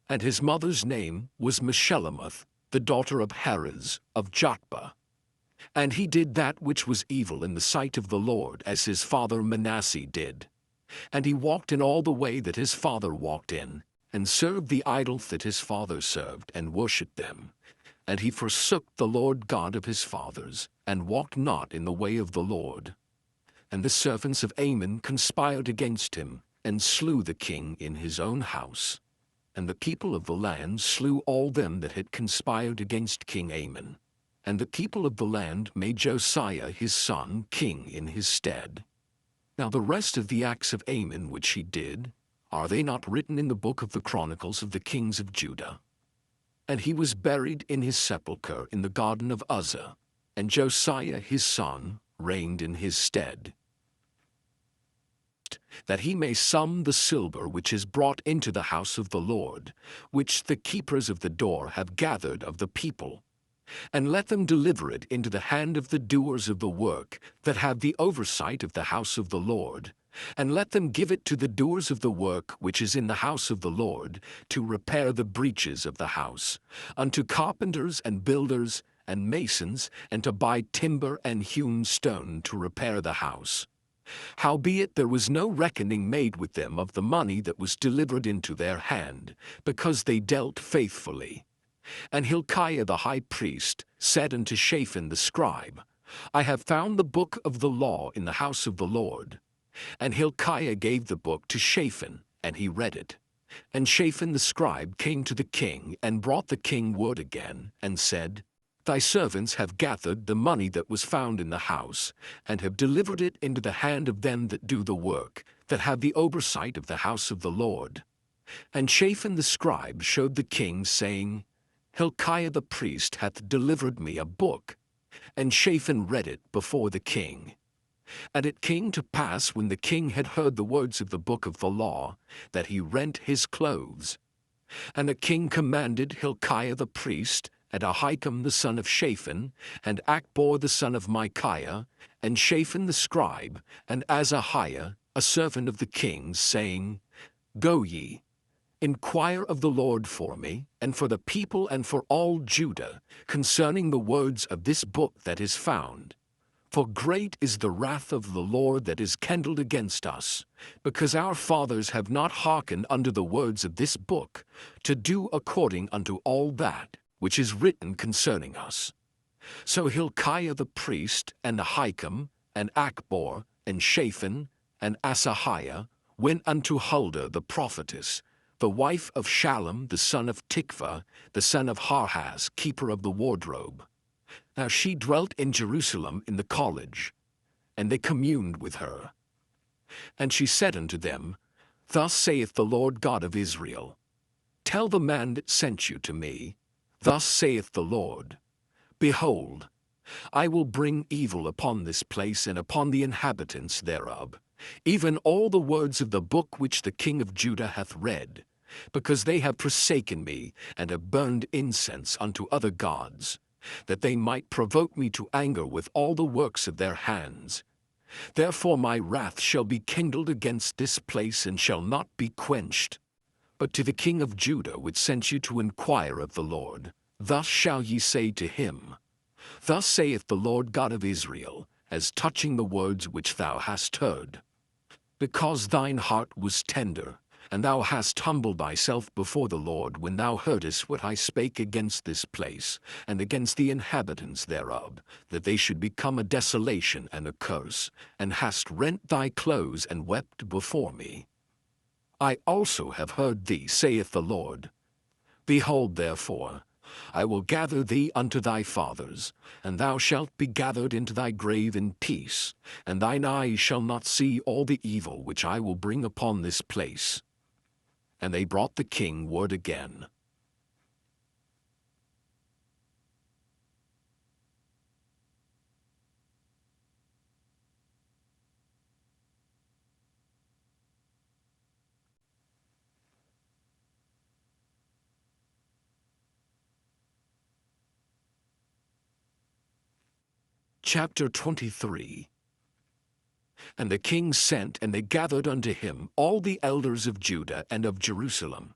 And his mother's name was Meshillemoth, the daughter of Harez of Jotbah. And he did that which was evil in the sight of the Lord, as his father Manasseh did. And he walked in all the way that his father walked in, and served the idols that his father served, and worshipped them. And he forsook the Lord God of his fathers, and walked not in the way of the Lord. And the servants of Ammon conspired against him, and slew the king in his own house. And the people of the land slew all them that had conspired against King Ammon. And the people of the land made Josiah his son king in his stead. Now the rest of the acts of Ammon which he did, are they not written in the book of the Chronicles of the kings of Judah? And he was buried in his sepulchre in the garden of Uzzah, and Josiah his son reigned in his stead. That he may sum the silver which is brought into the house of the Lord, which the keepers of the door have gathered of the people, and let them deliver it into the hand of the doers of the work that have the oversight of the house of the Lord, and let them give it to the doers of the work which is in the house of the Lord, to repair the breaches of the house, unto carpenters and builders and masons, and to buy timber and hewn stone to repair the house. Howbeit there was no reckoning made with them of the money that was delivered into their hand, because they dealt faithfully. And Hilkiah the high priest said unto Shaphan the scribe, I have found the book of the law in the house of the Lord. And Hilkiah gave the book to Shaphan, and he read it. And Shaphan the scribe came to the king, and brought the king word again, and said, Thy servants have gathered the money that was found in the house, and have delivered it into the hand of them that do the work, that have the oversight of the house of the Lord. And Shaphan the scribe showed the king, saying, Hilkiah the priest hath delivered me a book. And Shaphan read it before the king. And it came to pass, when the king had heard the words of the book of the law, that he rent his clothes. And the king commanded Hilkiah the priest, and Ahikam the son of Shaphan, and Achbor the son of Micaiah, and Shaphan the scribe, and Azahiah, a servant of the king's, saying, Go ye, inquire of the Lord for me, and for the people, and for all Judah, concerning the words of this book that is found. For great is the wrath of the Lord that is kindled against us, because our fathers have not hearkened unto the words of this book, to do according unto all that which is written concerning us. So Hilkiah the priest, and Ahikam, and Achbor, and Shaphan, and Asahiah went unto Huldah the prophetess, the wife of Shallum the son of Tikvah, the son of Harhas, keeper of the wardrobe. Now she dwelt in Jerusalem in the college, and they communed with her. And she said unto them, Thus saith the Lord God of Israel, Tell the man that sent you to me, Thus saith the Lord, Behold, I will bring evil upon this place and upon the inhabitants thereof, even all the words of the book which the king of Judah hath read, because they have forsaken me, and have burned incense unto other gods, that they might provoke me to anger with all the works of their hands. Therefore my wrath shall be kindled against this place, and shall not be quenched. But to the king of Judah which sent you to inquire of the Lord, thus shall ye say to him, Thus saith the Lord God of Israel, as touching the words which thou hast heard. Because thine heart was tender, and thou hast humbled thyself before the Lord, when thou heardest what I spake against this place, and against the inhabitants thereof, that they should become a desolation and a curse, and hast rent thy clothes and wept before me. I also have heard thee, saith the Lord. Behold, therefore, I will gather thee unto thy fathers, and thou shalt be gathered into thy grave in peace, and thine eyes shall not see all the evil which I will bring upon this place. And they brought the king word again. Chapter 23. And the king sent, and they gathered unto him all the elders of Judah and of Jerusalem,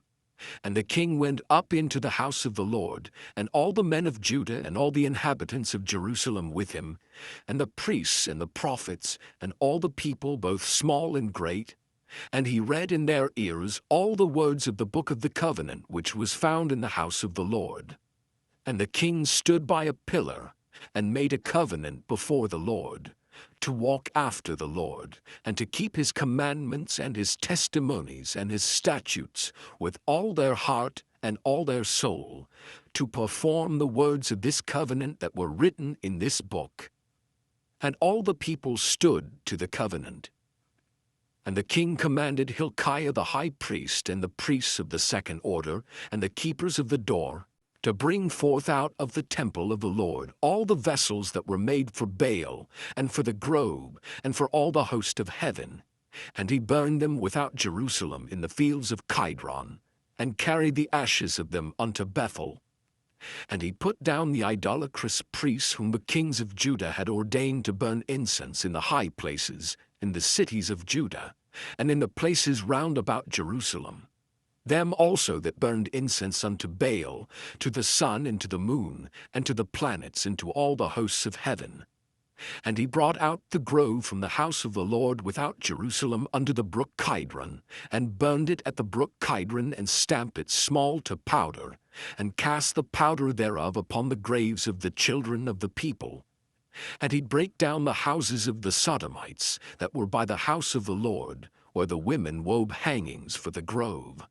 And the king went up into the house of the Lord, and all the men of Judah and all the inhabitants of Jerusalem with him, and the priests and the prophets, and all the people, both small and great. And he read in their ears all the words of the book of the covenant which was found in the house of the Lord. And the king stood by a pillar, and made a covenant before the Lord, to walk after the Lord, and to keep his commandments and his testimonies and his statutes with all their heart and all their soul, to perform the words of this covenant that were written in this book. And all the people stood to the covenant. And the king commanded Hilkiah the high priest and the priests of the second order and the keepers of the door to bring forth out of the temple of the Lord all the vessels that were made for Baal, and for the grove, and for all the host of heaven. And he burned them without Jerusalem in the fields of Kidron, and carried the ashes of them unto Bethel. And he put down the idolatrous priests whom the kings of Judah had ordained to burn incense in the high places, in the cities of Judah, and in the places round about Jerusalem. Them also that burned incense unto Baal, to the sun and to the moon, and to the planets, and to all the hosts of heaven. And he brought out the grove from the house of the Lord without Jerusalem unto the brook Kidron, and burned it at the brook Kidron, and stamped it small to powder, and cast the powder thereof upon the graves of the children of the people. And he brake down the houses of the Sodomites that were by the house of the Lord, where the women wove hangings for the grove.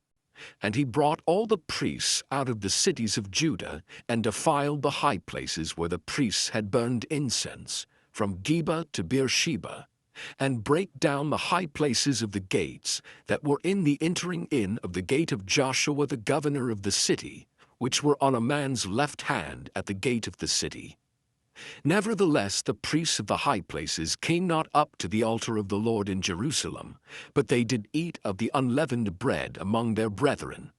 And he brought all the priests out of the cities of Judah, and defiled the high places where the priests had burned incense, from Geba to Beersheba, and brake down the high places of the gates that were in the entering in of the gate of Joshua the governor of the city, which were on a man's left hand at the gate of the city. Nevertheless, the priests of the high places came not up to the altar of the Lord in Jerusalem, but they did eat of the unleavened bread among their brethren.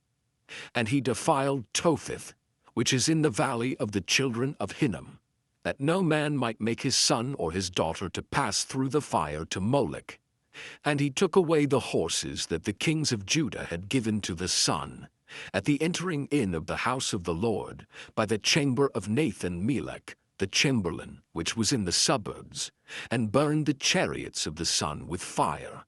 And he defiled Topheth, which is in the valley of the children of Hinnom, that no man might make his son or his daughter to pass through the fire to Molech. And he took away the horses that the kings of Judah had given to the sun, at the entering in of the house of the Lord, by the chamber of Nathan-Melech, the chamberlain, which was in the suburbs, and burned the chariots of the sun with fire.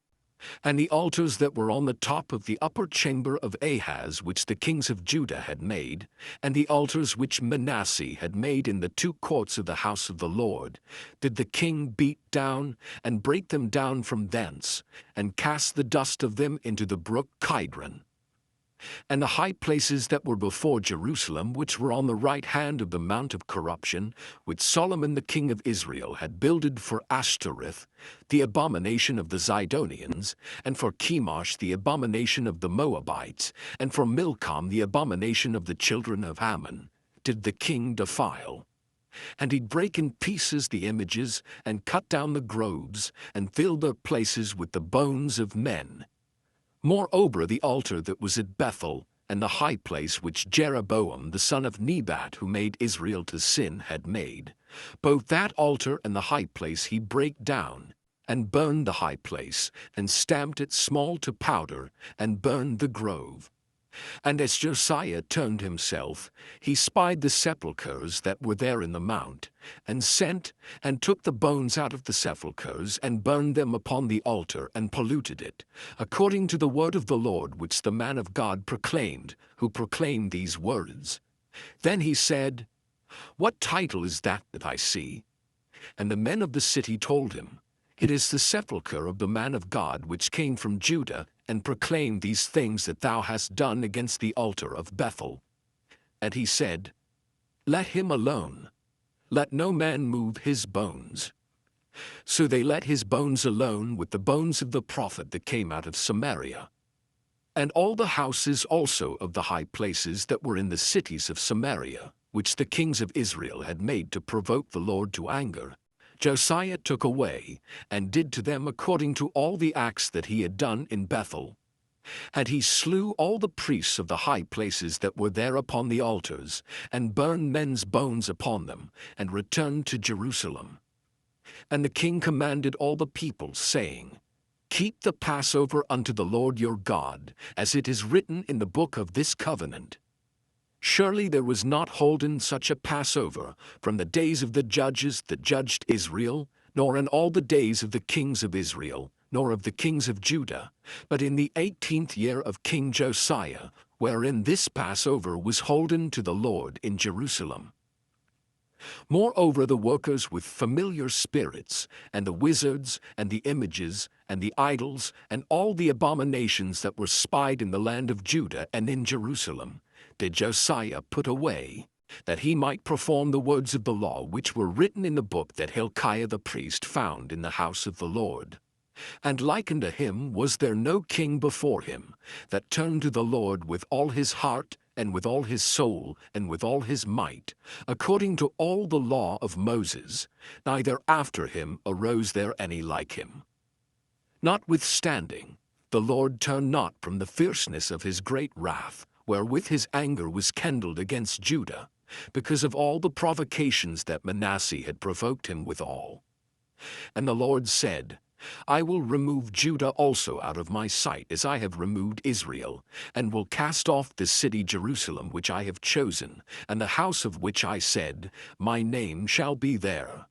And the altars that were on the top of the upper chamber of Ahaz, which the kings of Judah had made, and the altars which Manasseh had made in the two courts of the house of the Lord, did the king beat down, and break them down from thence, and cast the dust of them into the brook Kidron. And the high places that were before Jerusalem, which were on the right hand of the mount of corruption, which Solomon the king of Israel had builded for Ashtoreth, the abomination of the Zidonians, and for Chemosh the abomination of the Moabites, and for Milcom the abomination of the children of Ammon, did the king defile. And he brake in pieces the images, and cut down the groves, and filled their places with the bones of men. Moreover, the altar that was at Bethel, and the high place which Jeroboam the son of Nebat, who made Israel to sin, had made, both that altar and the high place he brake down, and burned the high place, and stamped it small to powder, and burned the grove. And as Josiah turned himself, he spied the sepulchres that were there in the mount, and sent, and took the bones out of the sepulchres, and burned them upon the altar, and polluted it, according to the word of the Lord which the man of God proclaimed, who proclaimed these words. Then he said, What title is that I see? And the men of the city told him, It is the sepulchre of the man of God which came from Judah, and proclaimed these things that thou hast done against the altar of Bethel. And he said, Let him alone. Let no man move his bones. So they let his bones alone with the bones of the prophet that came out of Samaria. And all the houses also of the high places that were in the cities of Samaria, which the kings of Israel had made to provoke the Lord to anger, Josiah took away, and did to them according to all the acts that he had done in Bethel. And he slew all the priests of the high places that were there upon the altars, and burned men's bones upon them, and returned to Jerusalem. And the king commanded all the people, saying, keep the Passover unto the Lord your God, as it is written in the book of this covenant. Surely there was not holden such a Passover from the days of the judges that judged Israel, nor in all the days of the kings of Israel, nor of the kings of Judah, but in the 18th year of King Josiah, wherein this Passover was holden to the Lord in Jerusalem. Moreover, the workers with familiar spirits, and the wizards, and the images, and the idols, and all the abominations that were spied in the land of Judah and in Jerusalem, did Josiah put away, that he might perform the words of the law which were written in the book that Hilkiah the priest found in the house of the Lord. And like unto him was there no king before him, that turned to the Lord with all his heart, and with all his soul, and with all his might, according to all the law of Moses, neither after him arose there any like him. Notwithstanding, the Lord turned not from the fierceness of his great wrath, wherewith his anger was kindled against Judah, because of all the provocations that Manasseh had provoked him withal. And the Lord said, I will remove Judah also out of my sight, as I have removed Israel, and will cast off the city Jerusalem which I have chosen, and the house of which I said, My name shall be there.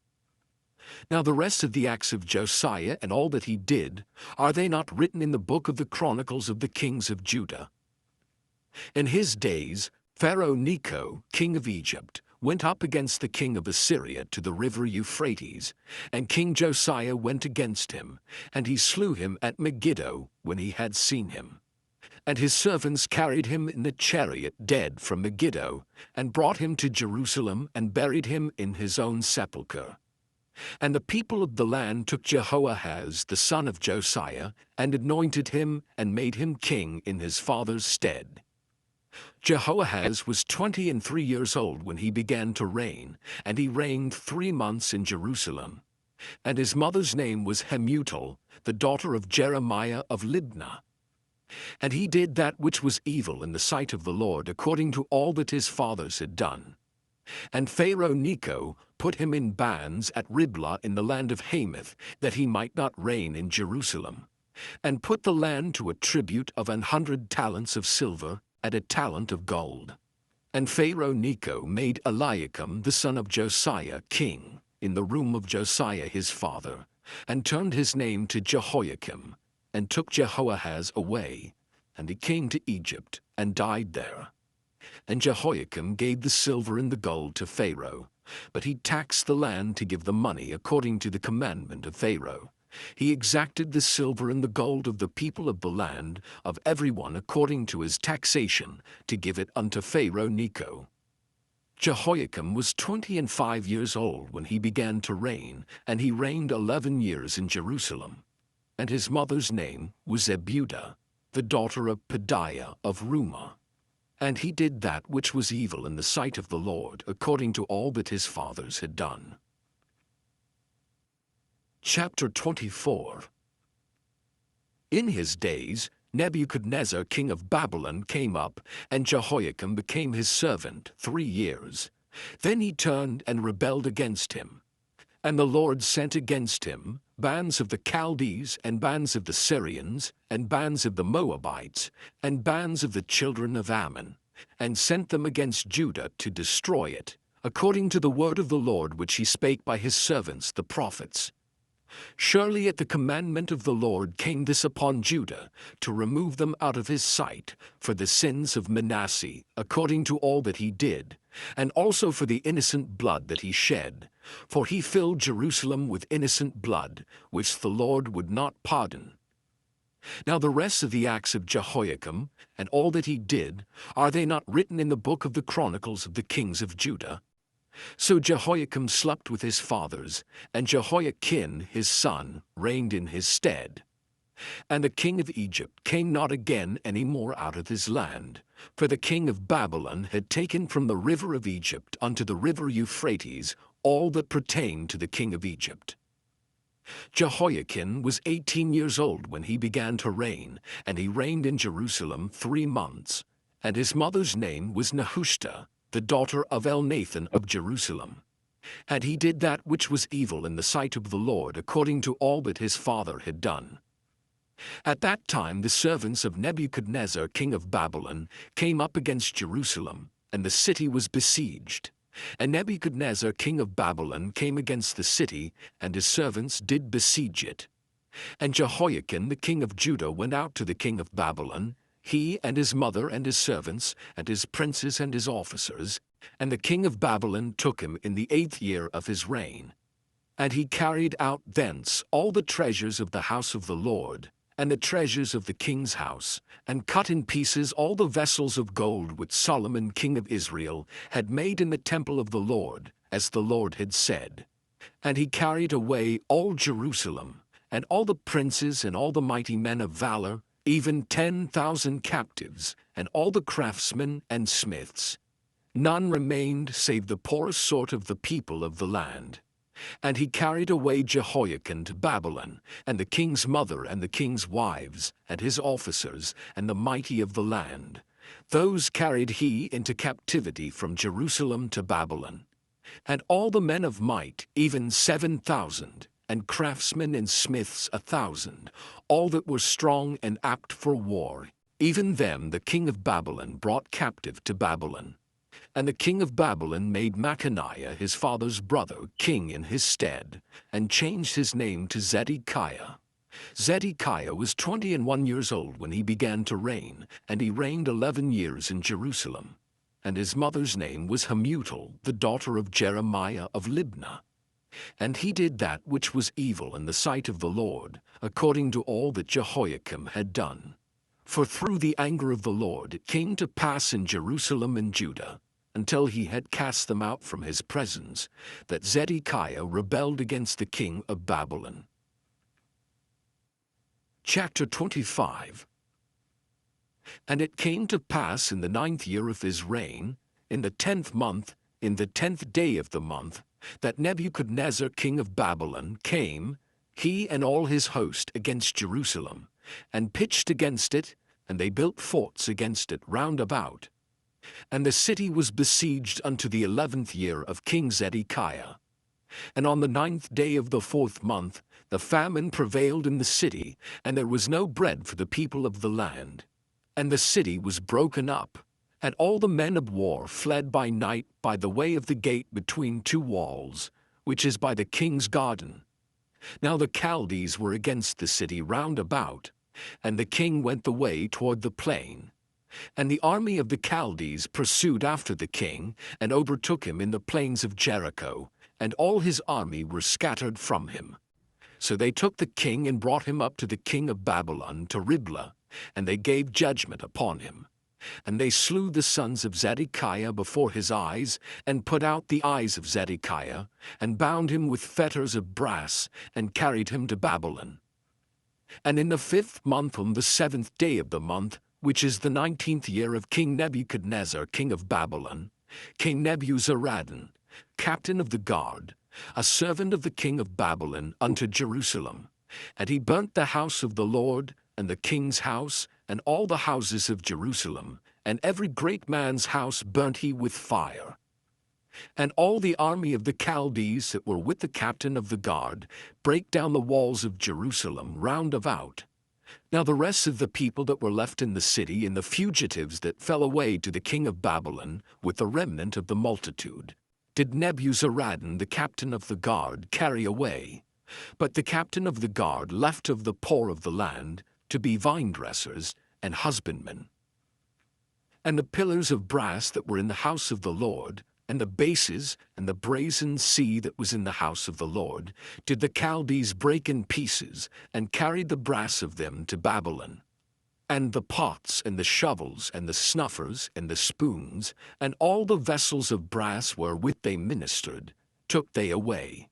Now the rest of the acts of Josiah and all that he did, are they not written in the book of the Chronicles of the kings of Judah? In his days, Pharaoh Necho, king of Egypt, went up against the king of Assyria to the river Euphrates, and King Josiah went against him, and he slew him at Megiddo when he had seen him. And his servants carried him in a chariot dead from Megiddo, and brought him to Jerusalem, and buried him in his own sepulchre. And the people of the land took Jehoahaz the son of Josiah, and anointed him, and made him king in his father's stead. Jehoahaz was 23 years old when he began to reign, and he reigned 3 months in Jerusalem. And his mother's name was Hamutal, the daughter of Jeremiah of Libnah. And he did that which was evil in the sight of the Lord, according to all that his fathers had done. And Pharaoh Necho put him in bands at Riblah in the land of Hamath, that he might not reign in Jerusalem, and put the land to a tribute of 100 talents of silver, and a talent of gold. And Pharaoh Necho made Eliakim the son of Josiah king in the room of Josiah his father, and turned his name to Jehoiakim, and took Jehoahaz away, and he came to Egypt, and died there. And Jehoiakim gave the silver and the gold to Pharaoh, but he taxed the land to give the money according to the commandment of Pharaoh. He exacted the silver and the gold of the people of the land, of every one according to his taxation, to give it unto Pharaoh Necho. Jehoiakim was 25 years old when he began to reign, and he reigned 11 years in Jerusalem. And his mother's name was Zebudah, the daughter of Pedaiah of Rumah. And he did that which was evil in the sight of the Lord, according to all that his fathers had done. Chapter 24. In his days, Nebuchadnezzar king of Babylon came up, and Jehoiakim became his servant 3 years. Then he turned and rebelled against him. And the Lord sent against him bands of the Chaldees, and bands of the Syrians, and bands of the Moabites, and bands of the children of Ammon, and sent them against Judah to destroy it, according to the word of the Lord which he spake by his servants the prophets. Surely at the commandment of the Lord came this upon Judah, to remove them out of his sight, for the sins of Manasseh, according to all that he did, and also for the innocent blood that he shed. For he filled Jerusalem with innocent blood, which the Lord would not pardon. Now the rest of the acts of Jehoiakim, and all that he did, are they not written in the book of the Chronicles of the kings of Judah? So Jehoiakim slept with his fathers, and Jehoiachin his son reigned in his stead. And the king of Egypt came not again any more out of his land, for the king of Babylon had taken from the river of Egypt unto the river Euphrates all that pertained to the king of Egypt. Jehoiachin was 18 years old when he began to reign, and he reigned in Jerusalem 3 months. And his mother's name was Nehushta, the daughter of Elnathan of Jerusalem. And he did that which was evil in the sight of the Lord, according to all that his father had done. At that time the servants of Nebuchadnezzar king of Babylon came up against Jerusalem, and the city was besieged. And Nebuchadnezzar king of Babylon came against the city, and his servants did besiege it. And Jehoiakim the king of Judah went out to the king of Babylon, he and his mother and his servants, and his princes and his officers, and the king of Babylon took him in the 8th year of his reign. And he carried out thence all the treasures of the house of the Lord, and the treasures of the king's house, and cut in pieces all the vessels of gold which Solomon king of Israel had made in the temple of the Lord, as the Lord had said. And he carried away all Jerusalem, and all the princes and all the mighty men of valor, even 10,000 captives, and all the craftsmen and smiths. None remained save the poorest sort of the people of the land. And he carried away Jehoiakim to Babylon, and the king's mother and the king's wives, and his officers, and the mighty of the land. Those carried he into captivity from Jerusalem to Babylon. And all the men of might, even 7,000, and craftsmen and smiths 1,000, all that were strong and apt for war, even them the king of Babylon brought captive to Babylon. And the king of Babylon made Machaniah his father's brother king in his stead, and changed his name to Zedekiah. Zedekiah was 21 years old when he began to reign, and he reigned 11 years in Jerusalem. And his mother's name was Hamutal, the daughter of Jeremiah of Libnah. And he did that which was evil in the sight of the Lord, according to all that Jehoiakim had done. For through the anger of the Lord it came to pass in Jerusalem and Judah, until he had cast them out from his presence, that Zedekiah rebelled against the king of Babylon. Chapter 25. And it came to pass in the 9th year of his reign, in the 10th month, in the 10th day of the month, that Nebuchadnezzar king of Babylon came, he and all his host, against Jerusalem, and pitched against it, and they built forts against it round about. And the city was besieged unto the 11th year of King Zedekiah. And on the 9th day of the 4th month, the famine prevailed in the city, and there was no bread for the people of the land. And the city was broken up, and all the men of war fled by night by the way of the gate between two walls, which is by the king's garden. Now the Chaldees were against the city round about, and the king went the way toward the plain. And the army of the Chaldees pursued after the king, and overtook him in the plains of Jericho, and all his army were scattered from him. So they took the king and brought him up to the king of Babylon to Riblah, and they gave judgment upon him. And they slew the sons of Zedekiah before his eyes, and put out the eyes of Zedekiah, and bound him with fetters of brass, and carried him to Babylon. And in the 5th month, on the 7th day of the month, which is the 19th year of King Nebuchadnezzar king of Babylon, King Nebuzaradan, captain of the guard, a servant of the king of Babylon, unto Jerusalem. And he burnt the house of the Lord, and the king's house, and all the houses of Jerusalem, and every great man's house burnt he with fire. And all the army of the Chaldees that were with the captain of the guard brake down the walls of Jerusalem round about. Now the rest of the people that were left in the city, and the fugitives that fell away to the king of Babylon, with the remnant of the multitude, did Nebuzaradan the captain of the guard carry away. But the captain of the guard left of the poor of the land, to be vine-dressers and husbandmen. And the pillars of brass that were in the house of the Lord, and the bases and the brazen sea that was in the house of the Lord, did the Chaldees break in pieces, and carried the brass of them to Babylon. And the pots and the shovels and the snuffers and the spoons, and all the vessels of brass wherewith they ministered, took they away.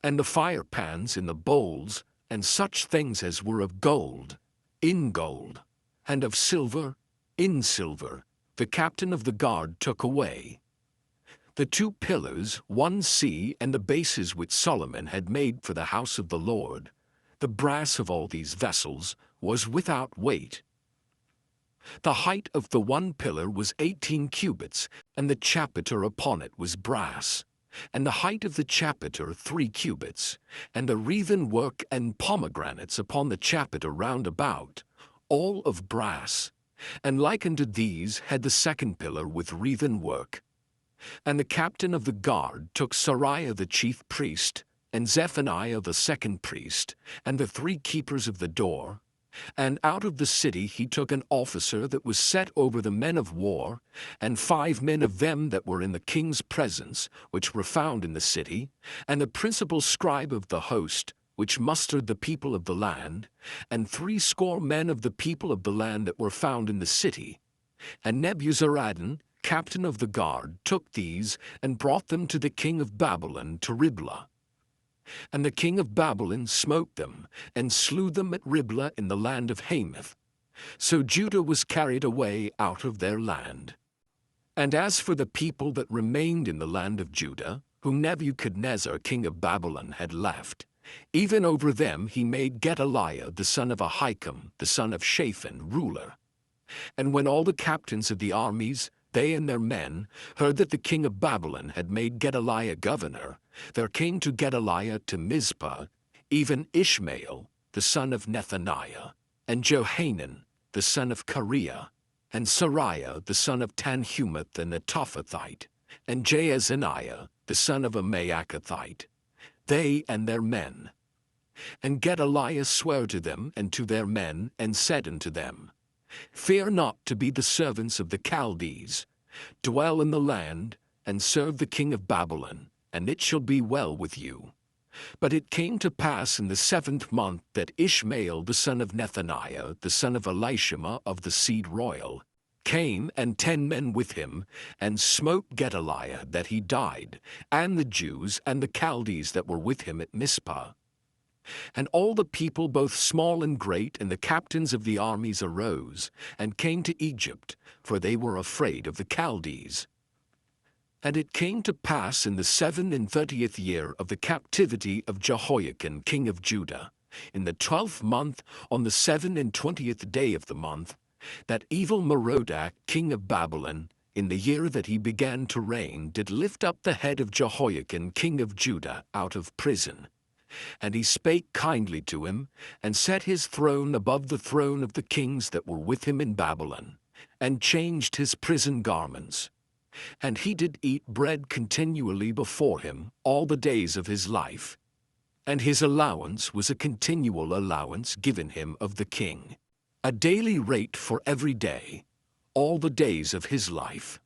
And the firepans and the bowls, and such things as were of gold, in gold, and of silver, in silver, the captain of the guard took away. The 2 pillars, one sea, and the bases which Solomon had made for the house of the Lord, the brass of all these vessels, was without weight. The height of the one pillar was 18 cubits, and the chapiter upon it was brass. and the height of the chapiter 3 cubits, and the wreathen work and pomegranates upon the chapiter round about, all of brass. And like unto these had the second pillar with wreathen work. And the captain of the guard took Sariah the chief priest, and Zephaniah the second priest, and the 3 keepers of the door. And out of the city he took an officer that was set over the men of war, and 5 men of them that were in the king's presence, which were found in the city, and the principal scribe of the host, which mustered the people of the land, and 60 men of the people of the land that were found in the city. And Nebuzaradan, captain of the guard, took these, and brought them to the king of Babylon to Riblah. And the king of Babylon smote them, and slew them at Riblah in the land of Hamath. So Judah was carried away out of their land. And as for the people that remained in the land of Judah, whom Nebuchadnezzar king of Babylon had left, even over them he made Gedaliah the son of Ahikam, the son of Shaphan, ruler. And when all the captains of the armies, they and their men, heard that the king of Babylon had made Gedaliah governor, there came to Gedaliah to Mizpah even Ishmael, the son of Nethaniah, and Johanan, the son of Kareah, and Sariah, the son of Tanhumeth and the Tophathite, and Jaazaniah, the son of a Maacathite, they and their men. And Gedaliah sware to them and to their men, and said unto them, Fear not to be the servants of the Chaldees. Dwell in the land, and serve the king of Babylon, and it shall be well with you. But it came to pass in the 7th month that Ishmael the son of Nethaniah, the son of Elishama of the seed royal, came, and 10 men with him, and smote Gedaliah that he died, and the Jews and the Chaldees that were with him at Mizpah. And all the people, both small and great, and the captains of the armies arose, and came to Egypt, for they were afraid of the Chaldees. And it came to pass in the 37th year of the captivity of Jehoiakim king of Judah, in the 12th month, on the 27th day of the month, that evil Merodach king of Babylon, in the year that he began to reign, did lift up the head of Jehoiakim king of Judah out of prison. And he spake kindly to him, and set his throne above the throne of the kings that were with him in Babylon, and changed his prison garments. And he did eat bread continually before him all the days of his life. And his allowance was a continual allowance given him of the king, a daily rate for every day, all the days of his life.